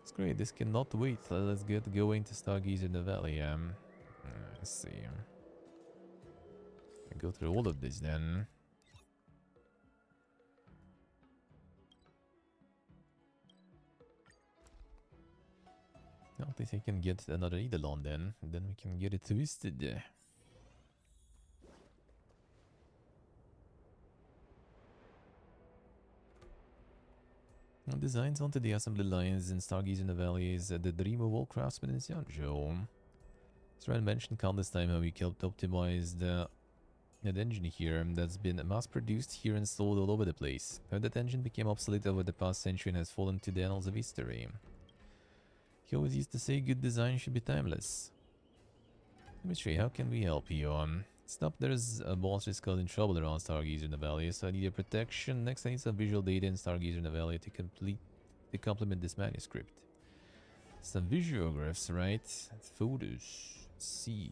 It's great, this cannot wait. Let's get going to Stargazer in the Valley. Let's see. I go through all of this then. At least I can get another Eidolon then. And then we can get it twisted. Designs onto the assembly lines in Stargazer in the Valley is the dream of all craftsmen in Xianzhou. As Ryan mentioned countless times how we helped optimize that engine here that's been mass-produced here and sold all over the place. How that engine became obsolete over the past century and has fallen to the annals of history. He always used to say good design should be timeless. Dimitri, how can we help you? Stop, there's a monster called in trouble around Stargazer in the valley, so I need your protection. Next, I need some visual data in Stargazer in the valley to complement this manuscript. Some visuographs, right? Photos. Let's see.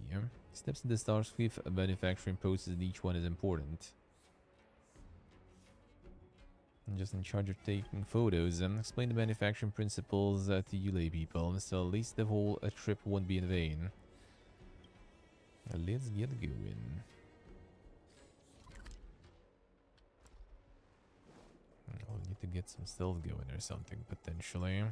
Steps in the Starscape manufacturing process, and each one is important. I'm just in charge of taking photos and explain the manufacturing principles to you lay people, so at least the whole trip won't be in vain. Let's get going. I'll need to get some stealth going or something, potentially.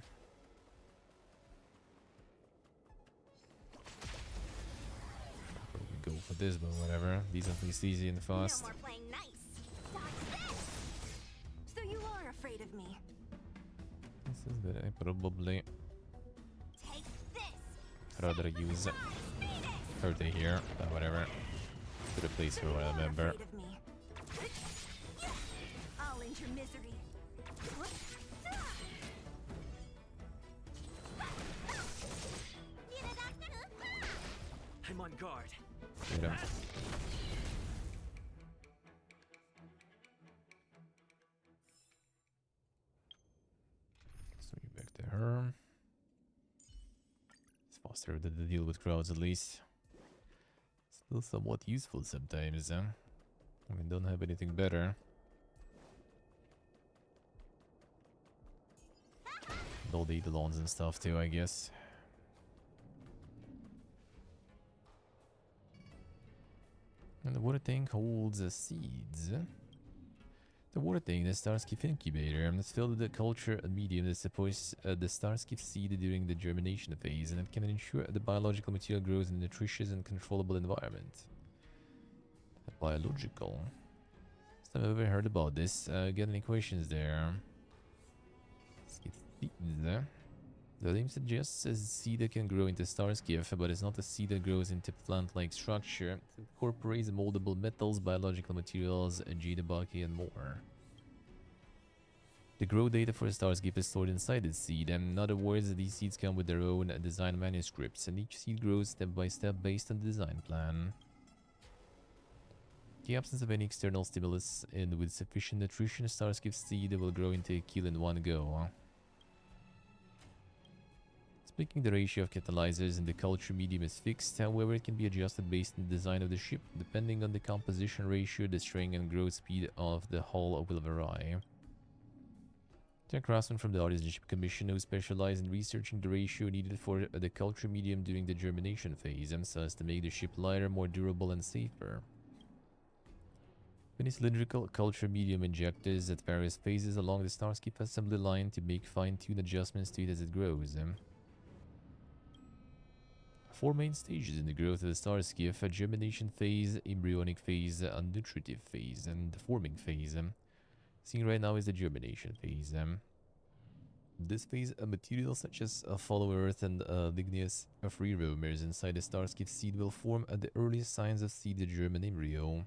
Probably go for this, but whatever. These are at least easy and fast. No more playing nice. Dodge this. So you are afraid of me. This is that I probably Take this. rather use her to here, but whatever. To replace her when I remember. Afraid of me. I'll end your misery. I'm on guard. Get him. Swing it back to her. It's faster to deal with crowds at least. Still somewhat useful sometimes, huh? I mean, don't have anything better. And all the Eidolons and stuff too, I guess. And the water tank holds seeds. The water tank, the Starskiff incubator, is filled with the culture medium that supports the Starskiff seed during the germination phase, and it can ensure the biological material grows in a nutritious and controllable environment. Biological? First time I've ever heard about this. Got any questions there? Let's get seeds there. The name suggests a seed that can grow into Starskiff, but it's not a seed that grows into plant-like structure. It incorporates moldable metals, biological materials, Jadabaki, and more. The grow data for Starskiff is stored inside the seed, and in other words, these seeds come with their own design manuscripts, and each seed grows step by step based on the design plan. In the absence of any external stimulus, and with sufficient nutrition, Starskiff seed will grow into a kill in one go. Speaking, the ratio of catalyzers in the culture medium is fixed, however it can be adjusted based on the design of the ship. Depending on the composition ratio, the strength and growth speed of the hull will vary. The craftsmen from the Artisanship Commission who specialize in researching the ratio needed for the culture medium during the germination phase, so as to make the ship lighter, more durable and safer. Many cylindrical culture medium injectors at various phases along the Starskiff assembly line to make fine-tuned adjustments to it as it grows. 4 main stages in the growth of the Starskiff: a germination phase, embryonic phase, a nutritive phase, and the forming phase. Seeing right now is the germination phase. This phase, materials such as follow Earth and ligneous free roamers inside the Starskiff seed will form at the earliest signs of seed German embryo.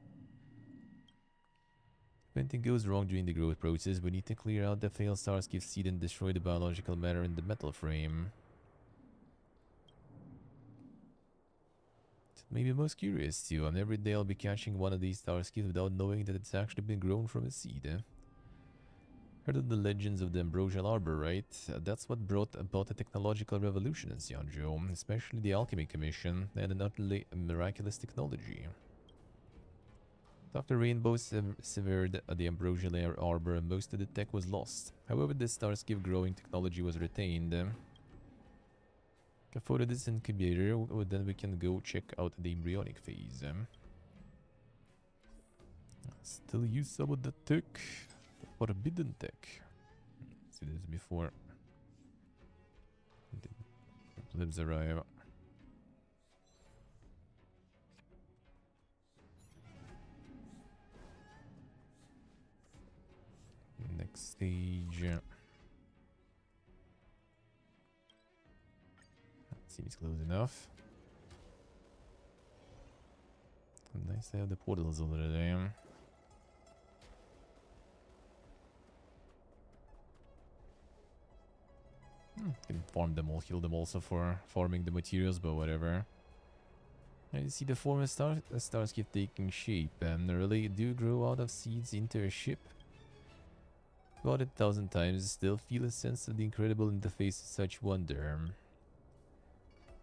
If anything goes wrong during the growth process, we need to clear out the failed Starskiff seed and destroy the biological matter in the metal frame. Maybe most curious too, and every day I'll be catching one of these Starskiffs without knowing that it's actually been grown from a seed. Heard of the legends of the Ambrosial Arbor, right? That's what brought about the technological revolution in Xianzhou, especially the Alchemy Commission and an utterly miraculous technology. After Rainbow severed the Ambrosial Arbor, most of the tech was lost. However, this Starskiff growing technology was retained. A photo of this incubator, then we can go check out the embryonic phase. Still use some of the tech, the forbidden tech. See this before the plebs arrive. Next stage. Seems close enough. Nice to have the portals over there. Can farm them all, heal them also for farming the materials, but whatever. I see the former stars keep taking shape and really do grow out of seeds into a ship. About 1,000 times, still feel a sense of the incredible in the face of such wonder.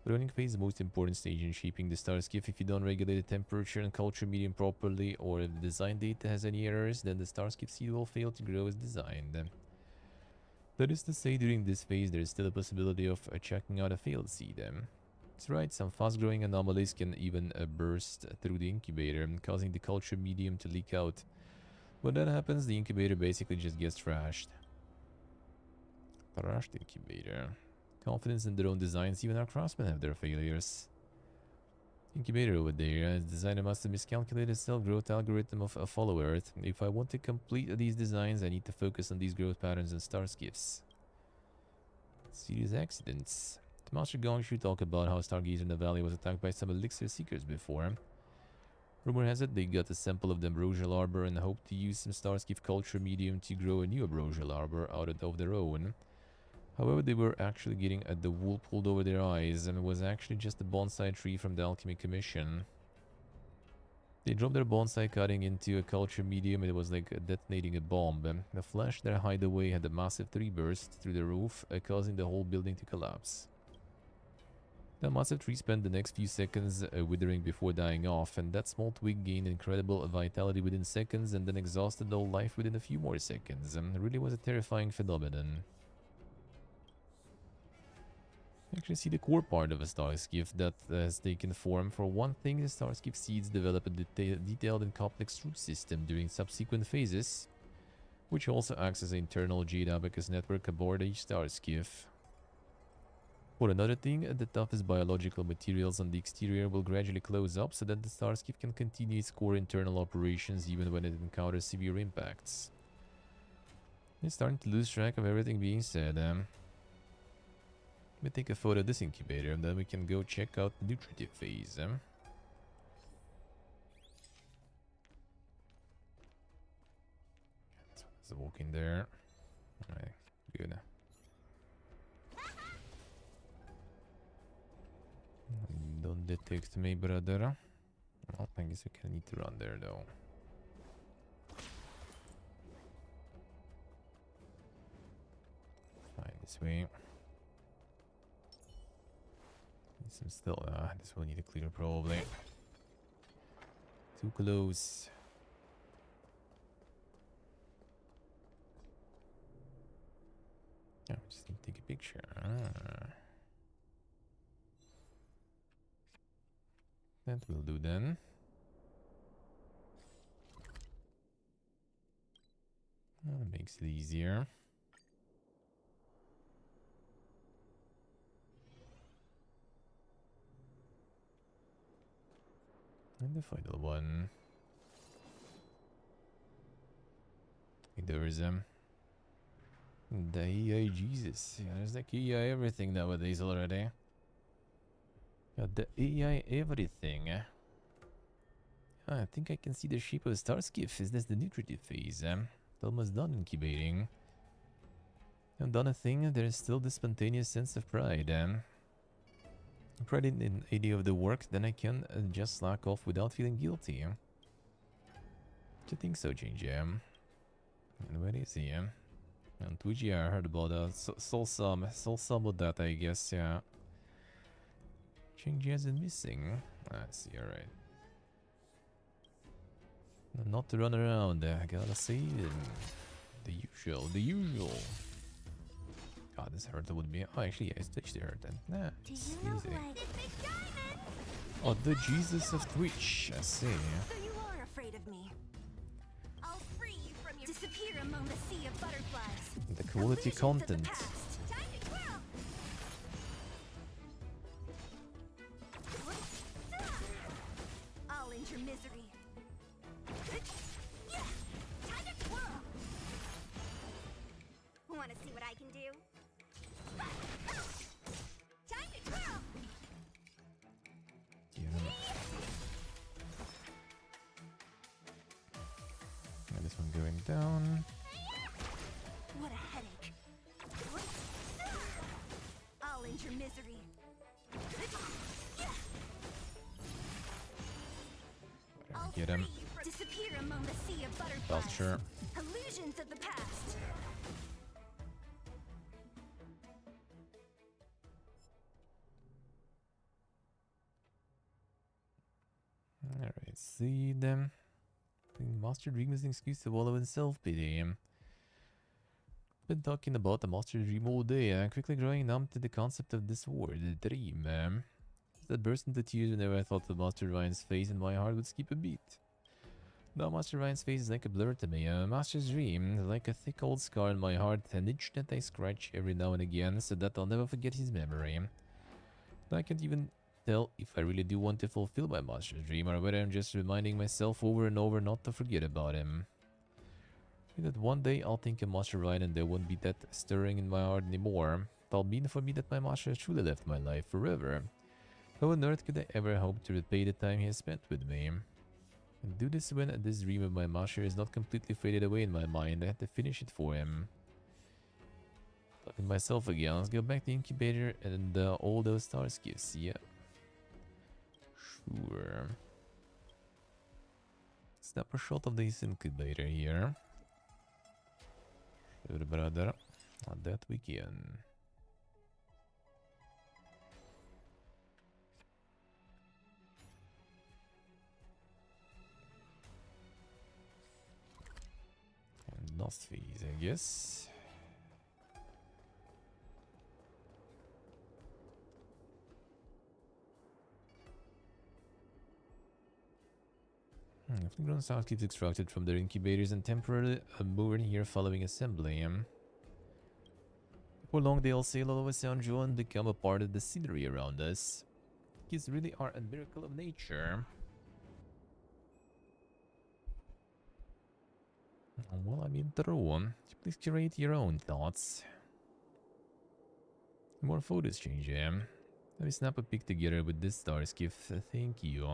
Running phase is the most important stage in shaping the star skiff. If you don't regulate the temperature and culture medium properly, or if the design data has any errors, then the star skiff seed will fail to grow as designed. That is to say, during this phase, there is still a possibility of checking out a failed seed. That's right, some fast-growing anomalies can even burst through the incubator, causing the culture medium to leak out. When that happens, the incubator basically just gets trashed. Trashed incubator. Confidence in their own designs, even our craftsmen have their failures. Incubator over there, its designer must have miscalculated the cell growth algorithm of a follow Earth. If I want to complete these designs, I need to focus on these growth patterns and star skiffs. Serious accidents. The Master Gongshu talked about how Stargazer in the valley was attacked by some elixir seekers before. Rumor has it they got a sample of the ambrosial arbor and hoped to use some starskiff culture medium to grow a new ambrosial arbor out of their own. However, they were actually getting the wool pulled over their eyes, and it was actually just a bonsai tree from the Alchemy Commission. They dropped their bonsai cutting into a culture medium and it was like detonating a bomb. The flash their hideaway had a massive tree burst through the roof, causing the whole building to collapse. The massive tree spent the next few seconds withering before dying off, and that small twig gained incredible vitality within seconds and then exhausted all life within a few more seconds. It really was a terrifying phenomenon. Actually see the core part of a starskiff that has taken form. For one thing, the starskiff seeds develop a detailed and complex root system during subsequent phases, which also acts as an internal Jade Abacus network aboard each starskiff. For another thing, the toughest biological materials on the exterior will gradually close up so that the starskiff can continue its core internal operations even when it encounters severe impacts. It's starting to lose track of everything being said. Let me take a photo of this incubator and then we can go check out the nutritive phase. There's a walk in there. Alright, good. Don't detect me, brother. Well, I guess we can need to run there though. Fine, this way. Some still, this will need to clear probably. Too close. Yeah, we just need to take a picture. That will do then. That makes it easier. And the final one. There's the AI Jesus. Yeah, there's like AI everything nowadays already. Got the AI everything. I think I can see the shape of a starskiff. Is this the nutritive phase? It's almost done incubating. I've done a thing, there is still this spontaneous sense of pride. Pride in any of the work, then I can just slack off without feeling guilty. Do you think so, Jinji? And where is he? On Twitch, yeah, I heard about that. Soul some of that, I guess, yeah. Jinji isn't missing. I see, alright. Not to run around, I gotta see the usual. God, this hurt would be. Oh, actually, yeah, it's actually hurt then. Nah, it's easy. Oh, the Jesus of Twitch, I see. So you are afraid of me. I'll free you from your disappear among the sea of butterflies. The quality content. I'll end your misery. Time to twirl. Want to see what I can do? Time to twirl. Yeah, this one going down. What a headache. I'll end your misery. Get him. Disappear among the sea of butterflies. Faster. Illusions of the past. Alright, see them. Master Dream is an excuse to wallow in self-pity. Been talking about the Master Dream all day, quickly growing numb to the concept of this word, dream. That burst into tears whenever I thought of Master Ryan's face and my heart would skip a beat. Now Master Ryan's face is like a blur to me. Master's Dream is like a thick old scar in my heart, an itch that I scratch every now and again so that I'll never forget his memory. I can't even tell if I really do want to fulfill my Master's Dream or whether I'm just reminding myself over and over not to forget about him. That one day I'll think of Master Ryan and there won't be that stirring in my heart anymore. It'll mean for me that my master has truly left my life forever. How on earth could I ever hope to repay the time he has spent with me? And do this when this dream of my master is not completely faded away in my mind. I have to finish it for him. Talking to myself again. Let's go back to the incubator and all those stars gifts. Yeah. Sure. Snap a shot of this incubator here. Sure, brother. That we can. And lost fees, I guess. Grown stars keeps extracted from their incubators and temporarily moored here following assembly. Before long they all sail all over Sanjo and become a part of the scenery around us. Kids really are a miracle of nature. Well, I mean, true. Please curate your own thoughts. More photos change, Let me snap a pic together with this star's gift. Thank you.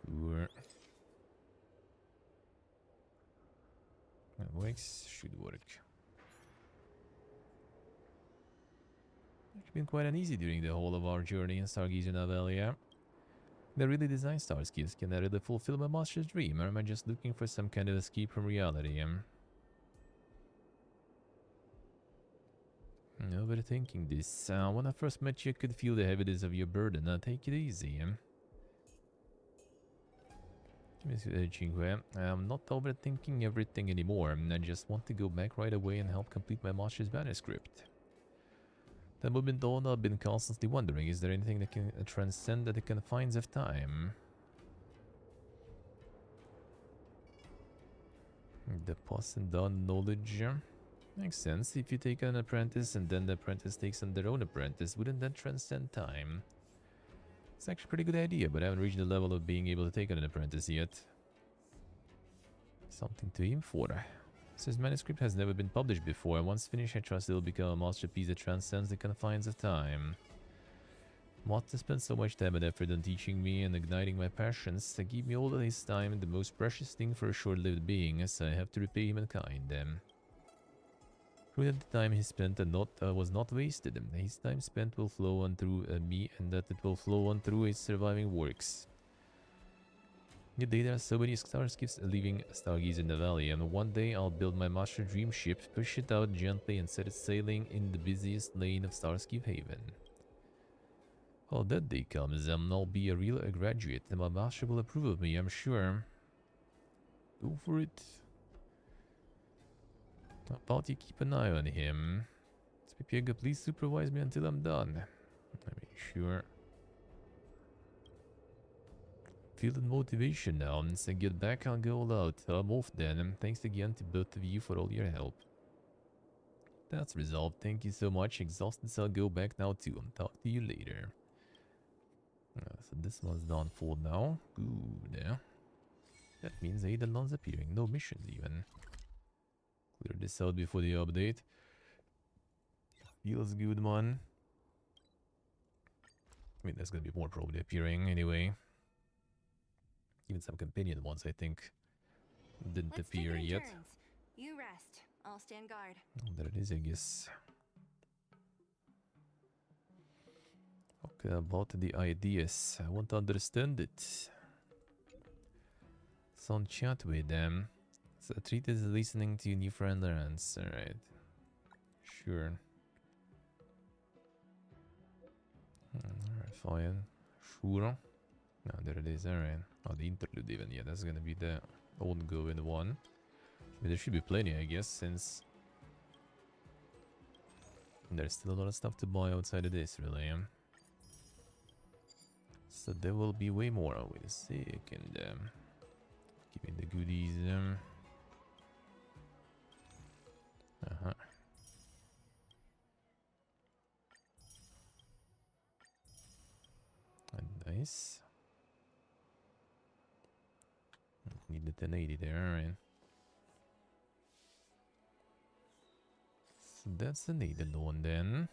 Sure. That works. Should work. It's been quite uneasy during the whole of our journey in Stargazer Novelia. The really designed star skills can I really fulfill my master's dream, or am I just looking for some kind of escape from reality? Overthinking this. When I first met you, I could feel the heaviness of your burden. Take it easy. I'm not overthinking everything anymore. I just want to go back right away and help complete my master's manuscript. That moment on, I've been constantly wondering, is there anything that can transcend the confines of time? The pass and down knowledge. Makes sense. If you take an apprentice and then the apprentice takes on their own apprentice, wouldn't that transcend time? It's actually a pretty good idea, but I haven't reached the level of being able to take on an apprentice yet. Something to aim for. So his manuscript has never been published before. Once finished, I trust it will become a masterpiece that transcends the confines of time. Master spent so much time and effort on teaching me and igniting my passions. To give me all of his time, the most precious thing for a short-lived being, so I have to repay him in kind. Prove that the time he spent was not wasted. His time spent will flow on through me, and that it will flow on through his surviving works. Yet there are so many starskips leaving Stargaze in the valley, and one day I'll build my master dream ship, push it out gently and set it sailing in the busiest lane of Starskip Haven. Well, that day comes, I'll be a real graduate, and my master will approve of me, I'm sure. Go for it. How about you keep an eye on him? Spipiega, please supervise me until I'm done. I mean, sure. Feeling motivation now, and so get back, I'll go all out. I'm off then, and thanks again to both of you for all your help. That's resolved, thank you so much. Exhausted, so I'll go back now too. I'll talk to you later. So this one's done for now. Good. That means Eidolon's appearing, no missions even. Clear this out before the update. Feels good, man. I mean, there's gonna be more probably appearing anyway. Even some companion ones, I think, didn't appear yet. Turns. You rest. I'll stand guard. Oh, there it is, I guess. Okay, about the ideas. I want to understand it. Some chat with them. So treat as listening to new friend learns. Alright. Sure. Alright, fine. Sure. No, there it is, alright. Oh, the interlude even, yeah, that's gonna be the ongoing one. But there should be plenty, I guess, since there's still a lot of stuff to buy outside of this, really. So there will be way more. Oh, wait a second. Give me the goodies. Uh-huh. Nice. Need the 1080 there, alright. So that's the needed one then.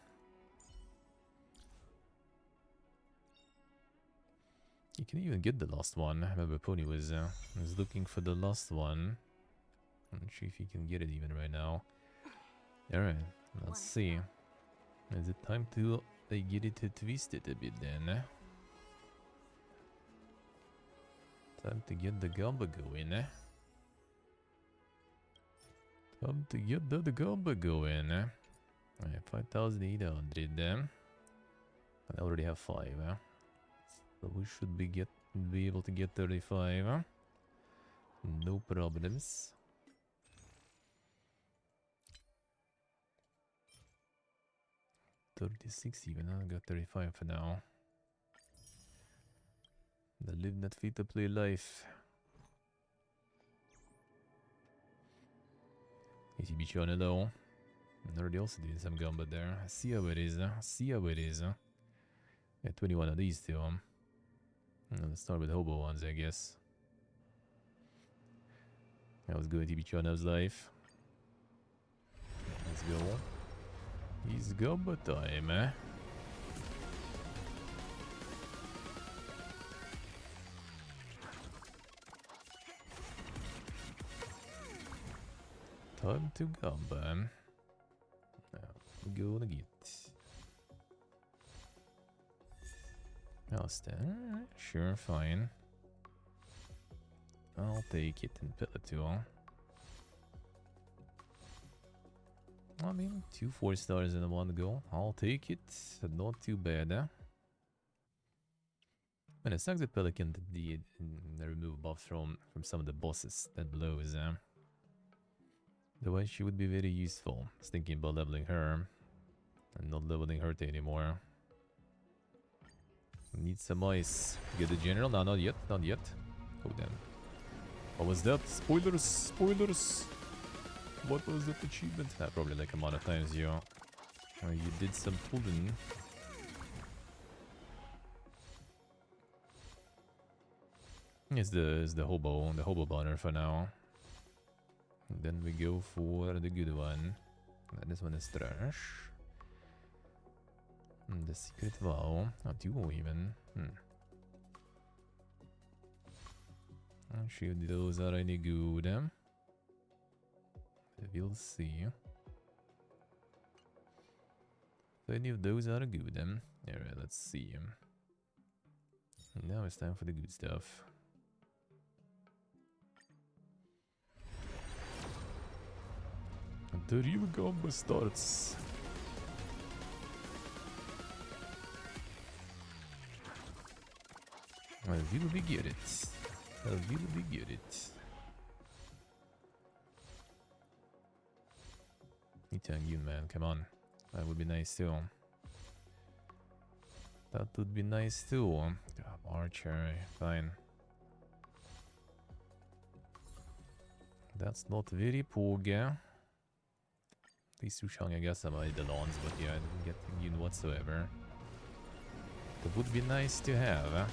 You can even get the last one. I remember Pony was looking for the last one. I'm not sure if you can get it even right now. Alright, let's see. Is it time to get it to twist it a bit then? Time to get the gamba going. Time to get the gamba going. Alright, 5,800 then. I already have 5. So we should be able to get 35. No problems. $36 even. I got 35 for now. The live not fit to play life. Easy beach on it though. I'm already also doing some gamba there. See how it is. See how it is. Yeah, 21 of these two. Let's start with hobo ones, I guess. That was going to be Chona's life. Let's go. It's gamba time, eh? Time to gamba. Now, we're gonna get. Alright, sure, fine. I'll take it and put it to all. I mean, 2 4-stars in one go. I'll take it. Not too bad, eh? And it sucks that Pelican did remove buffs from some of the bosses that blows, eh? Otherwise, she would be very useful. I was thinking about leveling her and not leveling her anymore. Need some ice. Get the general? No, not yet. Not yet. Oh, damn. What was that? Spoilers! Spoilers! What was that achievement? Probably like a amount of times you did some pulling. It's the hobo banner for now. And then we go for the good one. This one is trash. And the secret vow. Not 2 even. I'm sure those are any good. We'll see. If any of those are good. Alright, let's see. Now it's time for the good stuff. The real gamba starts. I will be get it. I will be get it. Eating you, man, come on. That would be nice too. That would be nice too. Archer, fine. That's not very poga. These Sushang, I guess I might the lawns, but yeah, I didn't get immune whatsoever. That would be nice to have.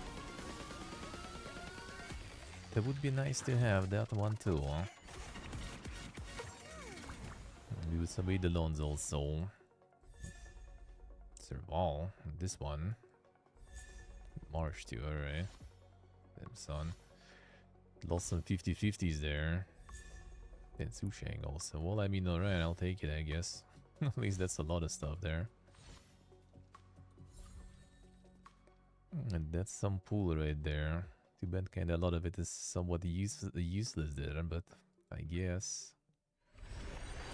That would be nice to have that one too. We would submit the lawns also. Serval, this one. Marsh too, alright. Them son. Lost some 50-50s there. Then Sushang also. Well, I mean, alright, I'll take it, I guess. At least that's a lot of stuff there. And that's some pool right there. Too bad kinda a lot of it is somewhat useless there, but I guess.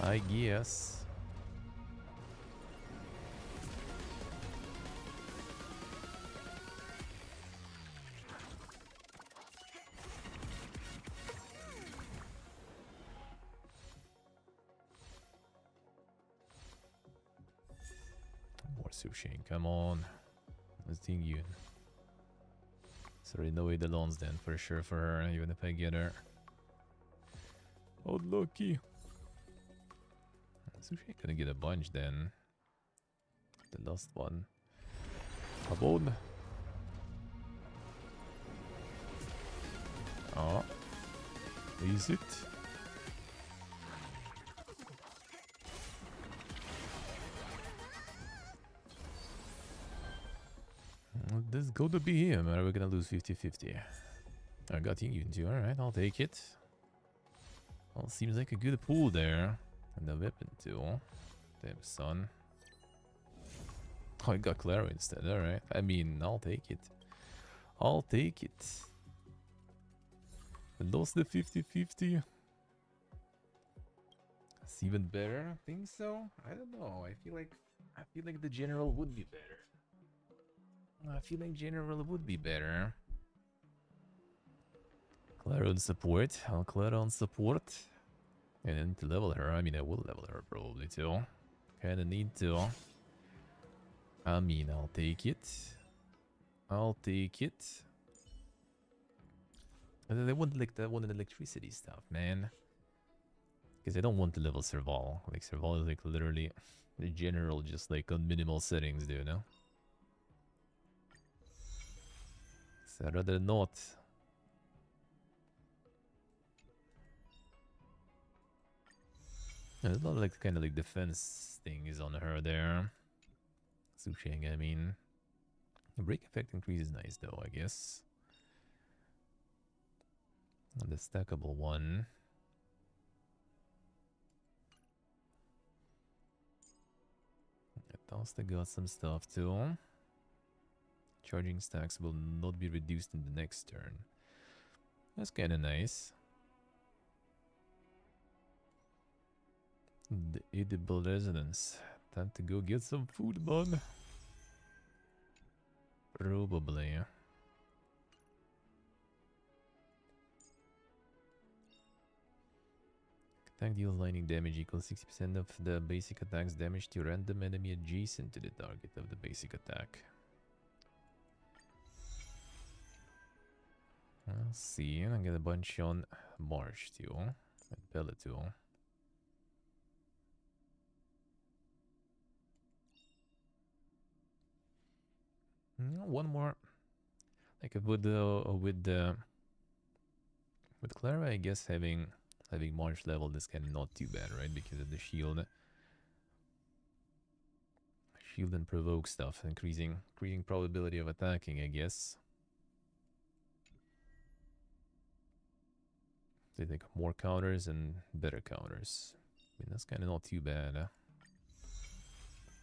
I guess. More sushi, come on. Let's think you. Sorry, no way the lawns then for sure for her, even if I get her. Oh, lucky. Sushi gonna get a bunch then. The last one. Come on. Oh. Is it? This go to be him, or are we gonna lose 50-50? I got you too, alright, I'll take it. Well, seems like a good pool there. And the weapon too. Damn son. Oh, I got Clara instead, alright. I mean, I'll take it. I'll take it. I lost the 50-50. It's even better, I think so. I don't know. I feel like the general would be better. I feel like general would be better. Clara on support. I'll Clara on support. And I need to level her. I mean, I will level her probably too. Kinda need to. I mean, I'll take it. I'll take it. And I want like that one electricity stuff, man. Because I don't want to level Serval. Like Serval is like literally the general, just like on minimal settings, do you know? So I'd rather not. There's a lot of like kind of like defense things on her there. Susheng, I mean. The break effect increase is nice though, I guess. And the stackable one. Tosta got some stuff too. Charging stacks will not be reduced in the next turn. That's kinda nice. The edible residence. Time to go get some food, bud. Probably. Attack deals lightning damage equals 60% of the basic attack's damage to random enemy adjacent to the target of the basic attack. I'll see. I get a bunch on Marsh too. And Pellet too. One more. Like with Clara, I guess having Marsh leveled is kind of not too bad, right? Because of the shield. Shield and provoke stuff, increasing probability of attacking, I guess. They take more counters and better counters. I mean, that's kind of not too bad.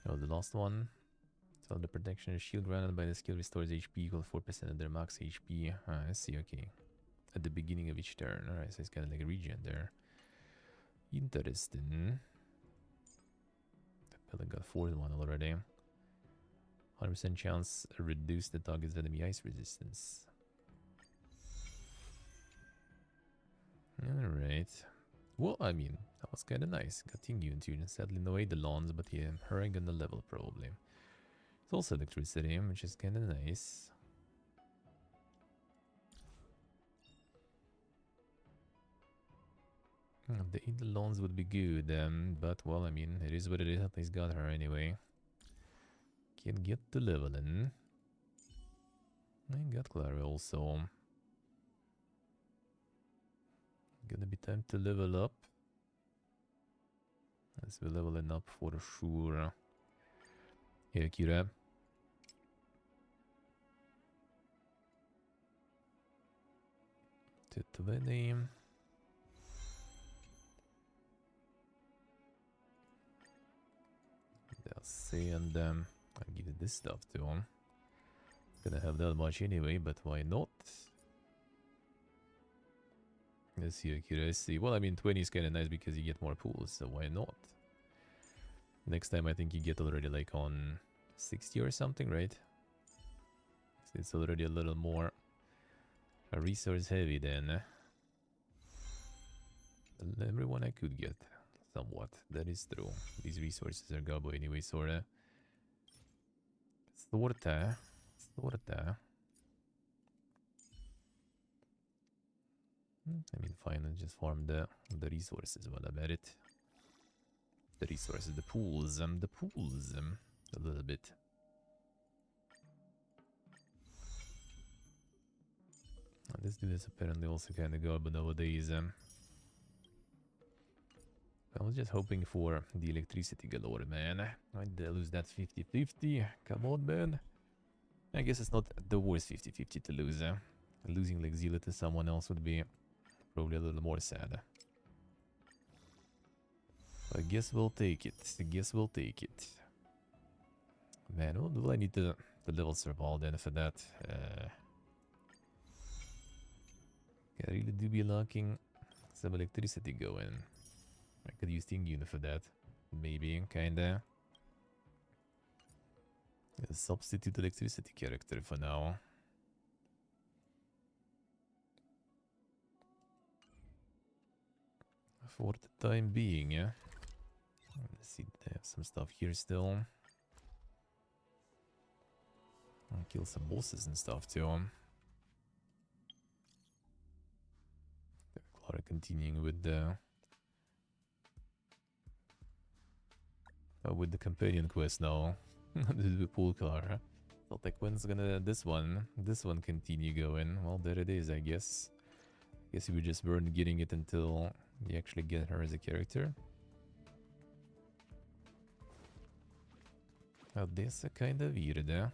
Oh, the last one. So the protection shield granted by the skill restores HP equal 4% of their max HP. Ah, I see, okay. At the beginning of each turn. Alright, so it's kind of like a regen there. Interesting. The pellet got 4th one already. 100% chance reduce the target's enemy ice resistance. Alright. Well, I mean, that was kind of nice. Got Tingyun too. Sadly, no Eidolons, but yeah, her ain't gonna level probably. It's also electricity, which is kind of nice. The Eidolons would be good, but well, I mean, it is what it is. At least got her anyway. Can get the leveling. I got Clara also. Gonna be time to level up. As we're leveling up for sure. Here, Kira. To 20. They'll see, and I'll give you this stuff too. Gonna have that much anyway, but why not? Let's see, Akira, I see. Well, I mean, 20 is kind of nice because you get more pools, so why not? Next time I think you get already like on 60 or something, right? So it's already a little more resource heavy then. Everyone I could get, somewhat. That is true. These resources are gobble anyway, sorta. Sorta. I mean, fine, and just farm the resources while I'm at it. The resources, the pools, a little bit. This dude is apparently also kind of garbage nowadays. I was just hoping for the electricity galore, man. I'd lose that 50-50. Come on, man. I guess it's not the worst 50-50 to lose. Losing like Zila to someone else would be probably a little more sad. I guess we'll take it. Man, what do I need to level survival then for that? I really do be lacking some electricity going. I could use Ting Unit for that. Maybe, kinda. A substitute electricity character for now. For the time being, yeah. Let's see, they have some stuff here still. I'll kill some bosses and stuff too. Clara continuing with the companion quest now. The pool car. Felt like when's gonna this one continue going? Well, there it is, I guess. Guess we just weren't getting it until you actually get her as a character. Oh, this is kind of weird, eh?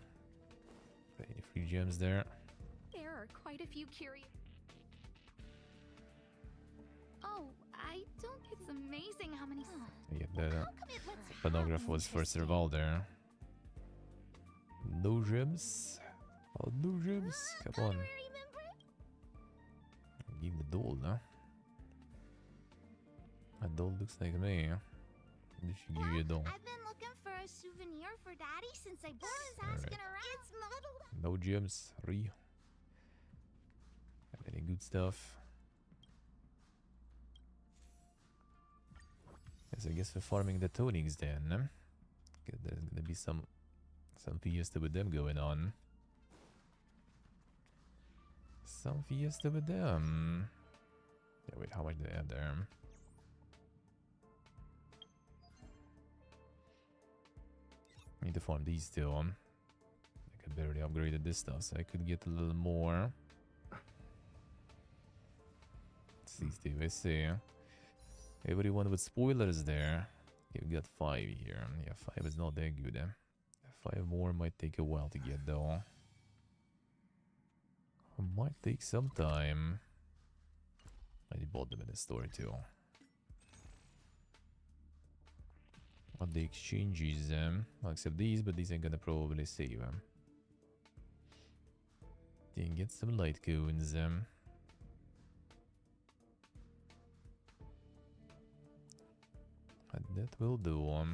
Any free gems there? There are quite a few curious. Oh, I don't. It's amazing how many. Yeah, the photograph was for survival there. No gems. Oh, no gems. Come on. Give the doll, huh? A doll looks like me. Did she give you a doll? I've been looking for a souvenir for Daddy since I born. Asking around. It's modeled. No gems. Any good stuff? Yes, I guess we're farming the tonings then. Okay, there's gonna be some fiesta with them going on. Some fiesta with them. Yeah, wait, how much do they have there? Need to farm these two. I could barely upgraded this stuff, so I could get a little more. These two, I see. Everyone with spoilers there. Okay, we got 5 here. Yeah, 5 is not that good. 5 more might take a while to get though. Might take some time. I bought them in the store too. What the exchanges, well, except these, but these ain't gonna probably save them. Then get some light cones. That will do.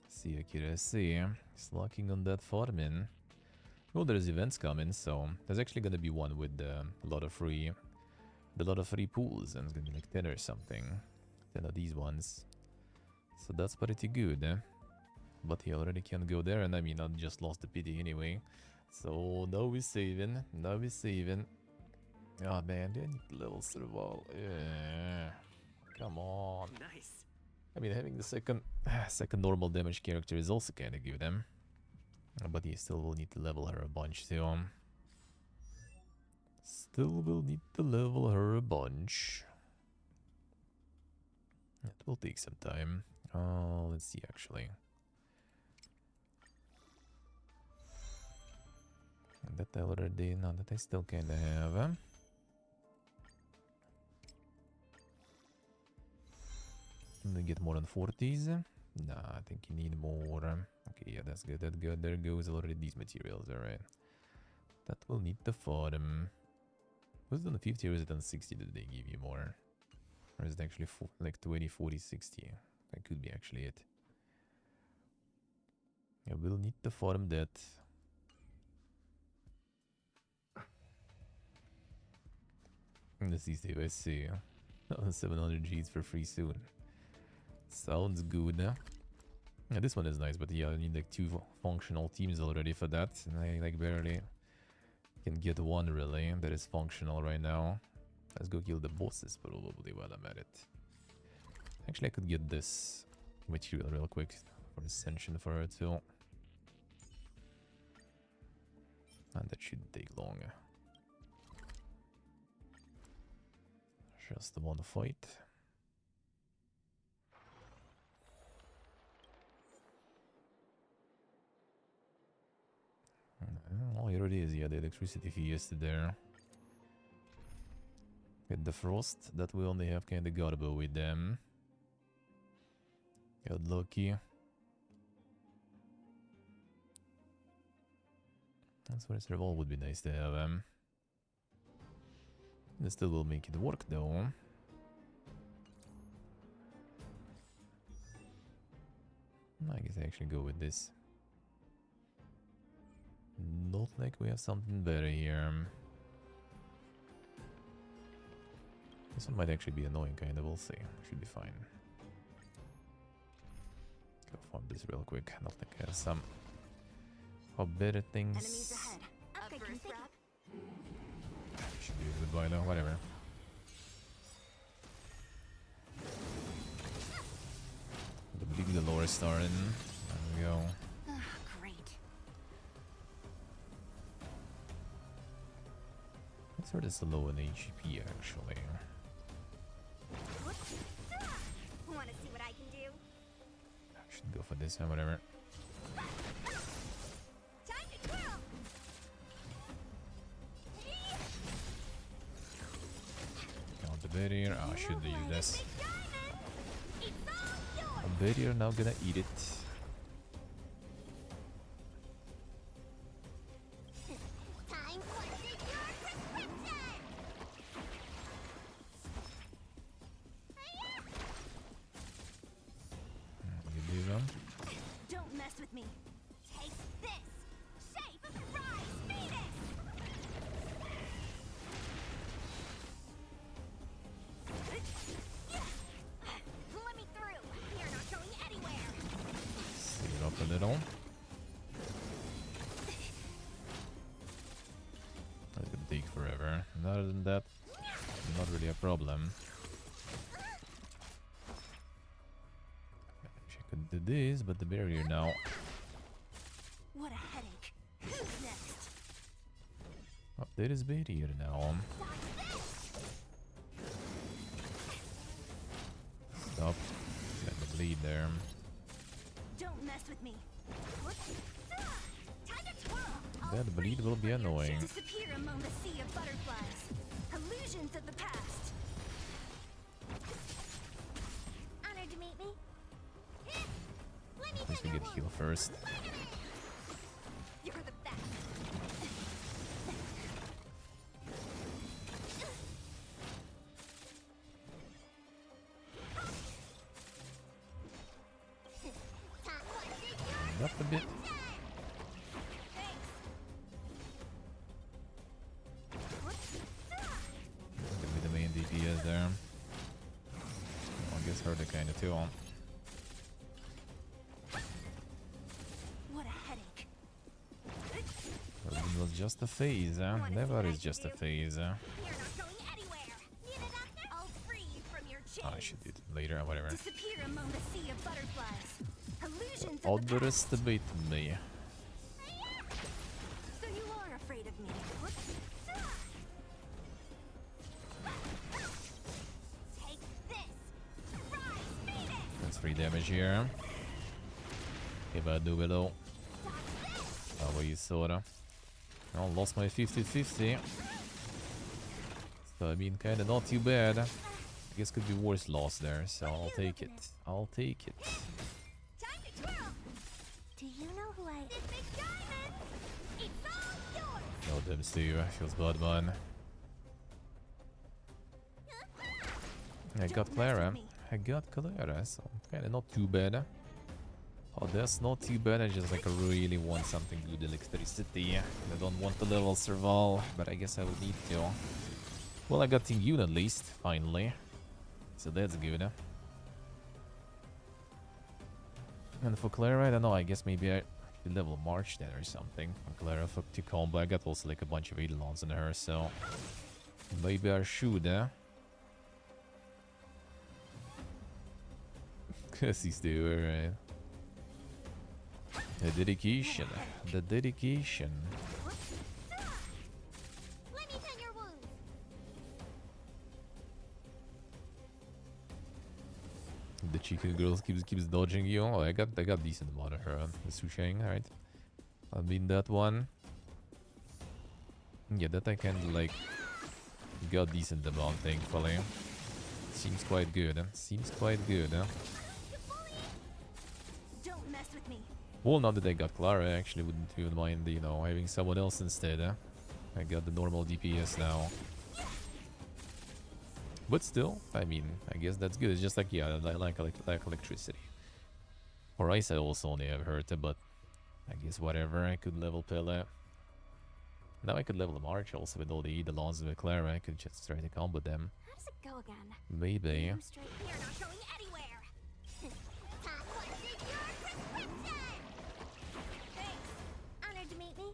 See, Akira, see. Slacking on that farming. Well, there's events coming, so there's actually gonna be one with a lot of free pools, and it's gonna be like 10 or something. 10 of these ones. So that's pretty good, eh? But he already can't go there, and I mean, I just lost the pity anyway. So now we're saving. Oh man, they need level survival. Yeah. Come on. Nice. I mean, having the second normal damage character is also kind of good, but you still will need to level her a bunch too. Still will need to level her a bunch. It will take some time. Let's see actually. That I already, no, that I still kinda have. And get more than 40s. Nah, I think you need more. Okay, yeah, that's good. There goes already these materials, alright. That will need the farm. Was it on 50 or is it on 60 that they give you more? Or is it actually like 20, 40, 60? That could be actually it. I will need to farm that. Let's see if I see 700 Gs for free soon. Sounds good. Yeah, this one is nice, but yeah, I need like 2 functional teams already for that. And I like barely can get one really that is functional right now. Let's go kill the bosses probably while I'm at it. Actually, I could get this material real quick for Ascension for her too. And that shouldn't take long. Just the one fight. Oh, here it is. Yeah, the electricity fee is there. With the frost that we only have kinda got about with them. Got lucky. That's where a revolve would be nice to have. This still will make it work though. I guess I actually go with this. Not like we have something better here. This one might actually be annoying, kinda. We'll see. Should be fine. Go farm this real quick. I don't think I have some better things. Enemies ahead. Okay, Should be a goodbye though, whatever. The big Dolores star in. There we go. Great. It's sort of low in HP actually. Want to see what I can do? I should go for this or whatever. Time to twirl. Count the barrier. I should use this. A barrier now gonna eat it. Time for your prescription! You do them. Don't mess with me. Take this. Shape of the rise, Venus. Let me through. You're not going anywhere. Save up a little. That's gonna take forever. And other than that, not really a problem. She could do this, but the barrier now. What a headache. Who's next? Oh, there is barrier now. Stop. Got the bleed there. Don't mess with me. Time to twirl. That bleed will be annoying. Disappear among the sea of butterflies. Illusions of the past. Honored to meet me. Let me At least we get heal first. You're the best. Up a bit. Gonna be the main DPS there. Well, I guess her the kinda too on. What a headache. It was just a phase, Never is just a phase, You're not going anywhere. Need a doctor? I'll free you from your chains. I should do it later, whatever. Disappear among the sea of butterflies. Illusions of the past. Underestimated me. So you are afraid of me. Take this. Rise, Venus. That's 3 damage here. If I do below. How about you, Sora? I lost my 50-50. So I mean, kinda not too bad. I guess could be worse loss there, so I'll take it. I'll take it. Time to twirl. Do you know who I? This big diamond. It's all yours. No damn Steve, feels bad man. I got Clara. I got Clara, so kinda not too bad. Oh, that's not too bad. I just like really want something good, electricity. I don't want the level survival, but I guess I will need to. Well, I got Tingyun at least, finally. So that's good. And for Clara, I don't know, I guess maybe I could level March then or something. For Clara for to combo, I got also like a bunch of Eidolons in her, so maybe I should, Cause he's there, right? The dedication. The dedication. Let me tend your wounds. The chicken girl keeps dodging you. Oh, I got decent amount of her. The Sushang, right? I mean that one. Yeah, that I kind of like got decent amount, thankfully. Seems quite good. Seems quite good. Don't mess with me. Well, now that I got Clara, I actually wouldn't even mind, you know, having someone else instead. I got the normal DPS now. But still, I mean, I guess that's good. It's just like, yeah, I like electricity. For ice, I also only have hurt, but I guess whatever. I could level Pele. Now I could level March also with all the Eidolons with Clara. I could just try to combo them. How does it go again? Maybe. I'm straight here, not going anywhere. Top what's in your prescription? Thanks. Honored to meet me.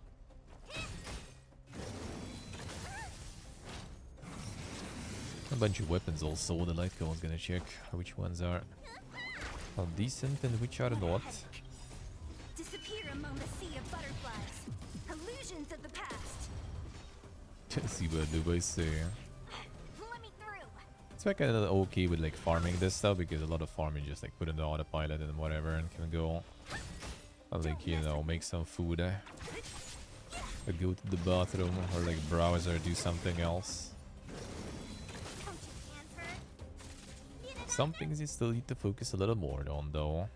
A bunch of weapons also. The light cone's gonna check which ones are decent and which are not. Disappear among the sea of butterflies. Illusions of the past. See what do I say? Let me through. It's like kind of okay with like farming this stuff because a lot of farming just like put in the autopilot and whatever and can go like, you know, make some food, or go to the bathroom or like browse or do something else. Some things you still need to focus a little more on though.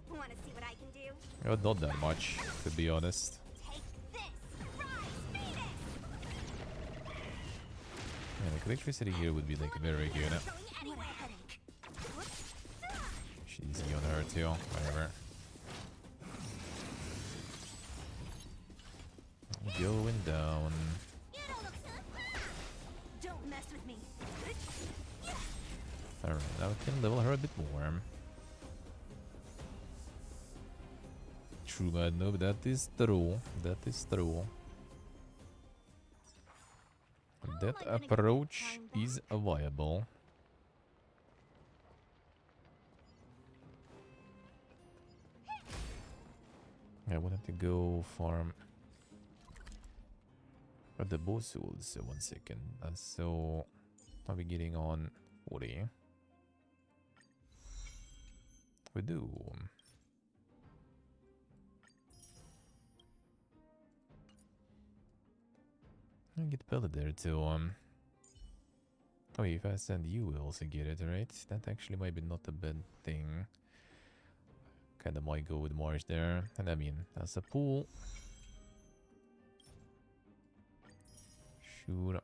Want to see what I can do? Not that much, to be honest. Take this. Rise, Phoenix. Yeah, like electricity here would be like very good. She's easy on her too, whatever. Going down. Don't mess with me. Alright, now we can level her a bit more. True, man, no, but that is true. That is true. That approach is viable. I wanted to go farm the boss souls. 1 second. So, are we getting on 40? We do. I get pellet there too. Oh, if I send you, we'll also get it, right? That actually might be not a bad thing. Kinda might go with Mars there. And I mean, that's a pool. Sure.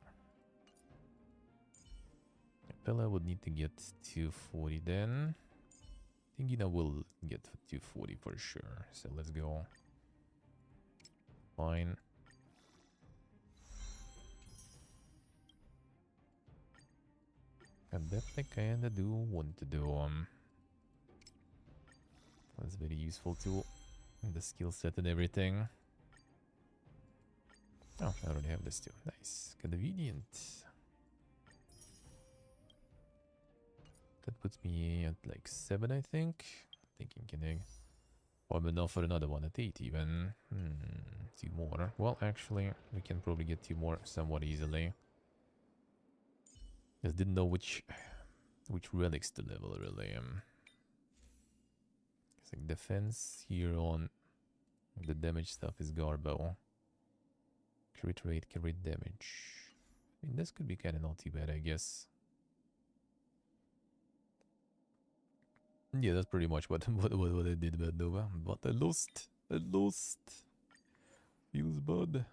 Pella would need to get 240 then. I think Gina will get 240 for sure. So let's go. Fine. And that I kinda do want to do. That's very useful too. The skill set and everything. Oh, I already have this too. Nice. Convenient. That puts me at like 7, I think. Thinking can I farm enough for another one at 8 even. 2 more. Well, actually, we can probably get 2 more somewhat easily. Just didn't know which relics to level really. It's like defense here on the damage stuff is Garbo. Crit rate, crit damage. I mean, this could be kind of not too bad, I guess. Yeah, that's pretty much what I did bad though. But I lost. Feels bad.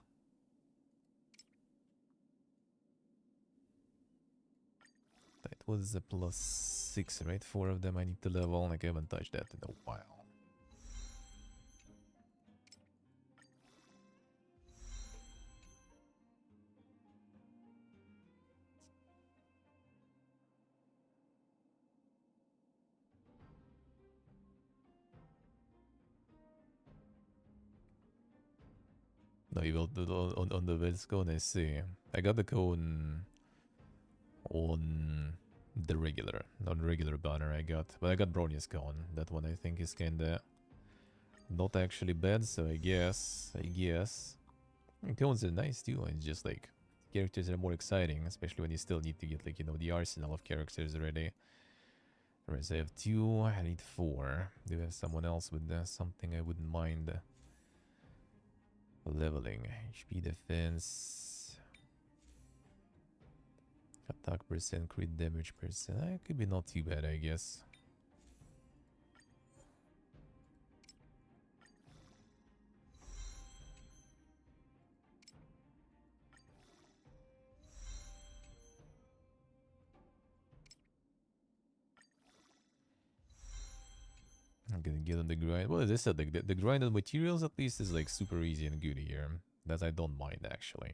was a +6, right? 4 of them I need to level. Like I haven't touched that in a while. No, you will do it on the Wells cone, I see. I got the cone on the regular, non-regular banner I got. But I got Bronia's cone. That one I think is kinda not actually bad, so I guess. And cones are nice too, it's just like characters are more exciting, especially when you still need to get like, you know, the arsenal of characters ready. Whereas I have 2, I need 4. Do you have someone else with something I wouldn't mind leveling? HP defense, attack percent, crit damage percent. It could be not too bad, I guess. I'm gonna get on the grind. Well, as I said, like the grind on materials at least is like super easy and good here. That I don't mind actually.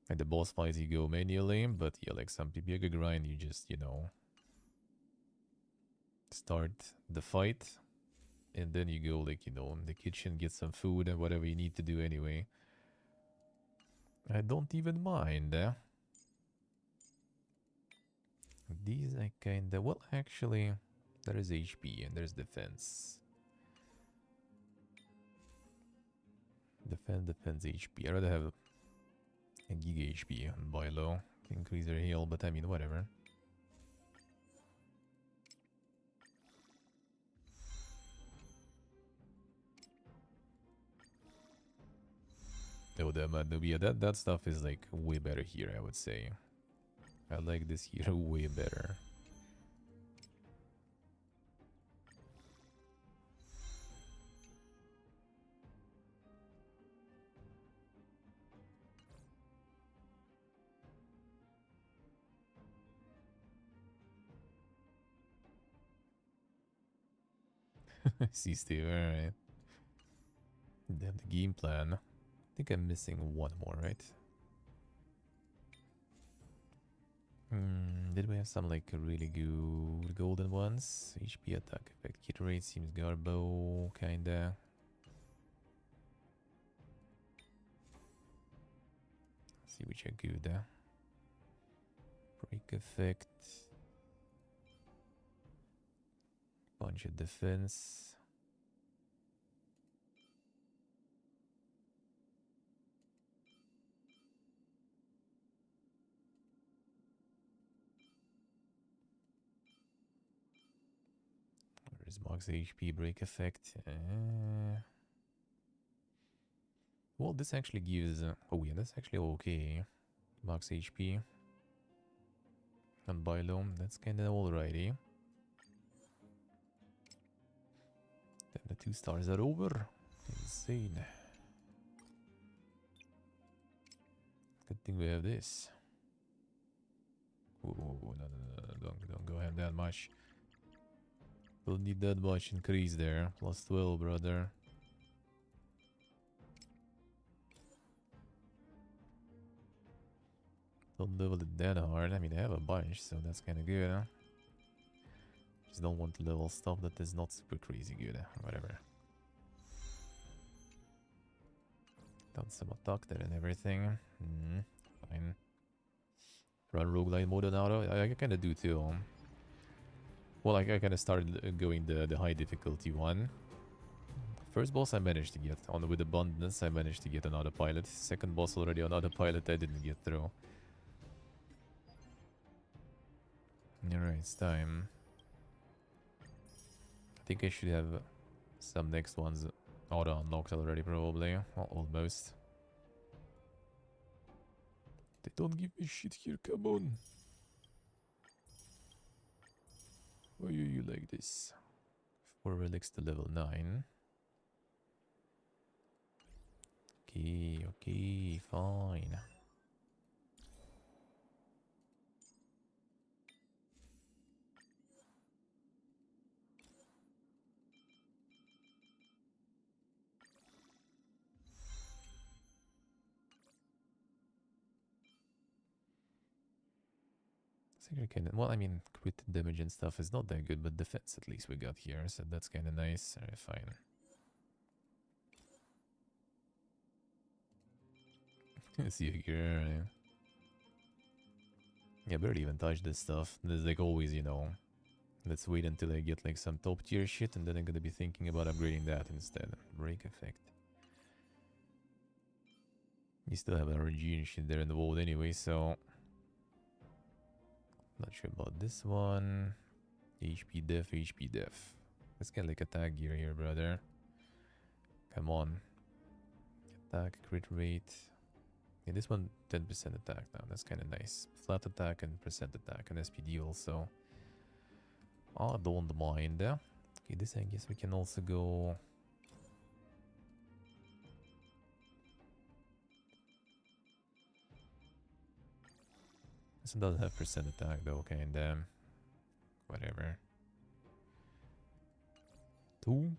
Like the boss fights you go manually, but yeah, like some PPG grind you just, you know, start the fight and then you go like, you know, in the kitchen, get some food and whatever you need to do anyway. I don't even mind. These I kinda, well actually, there is HP and there's defense. Defense HP. I'd rather have a Giga HP and buy low. Increase their heal, but I mean, whatever. Oh, yeah, that stuff is like way better here, I would say. I like this here way better. See, Steve, alright. Then the game plan. I think I'm missing one more, right? Did we have some like really good golden ones? HP attack effect, hit rate seems garbo, kinda. See which are good. Break effect. Bunch of defense. Where's max HP break effect? Well, this actually gives... oh yeah, that's actually okay. Max HP. And Bylome, that's kinda alrighty. Then the 2 stars are over. Insane. Good thing we have this. Oh, no, don't go ahead that much. Don't need that much increase there. Plus 12, brother. Don't level it that hard. I mean, I have a bunch, so that's kind of good, huh? Just don't want to level stuff that is not super crazy good. Whatever. Done some attack there and everything. Fine. Run roguelite mode on auto. I kind of do too. Well, I kind of started going the high difficulty one. First boss I managed to get on with abundance. I managed to get on autopilot. Second boss already on autopilot. I didn't get through. Alright, it's time. I think I should have some next ones auto unlocked already, probably. Well, almost. They don't give me shit here, come on. Why are you like this? 4 relics to level 9. Okay, fine. Well, I mean, crit damage and stuff is not that good, but defense at least we got here, so that's kind of nice. Alright, fine. See you here. Yeah, barely even touch this stuff. There's like always, you know, let's wait until I get like some top tier shit, and then I'm gonna be thinking about upgrading that instead. Break effect. You still have RNG and shit there involved anyway, so not sure about this one. HP def, HP def. Let's get like attack gear here, brother. Come on. Attack, crit rate. Yeah, this one 10% attack now. That's kind of nice. Flat attack and percent attack and SPD also. I don't mind. Okay, this I guess we can also go. This one doesn't have percent attack though, kinda. Whatever. 2.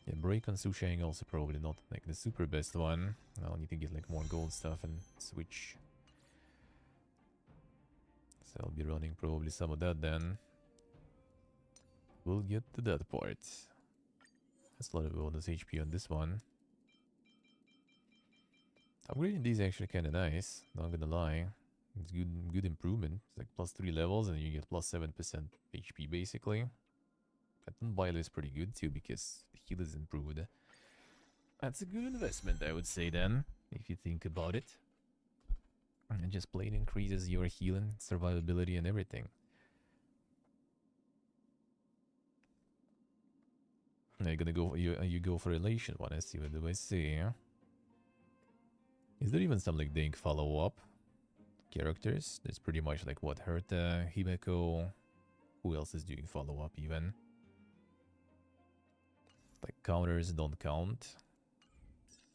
Yeah, break on Sushang also probably not like the super best one. I'll need to get like more gold stuff and switch. So I'll be running probably some of that then. We'll get to that part. That's a lot of bonus HP on this one. Upgrading these actually kind of nice, not gonna lie. It's good improvement. It's like plus 3 levels and you get plus 7% HP basically. And Bio is pretty good too because the heal is improved. That's a good investment, I would say then, if you think about it. And just plain increases your healing, survivability and everything. Now you're gonna go, you go for elation one, I see, what do I see? Is there even some like dank follow-up characters? There's pretty much like what, Herta, Himeko, who else is doing follow-up even? Like counters don't count.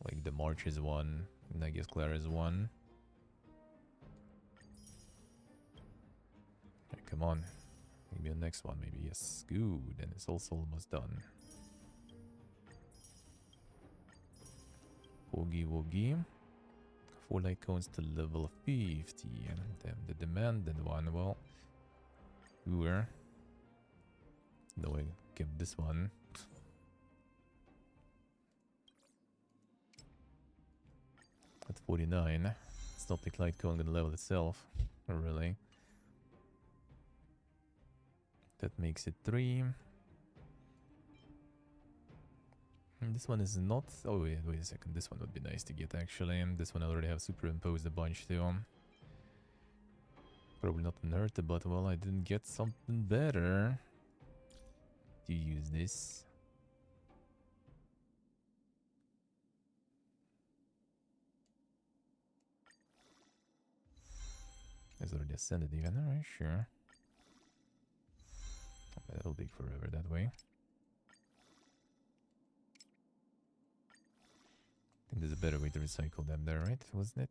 Like the March is one, and I guess Clara is one. Okay, come on. Maybe the next one, maybe. Yes, good. And it's also almost done. Woogie Woogie. 4 light cones to level 50. And then the demanded one, well, Uber. No, I give this one. At 49. It's not like light cone gonna level itself. Really. That makes it 3. And this one is not... Oh, wait a second. This one would be nice to get, actually. And this one I already have superimposed a bunch, too. Probably not an Earth, but, well, I didn't get something better to use this. It's already ascended even. Alright, sure. That'll take forever that way. I think there's a better way to recycle them there, right? Wasn't it?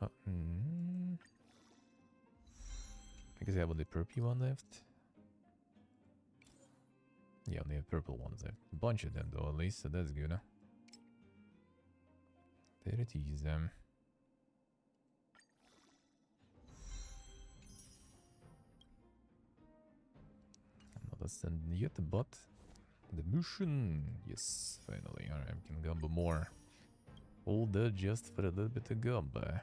Oh, I guess I have only purple one left. Yeah, only have purple ones left. A bunch of them though, at least, so that's good, huh? There it is, Not ascending yet, but the mission, yes, finally. Alright, I can gumbo more. All that just for a little bit of gumbo.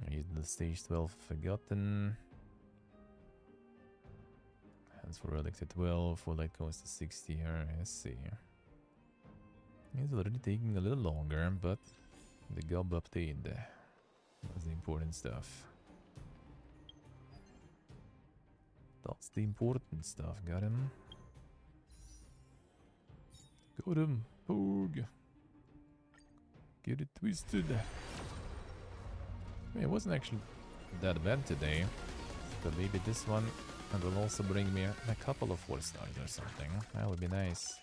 I used the stage 12 forgotten. Hands for relic to 12, for light cones to 60. Alright, I see. It's already taking a little longer, but the gumbo obtained. That's the important stuff. That's the important stuff. Got him. Got him. Poog. Get it twisted. It wasn't actually that bad today. But maybe this one will also bring me a couple of 4 stars or something. That would be nice.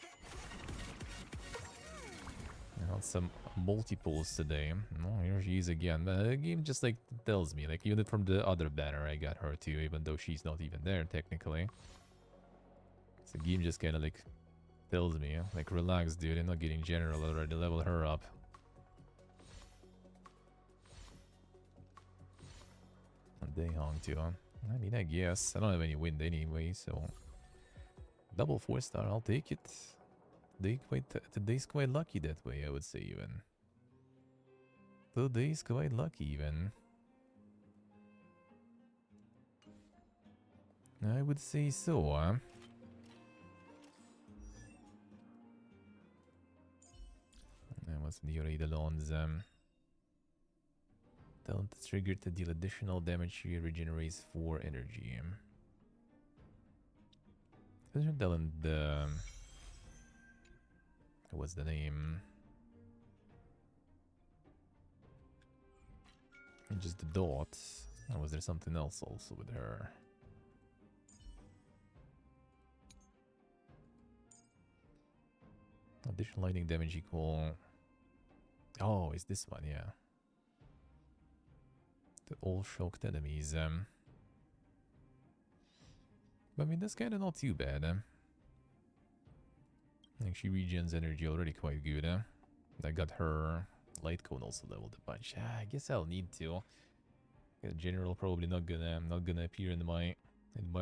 Not some multiples today. Oh, here she is again. The game just like tells me, like even from the other banner I got her too, even though she's not even there technically. So the game just kind of like tells me, like, relax, dude, I'm not getting general already, level her up. And they hung too, huh? I mean, I guess. I don't have any wind anyway, so... Double 4-star, I'll take it. Today's quite lucky that way, I would say, even. Today's quite lucky, even. I would say so, huh? And what's the Eidolon's talent is triggered to deal additional damage, she regenerates 4 energy. Doesn't talent the... what's the name? Just the dots. Or was there something else also with her? Additional lightning damage equal... Oh, it's this one, yeah. The all shocked enemies. But I mean, that's kind of not too bad. I think she regens energy already quite good. I got her light cone also leveled a bunch. I guess I'll need to. General probably not gonna appear in my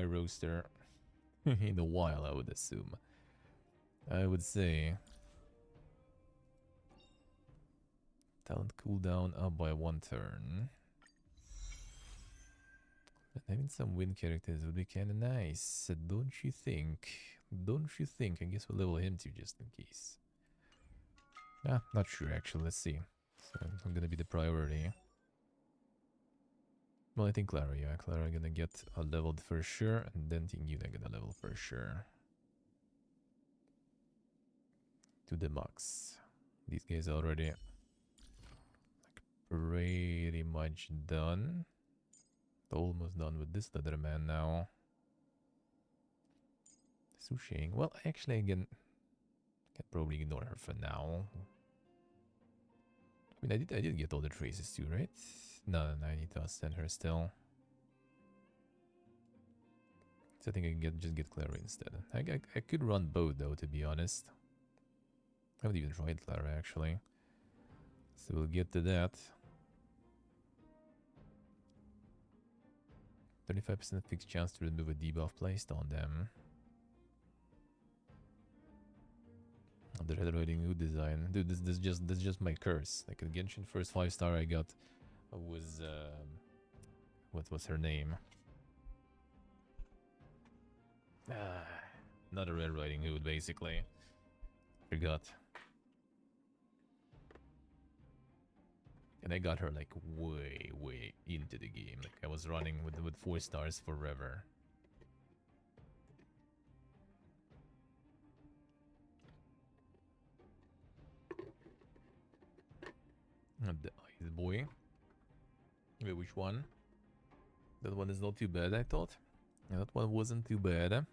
roster in a while, I would assume. I would say talent cooldown up by 1 turn. But having some wind characters would be kind of nice, don't you think? Don't you think? I guess we'll level him too, just in case. Ah, not sure actually, let's see. So I'm gonna be the priority. Well, I think Clara, yeah. Clara gonna get leveled for sure, and then Tinguna gonna level for sure. To the max. These guys are already like, pretty much done. Almost done with this leather man now. Sushing. Well, actually, again, can probably ignore her for now. I mean, I did get all the traces too, right? No, I need to send her still. So I think I can just get Clara instead. I could run both though, to be honest. I haven't even tried Clara actually. So we'll get to that. 35% fixed chance to remove a debuff placed on them. The Red Riding Hood design. Dude, this just my curse. Like in Genshin, first 5-star I got was what was her name? Not a Red Riding Hood, basically. Forgot. And I got her like way into the game. Like I was running with 4 stars forever. The Ice Boy. Wait, which one? That one is not too bad, I thought. Yeah, that one wasn't too bad.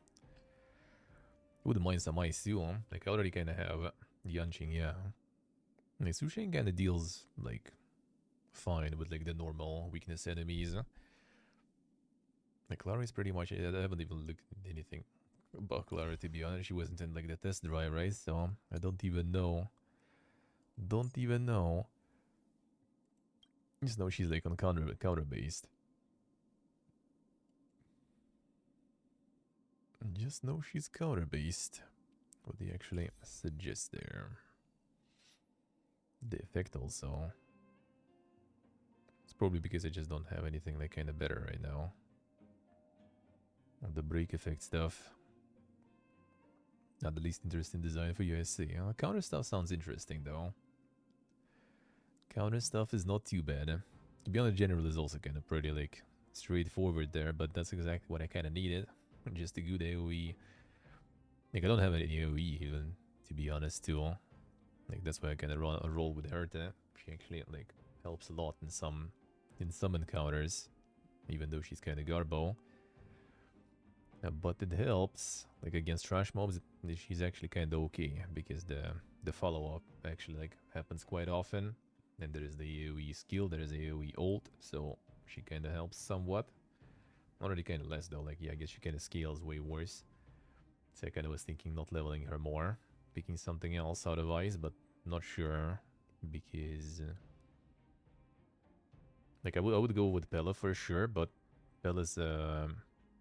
Wouldn't mind some ice too, huh? Like I already kind of have Yanqing, yeah. Like Sushin kind of deals like fine with like the normal weakness enemies. Like Clara is pretty much. I haven't even looked at anything about Clara, to be honest. She wasn't in like the test drive, right? So I don't even know. Don't even know. Just know she's like on counter based. Just know she's counter based. What they actually suggest there. The effect also. It's probably because I just don't have anything like kind of better right now. The break effect stuff. Not the least interesting design for USC. Counter stuff sounds interesting though. Counter stuff is not too bad. To be honest, general is also kind of pretty like straightforward there, but that's exactly what I kind of needed. Just a good AoE. Like I don't have any AoE even, to be honest too. Like that's why I kind of roll with her. She actually like helps a lot in some encounters, even though she's kind of garbo. But it helps, like against trash mobs, she's actually kind of okay because the follow up actually like happens quite often. And there is the AoE skill, there is AoE ult, so she kind of helps somewhat. Already kind of less though, like yeah, I guess she kind of scales way worse. So I kind of was thinking not leveling her more, picking something else out of Ice, but not sure because like I would go with Pella for sure, but Pella's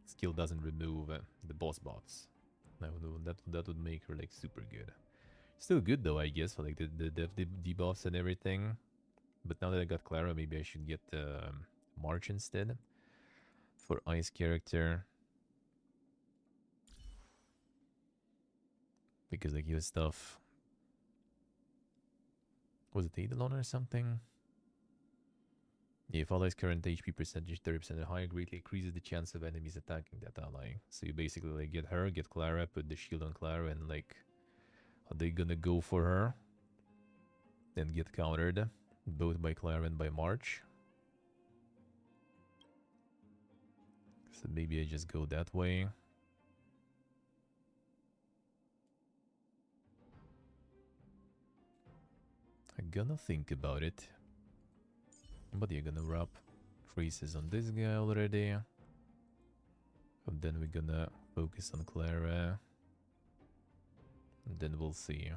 skill doesn't remove the boss bots. That would make her like super good. Still good though, I guess, for like the debuffs and everything. But now that I got Clara, maybe I should get March instead for Ice character. Because like your stuff, was it Eidolon or something? Yeah, if allies' current HP percentage 30% or higher, greatly increases the chance of enemies attacking that ally. So you basically like get her, get Clara, put the shield on Clara, and like, are they gonna go for her? Then get countered, both by Clara and by March. So maybe I just go that way. I'm gonna think about it. But you're gonna wrap traces on this guy already. And then we're gonna focus on Clara. And then we'll see.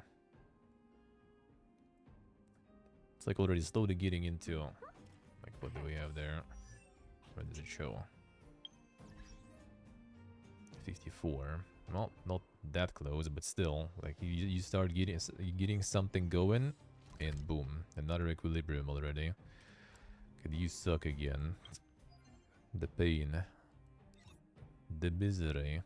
It's like already slowly getting into... Like, what do we have there? Where does it show? 54. Well, not that close, but still. Like, you start getting something going. And boom, another equilibrium already. Could you suck again? The pain. The misery.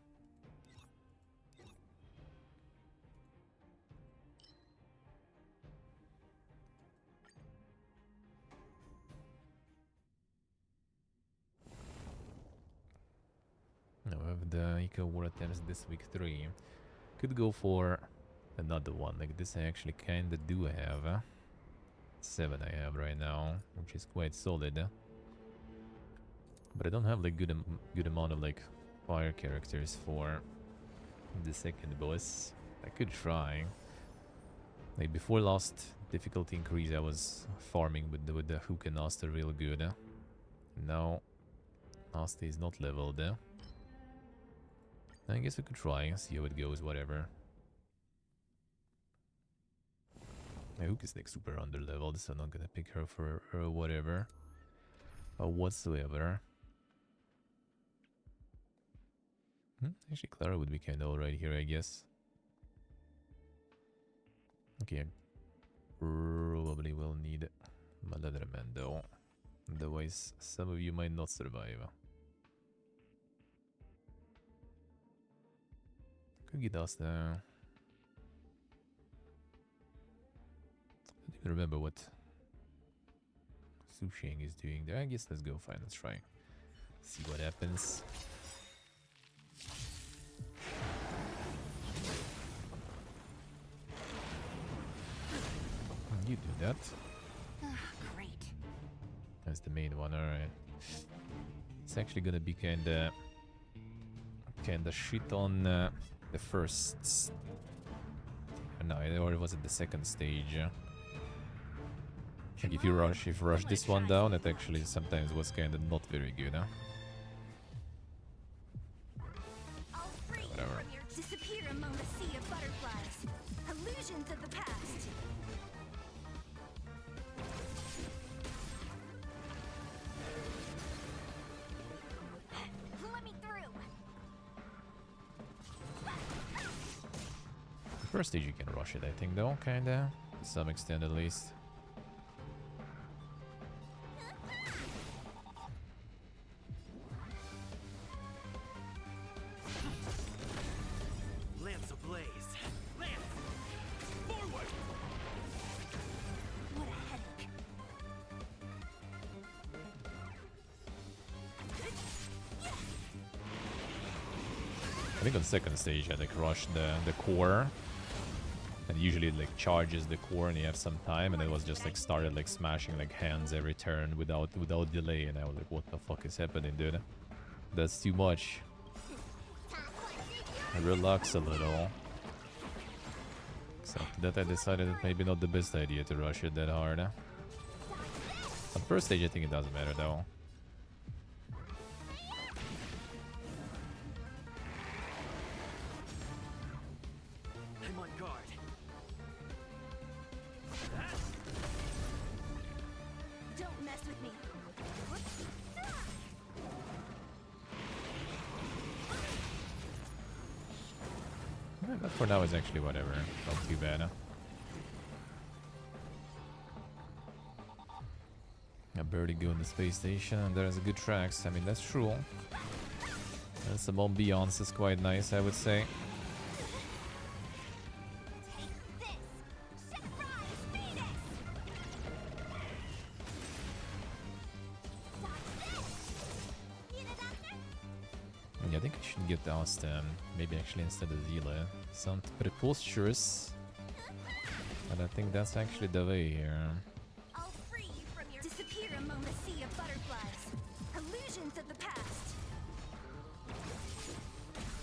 Now we have the Eco War attempts this week 3. Could go for another one. Like this I actually kinda do have. 7 I have right now, which is quite solid. But I don't have like good amount of like fire characters for the second boss. I could try. Like before last difficulty increase, I was farming with the Hook and Asta real good. Now Asta is not leveled. I guess I could try, see how it goes, whatever. My Hook is like super underleveled, so I'm not gonna pick her for whatever. Whatsoever. Actually, Clara would be kinda alright here, I guess. Okay, I probably will need my Leatherman though. Otherwise, some of you might not survive. Could get us there. I don't even remember what Su Sheng is doing there. I guess let's go fine, let's try. See what happens. You do that. Great. That's the main one, alright. It's actually gonna be kinda shit on the first... No, or was it the second stage? Like if you rush this one down, it actually sometimes was kinda not very good, huh? Whatever. Disappear among the sea of butterflies. Illusions of the past. Let me through. The first stage you can rush it, I think, though, kinda. To some extent, at least. Lance ablaze. Lance! Forward! What a headache. I think on second stage I like rush the core. And usually it like charges the core and you have some time, and it was just like started like smashing like hands every turn without delay, and I was like, what the fuck is happening, dude? That's too much. Relax a little. So after that I decided it maybe not the best idea to rush it that hard. On first stage I think it doesn't matter though. But for now, it's actually whatever. Not too bad. A birdie go in the space station, and there's a good tracks. I mean, that's true. And some ambiance is quite nice, I would say. Yeah, I think I should get Austin. Maybe actually instead of Zila. Sounds preposterous. But I think that's actually the way here. I'll free you from your disappear among the sea of butterflies. Illusions of the past.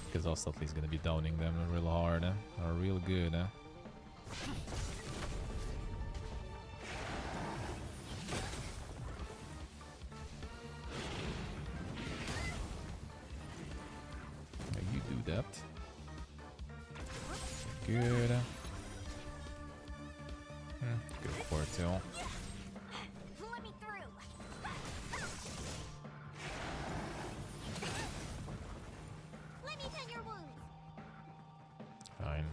Because Ostotli is gonna be downing them real hard, or real good. You do that. Good. Good for it too. Let me through. Let me tend your wounds. Fine.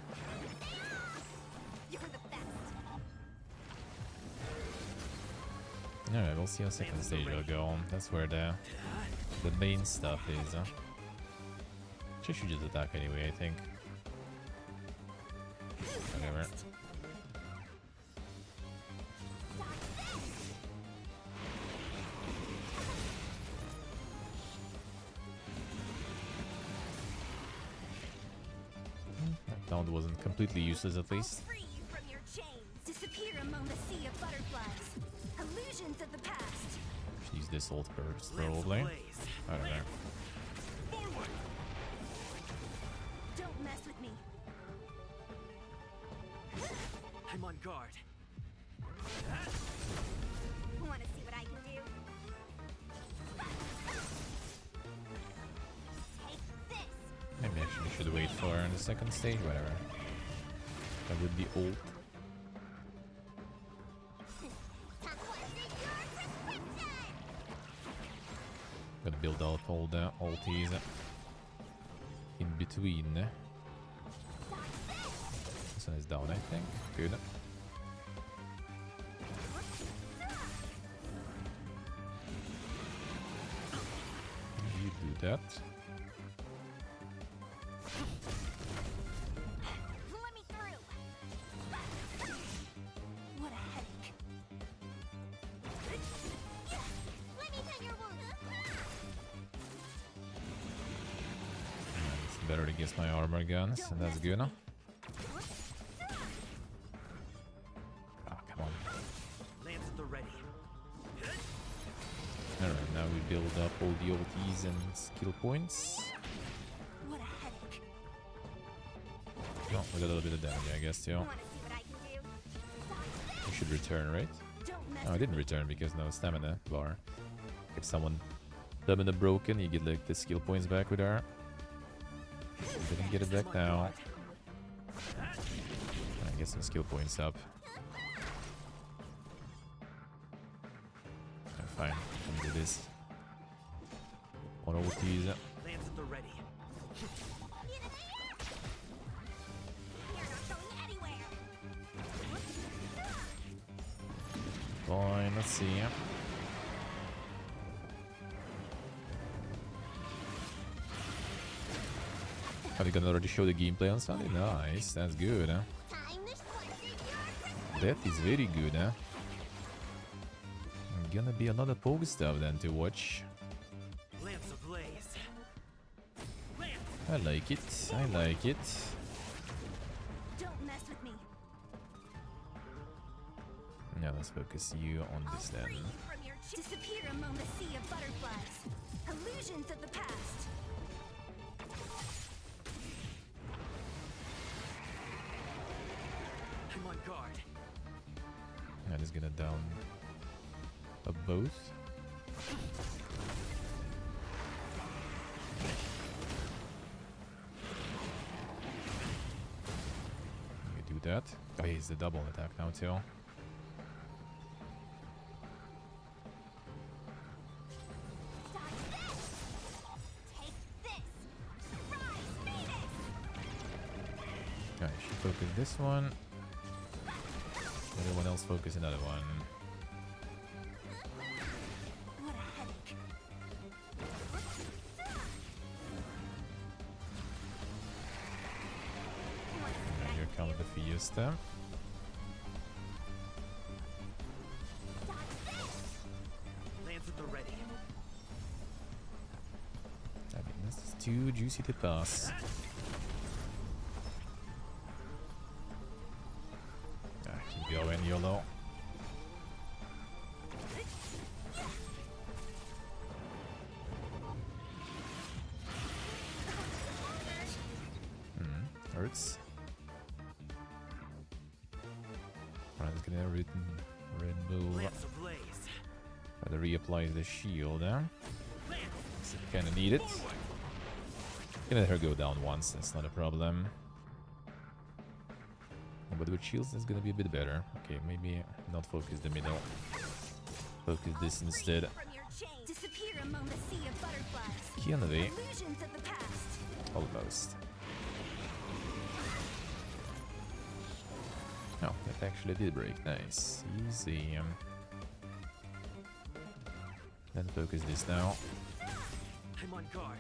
You're the best. Alright, we'll see how second stage will go. That's where the main stuff is. She should just attack anyway, I think. Whatever. That taunt wasn't completely useless at least. Free you from your chains. Disappear among the sea of butterflies. Illusions of the past. Should use this ult first, probably. I don't know. Don't mess with me. I'm on guard. Want to see what I can do? Take this. Maybe actually should wait for the second stage, whatever. That would be ult. Gonna build out all the ulties in between. This one is down, I think. Good. You do that. Let me through. What a headache. Let me tend your wounds. It's better against my armor guns, and that's good. Ah, come on. Lance at the ready. Alright, now we build up all the ultis and skill points. What a headache. Oh, with a little bit of damage, I guess, too. Want to see what I can do? We should return, right? Don't mess No, I didn't return because no stamina bar. If someone stamina broken, you get like the skill points back with her. Didn't get it back now. I get some skill points up. Fine, I'll do this. One ultis. Lance at the ready. You're not going anywhere. Fine, let's see. Are we gonna already show the gameplay on Sunday? Nice, that's good, huh? That is very good, huh? Gonna be a lot of poke stuff then to watch. Lance ablaze. Lance. I like it, I like it. Don't mess with me. Now let's focus you on this then. Free from your disappear among the sea of butterflies. Illusions of the past. I'm on guard. That is gonna down both. You do that. Oh, he's the double attack now too. Take this. Surprise, Phoenix. Okay, she focused this one. Everyone else focus another one. What a headache. And here comes the Fiesta. Lance at the ready. I mean, this is too juicy to pass. Keep going, YOLO. Hurts. Brian's gonna remove. Lance ablaze. Try to reapply the shield there. Kinda need it. Gonna let her go down once, that's not a problem. But with shields, it's gonna be a bit better. Okay, maybe not focus the middle. Focus this instead. Disappear among the sea of butterflies. Key on the way. Illusions of the past. Almost. Oh, that actually did break. Nice. Easy. Then focus this now. I'm on guard.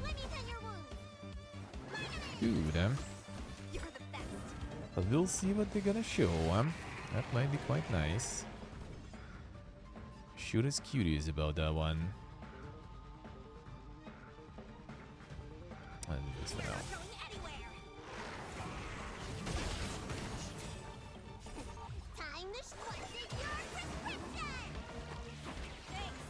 Let me tend your wound. Good. You're the best. But we'll see what they're gonna show. That might be quite nice. Shoot us cuties about that one. I'll do this for now. Going anywhere. Time to sponsor your prescription. Thanks.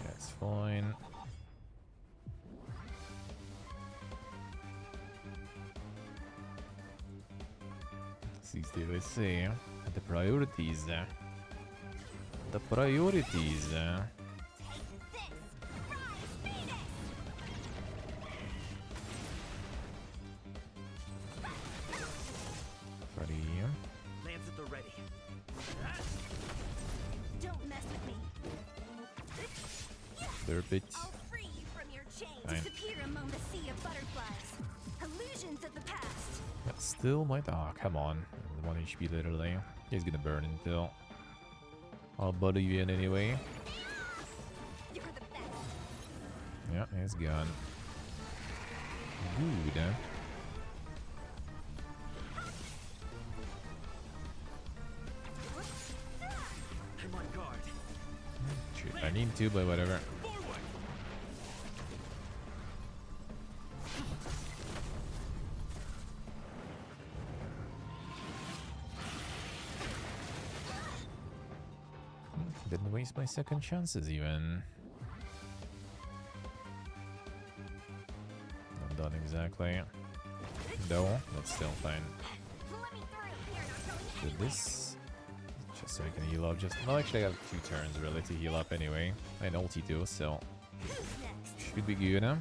That's fine. Let's see. The priorities. The priorities. Ready. Lance at the ready. Don't mess with me. Derp it. I'll free you from your chains. Fine. Disappear among the sea of butterflies. Illusions of the past. That still might. Ah, come on. 1 HP literally. He's gonna burn until. I'll butter you in anyway. You're the best. Yeah, he's gone. Good. I'm on guard. Shoot, I need to, but whatever. Forward. Didn't waste my second chances even. Not done exactly. No, that's still fine. Let me through. You're not going Do this. Just so I can heal up. Just well, actually, I have 2 turns really to heal up anyway. And ulti too, so Who's next? should be good. Huh?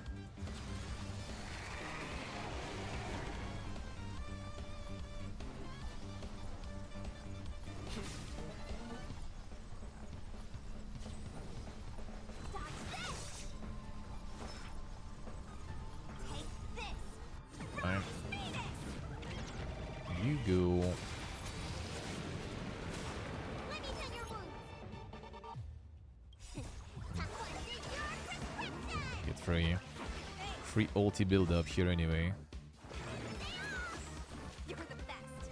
Take this. Fine. You go. Let me tend your wounds. Sponsor your prescription. Get free. Free ulti build up here anyway. You're the best.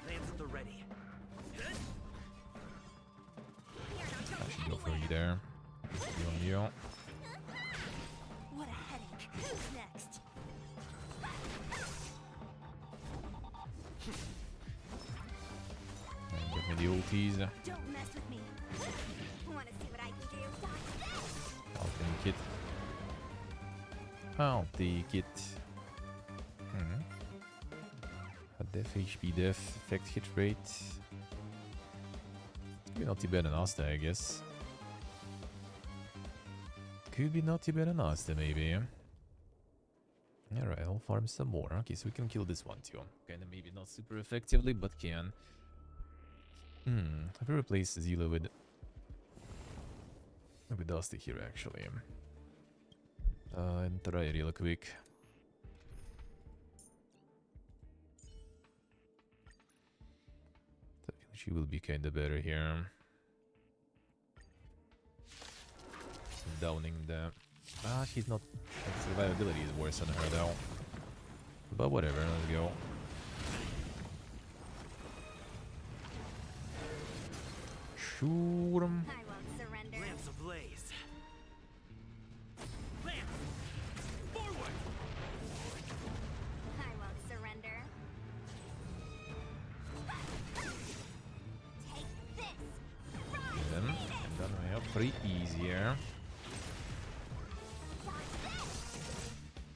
Lance at the ready. I should go for you there. You on you. What a headache. Who's next? And give me the ultis. Don't mess with me. Want to see what I can do? I'll take it. I'll take it. Def HP, def, effect hit rate. Could be not too bad on Asta, I guess. Could be not too bad on Asta, maybe. Alright, I'll farm some more. Okay, so we can kill this one too. Kinda maybe not super effectively, but can. Have we replaced Zila with Dusty here, actually? And try real quick. I feel she will be kinda better here. Downing the... she's not... survivability is worse on her though. But whatever, let's go. Sure. I won't surrender. Lamps ablaze. Lamps! Forward! I won't surrender. Take this. Then, and done way up pretty easier.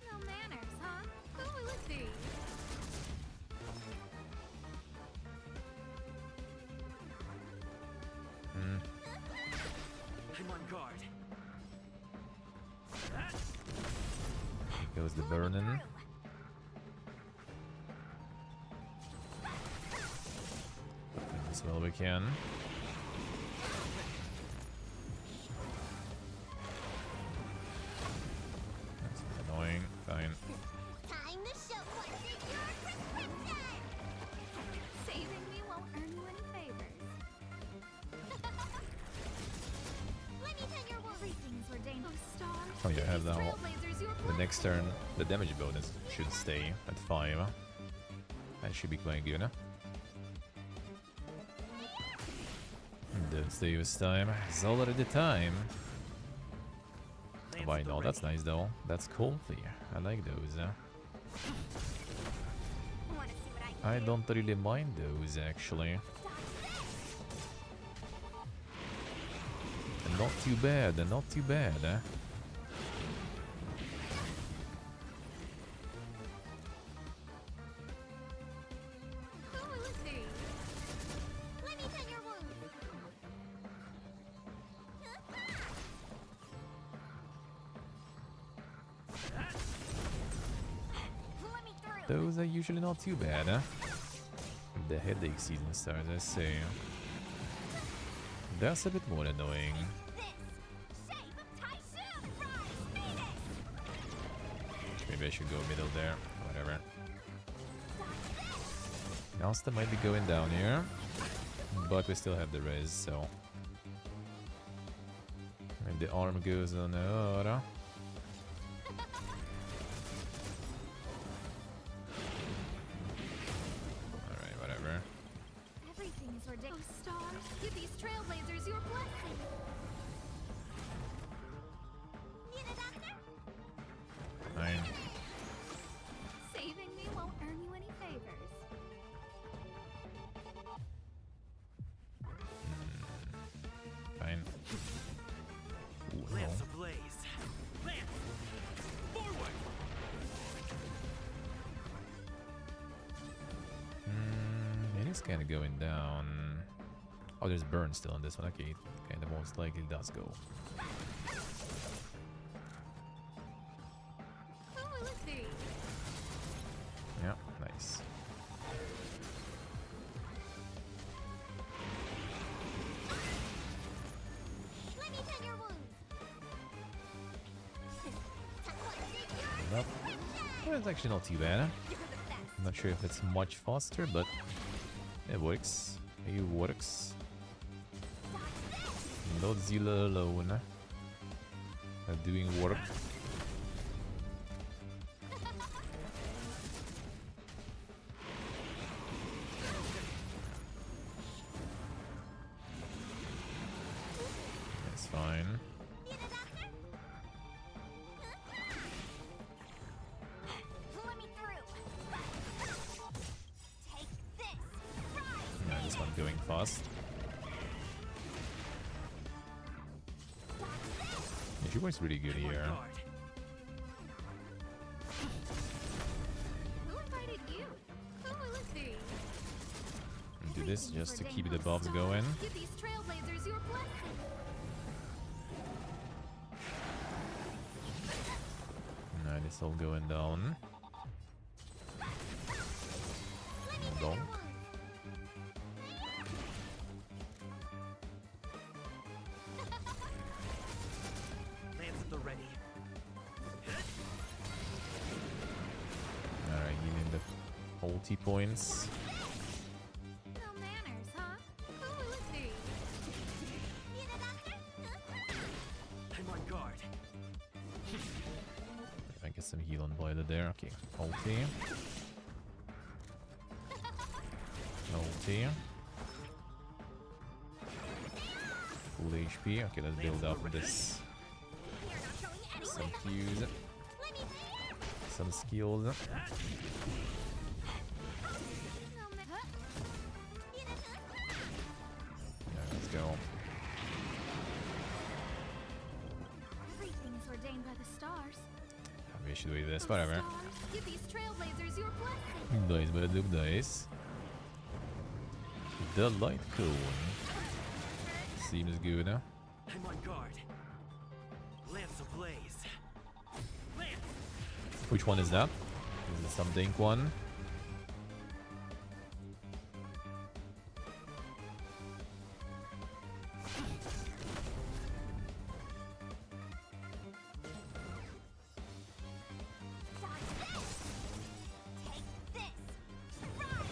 No manners, huh? Who would be? I'm on guard. Here goes the burning. As well we can. That's annoying. Fine. Time to show what's in your prescription! Saving me won't earn you any favors. Let me tell your world. Things were dangerous. Stars. Oh yeah, I have now. Trailblazers, your The next turn, the damage bonus should stay at 5. That should be quite good. Don't stay this time. It's already time. Why no? That's nice though. That's coffee. I like those. Wanna see what I can I don't really mind those actually. Not too bad. Not too bad. Who will it be? Let me tell your wounds. let me through. Those are usually not too bad. The headache season starts, I say. That's a bit more annoying. This shape of Taishu. Rise, Phoenix. Maybe I should go middle there. Whatever. Asta might be going down here. But we still have the res, so... And the arm goes on the aura. Alright, whatever. Everything is ridiculous. Stars, give these trailblazers your blessing. Need a doctor? Fine. Saving me won't earn you any favors. Fine. Ooh, Lamps no. ablaze. Lamps! Forward! It is kind of going down. Oh, there's burn still on this one. Okay, kind of most likely does go. Who will it be? Yeah, nice. Let me tell your wounds. Well, it's actually not too bad. I'm not sure if it's much faster, but it works. It works. Not Zilla alone. Doing work. That's fine. Need a doctor? Let me through. Take this. Rise. Yeah, this one going fast. Yeah, she works really good I'm on here. guard. Who invited you? Who will it be? this just to keep the buffs going. Give these trailblazers your blessing. Alright, it's all going down. Donk. Lance at the ready. Alright, giving the ulti points. No manners, huh? Who will it be? I'm on guard. If I get some heal on Boiler there. Okay, ulti. Ulti. Full HP. Okay, let's build up this. Some fuse. Some skills. Yeah, let's go. Everything is ordained by the stars. Maybe I should do this, whatever. Stars, give these trailblazers your blessing. Nice, but look nice. The light cone. Seems good, huh? I'm on guard. Lance ablaze. Lance. Which one is that? Is it some dink one?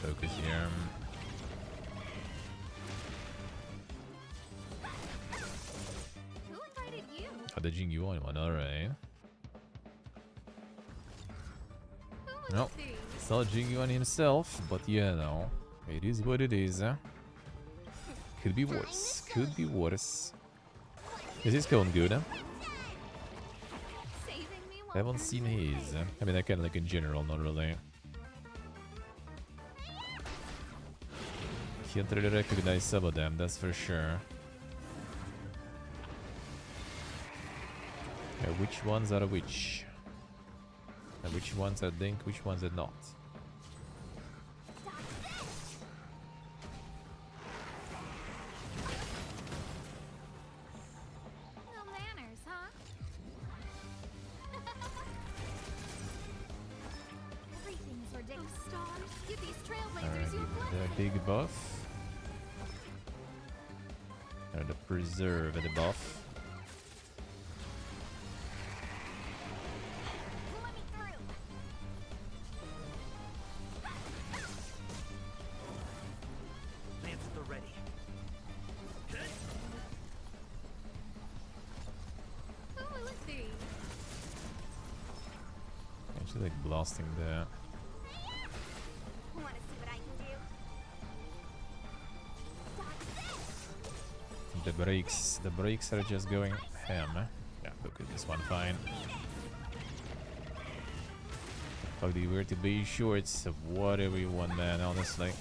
Focus here. Who invited you? Oh, the Jingyu one, alright. Who will No, it be? it's not Jingyu himself, but yeah, no. It is what it is, huh? Could be worse. Could be worse. Is his cone good, huh? Saving me I haven't seen his. I mean, I kind of like in general, not really. Can't really recognize some of them, that's for sure. Yeah, which ones are which? And which ones are Dink, which ones are not? No manners, huh? Everything is ordained. Stars, give these trailblazers Alright, your give blessing. the big buff. Or the preserve the buff. Let me through. Lance at the ready. Who will it be? Actually, like blasting the. Want to see what I can do? The brakes are just going ham. Yeah, look at this one, fine. Fuck the wear to be shorts of whatever you want, man, honestly.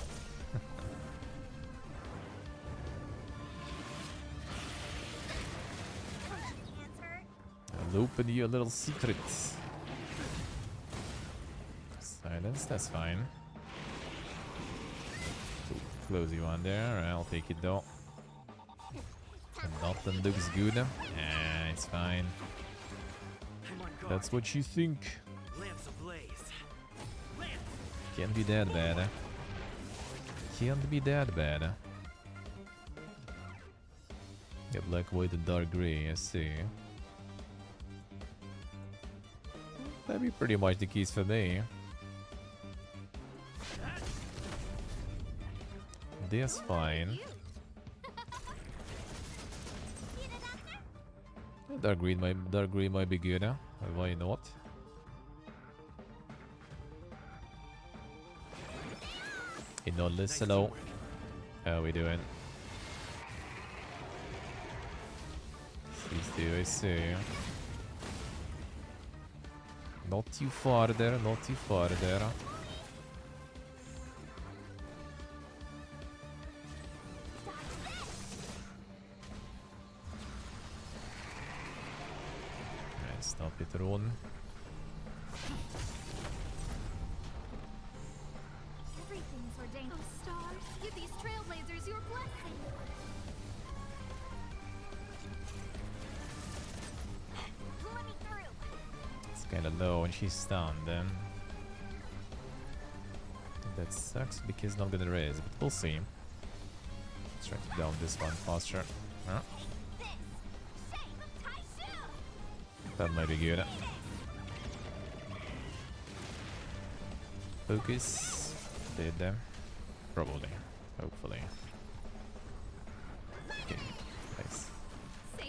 I'll open you a little secret. Silence, that's fine. Close you on there, I'll take it though. Nothing looks good. It's fine. I'm on guard. That's what you think. Lance ablaze. Lance. Can't be that bad. Can't be that bad. Yeah, black, white, and dark gray, I see. That'd be pretty much the keys for me. That's fine. Dark green might be good, huh? Why not? In all this, hello. How we doing? Please do, I see. Not too far there, not too far there. Stop it, Ron. Everything is ordained. Oh, stars, give these trailblazers your blessing. Let me through. It's kind of low and she's stunned. That sucks because not gonna raise, but we'll see. Let's try to down this one faster. Huh? That might be good. Focus. Did them? Probably. Hopefully. Okay. Nice.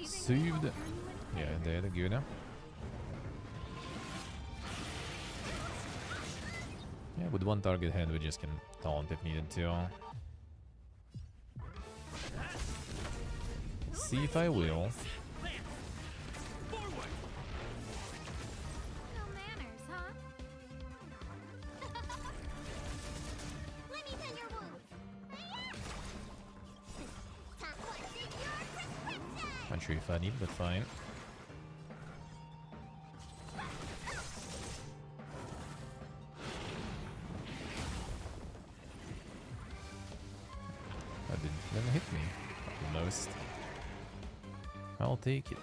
Saved. Yeah, they're good. Yeah, with one target hand we just can taunt if needed to. See if I will. No manners, huh? Let me tend your wounds. What's in your prescription? Not sure if I need, but fine. That didn't even hit me. Almost. I'll take it.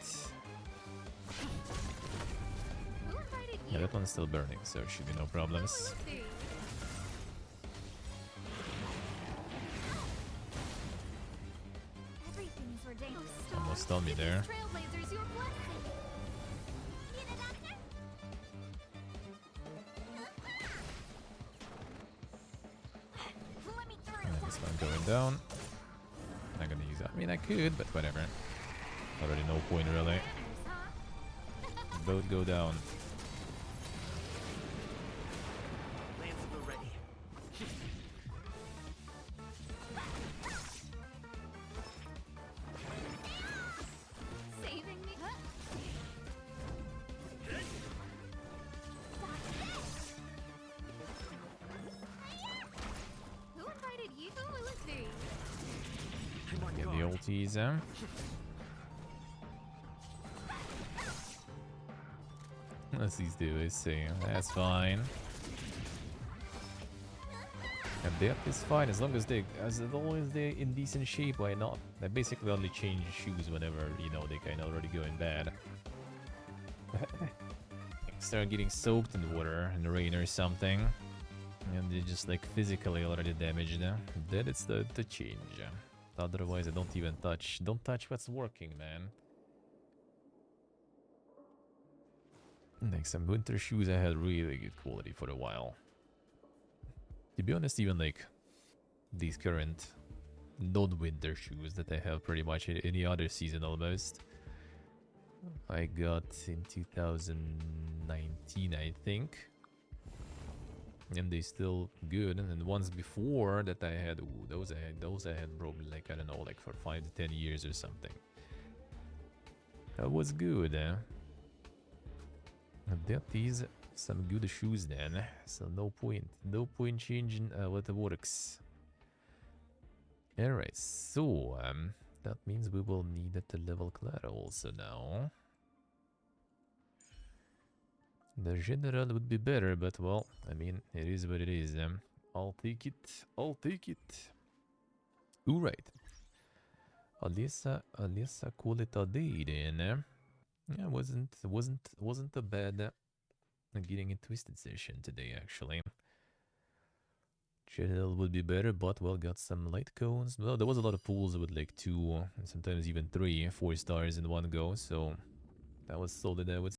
Who invited Yeah, you? that one's still burning, so should be no problems. Everything's ordained. Oh, stars, Almost on me give there. these trailblazers your blessing. Need a doctor? Let me through. And this one going down. Not gonna use that. I mean, I could, but whatever. Already no point really. Manners, huh? Both go down. Lance at the ready. Saving me. Who invited you? Who will it be? I'm on Get the guard. ulties, Let's these do is see. That's fine. And depth is fine as long as they're in decent shape. Why not? They basically only change shoes whenever you know they kind of already going bad. Start getting soaked in water in the rain or something, and they just like physically already damaged. Then it's the change. Otherwise, I don't even touch. Don't touch what's working, man. Like some winter shoes, I had really good quality for a while. To be honest, even like these current non-winter shoes that I have pretty much in any other season almost, I got in 2019, I think. And they still good. And then the ones before that I had, ooh, those I had probably like, I don't know, like for 5 to 10 years or something. That was good, eh? That is some good shoes then, so no point changing what works. Alright, so that means we will need it to level Clara also now. The general would be better, but well, I mean, it is what it is. I'll take it. Alright. Alessa call it a day then. Yeah, wasn't a bad getting a twisted session today actually. General would be better, but well, got some light cones. Well, there was a lot of pools with like 2 and sometimes even 3, 4 stars in one go, so that was solid, I would say.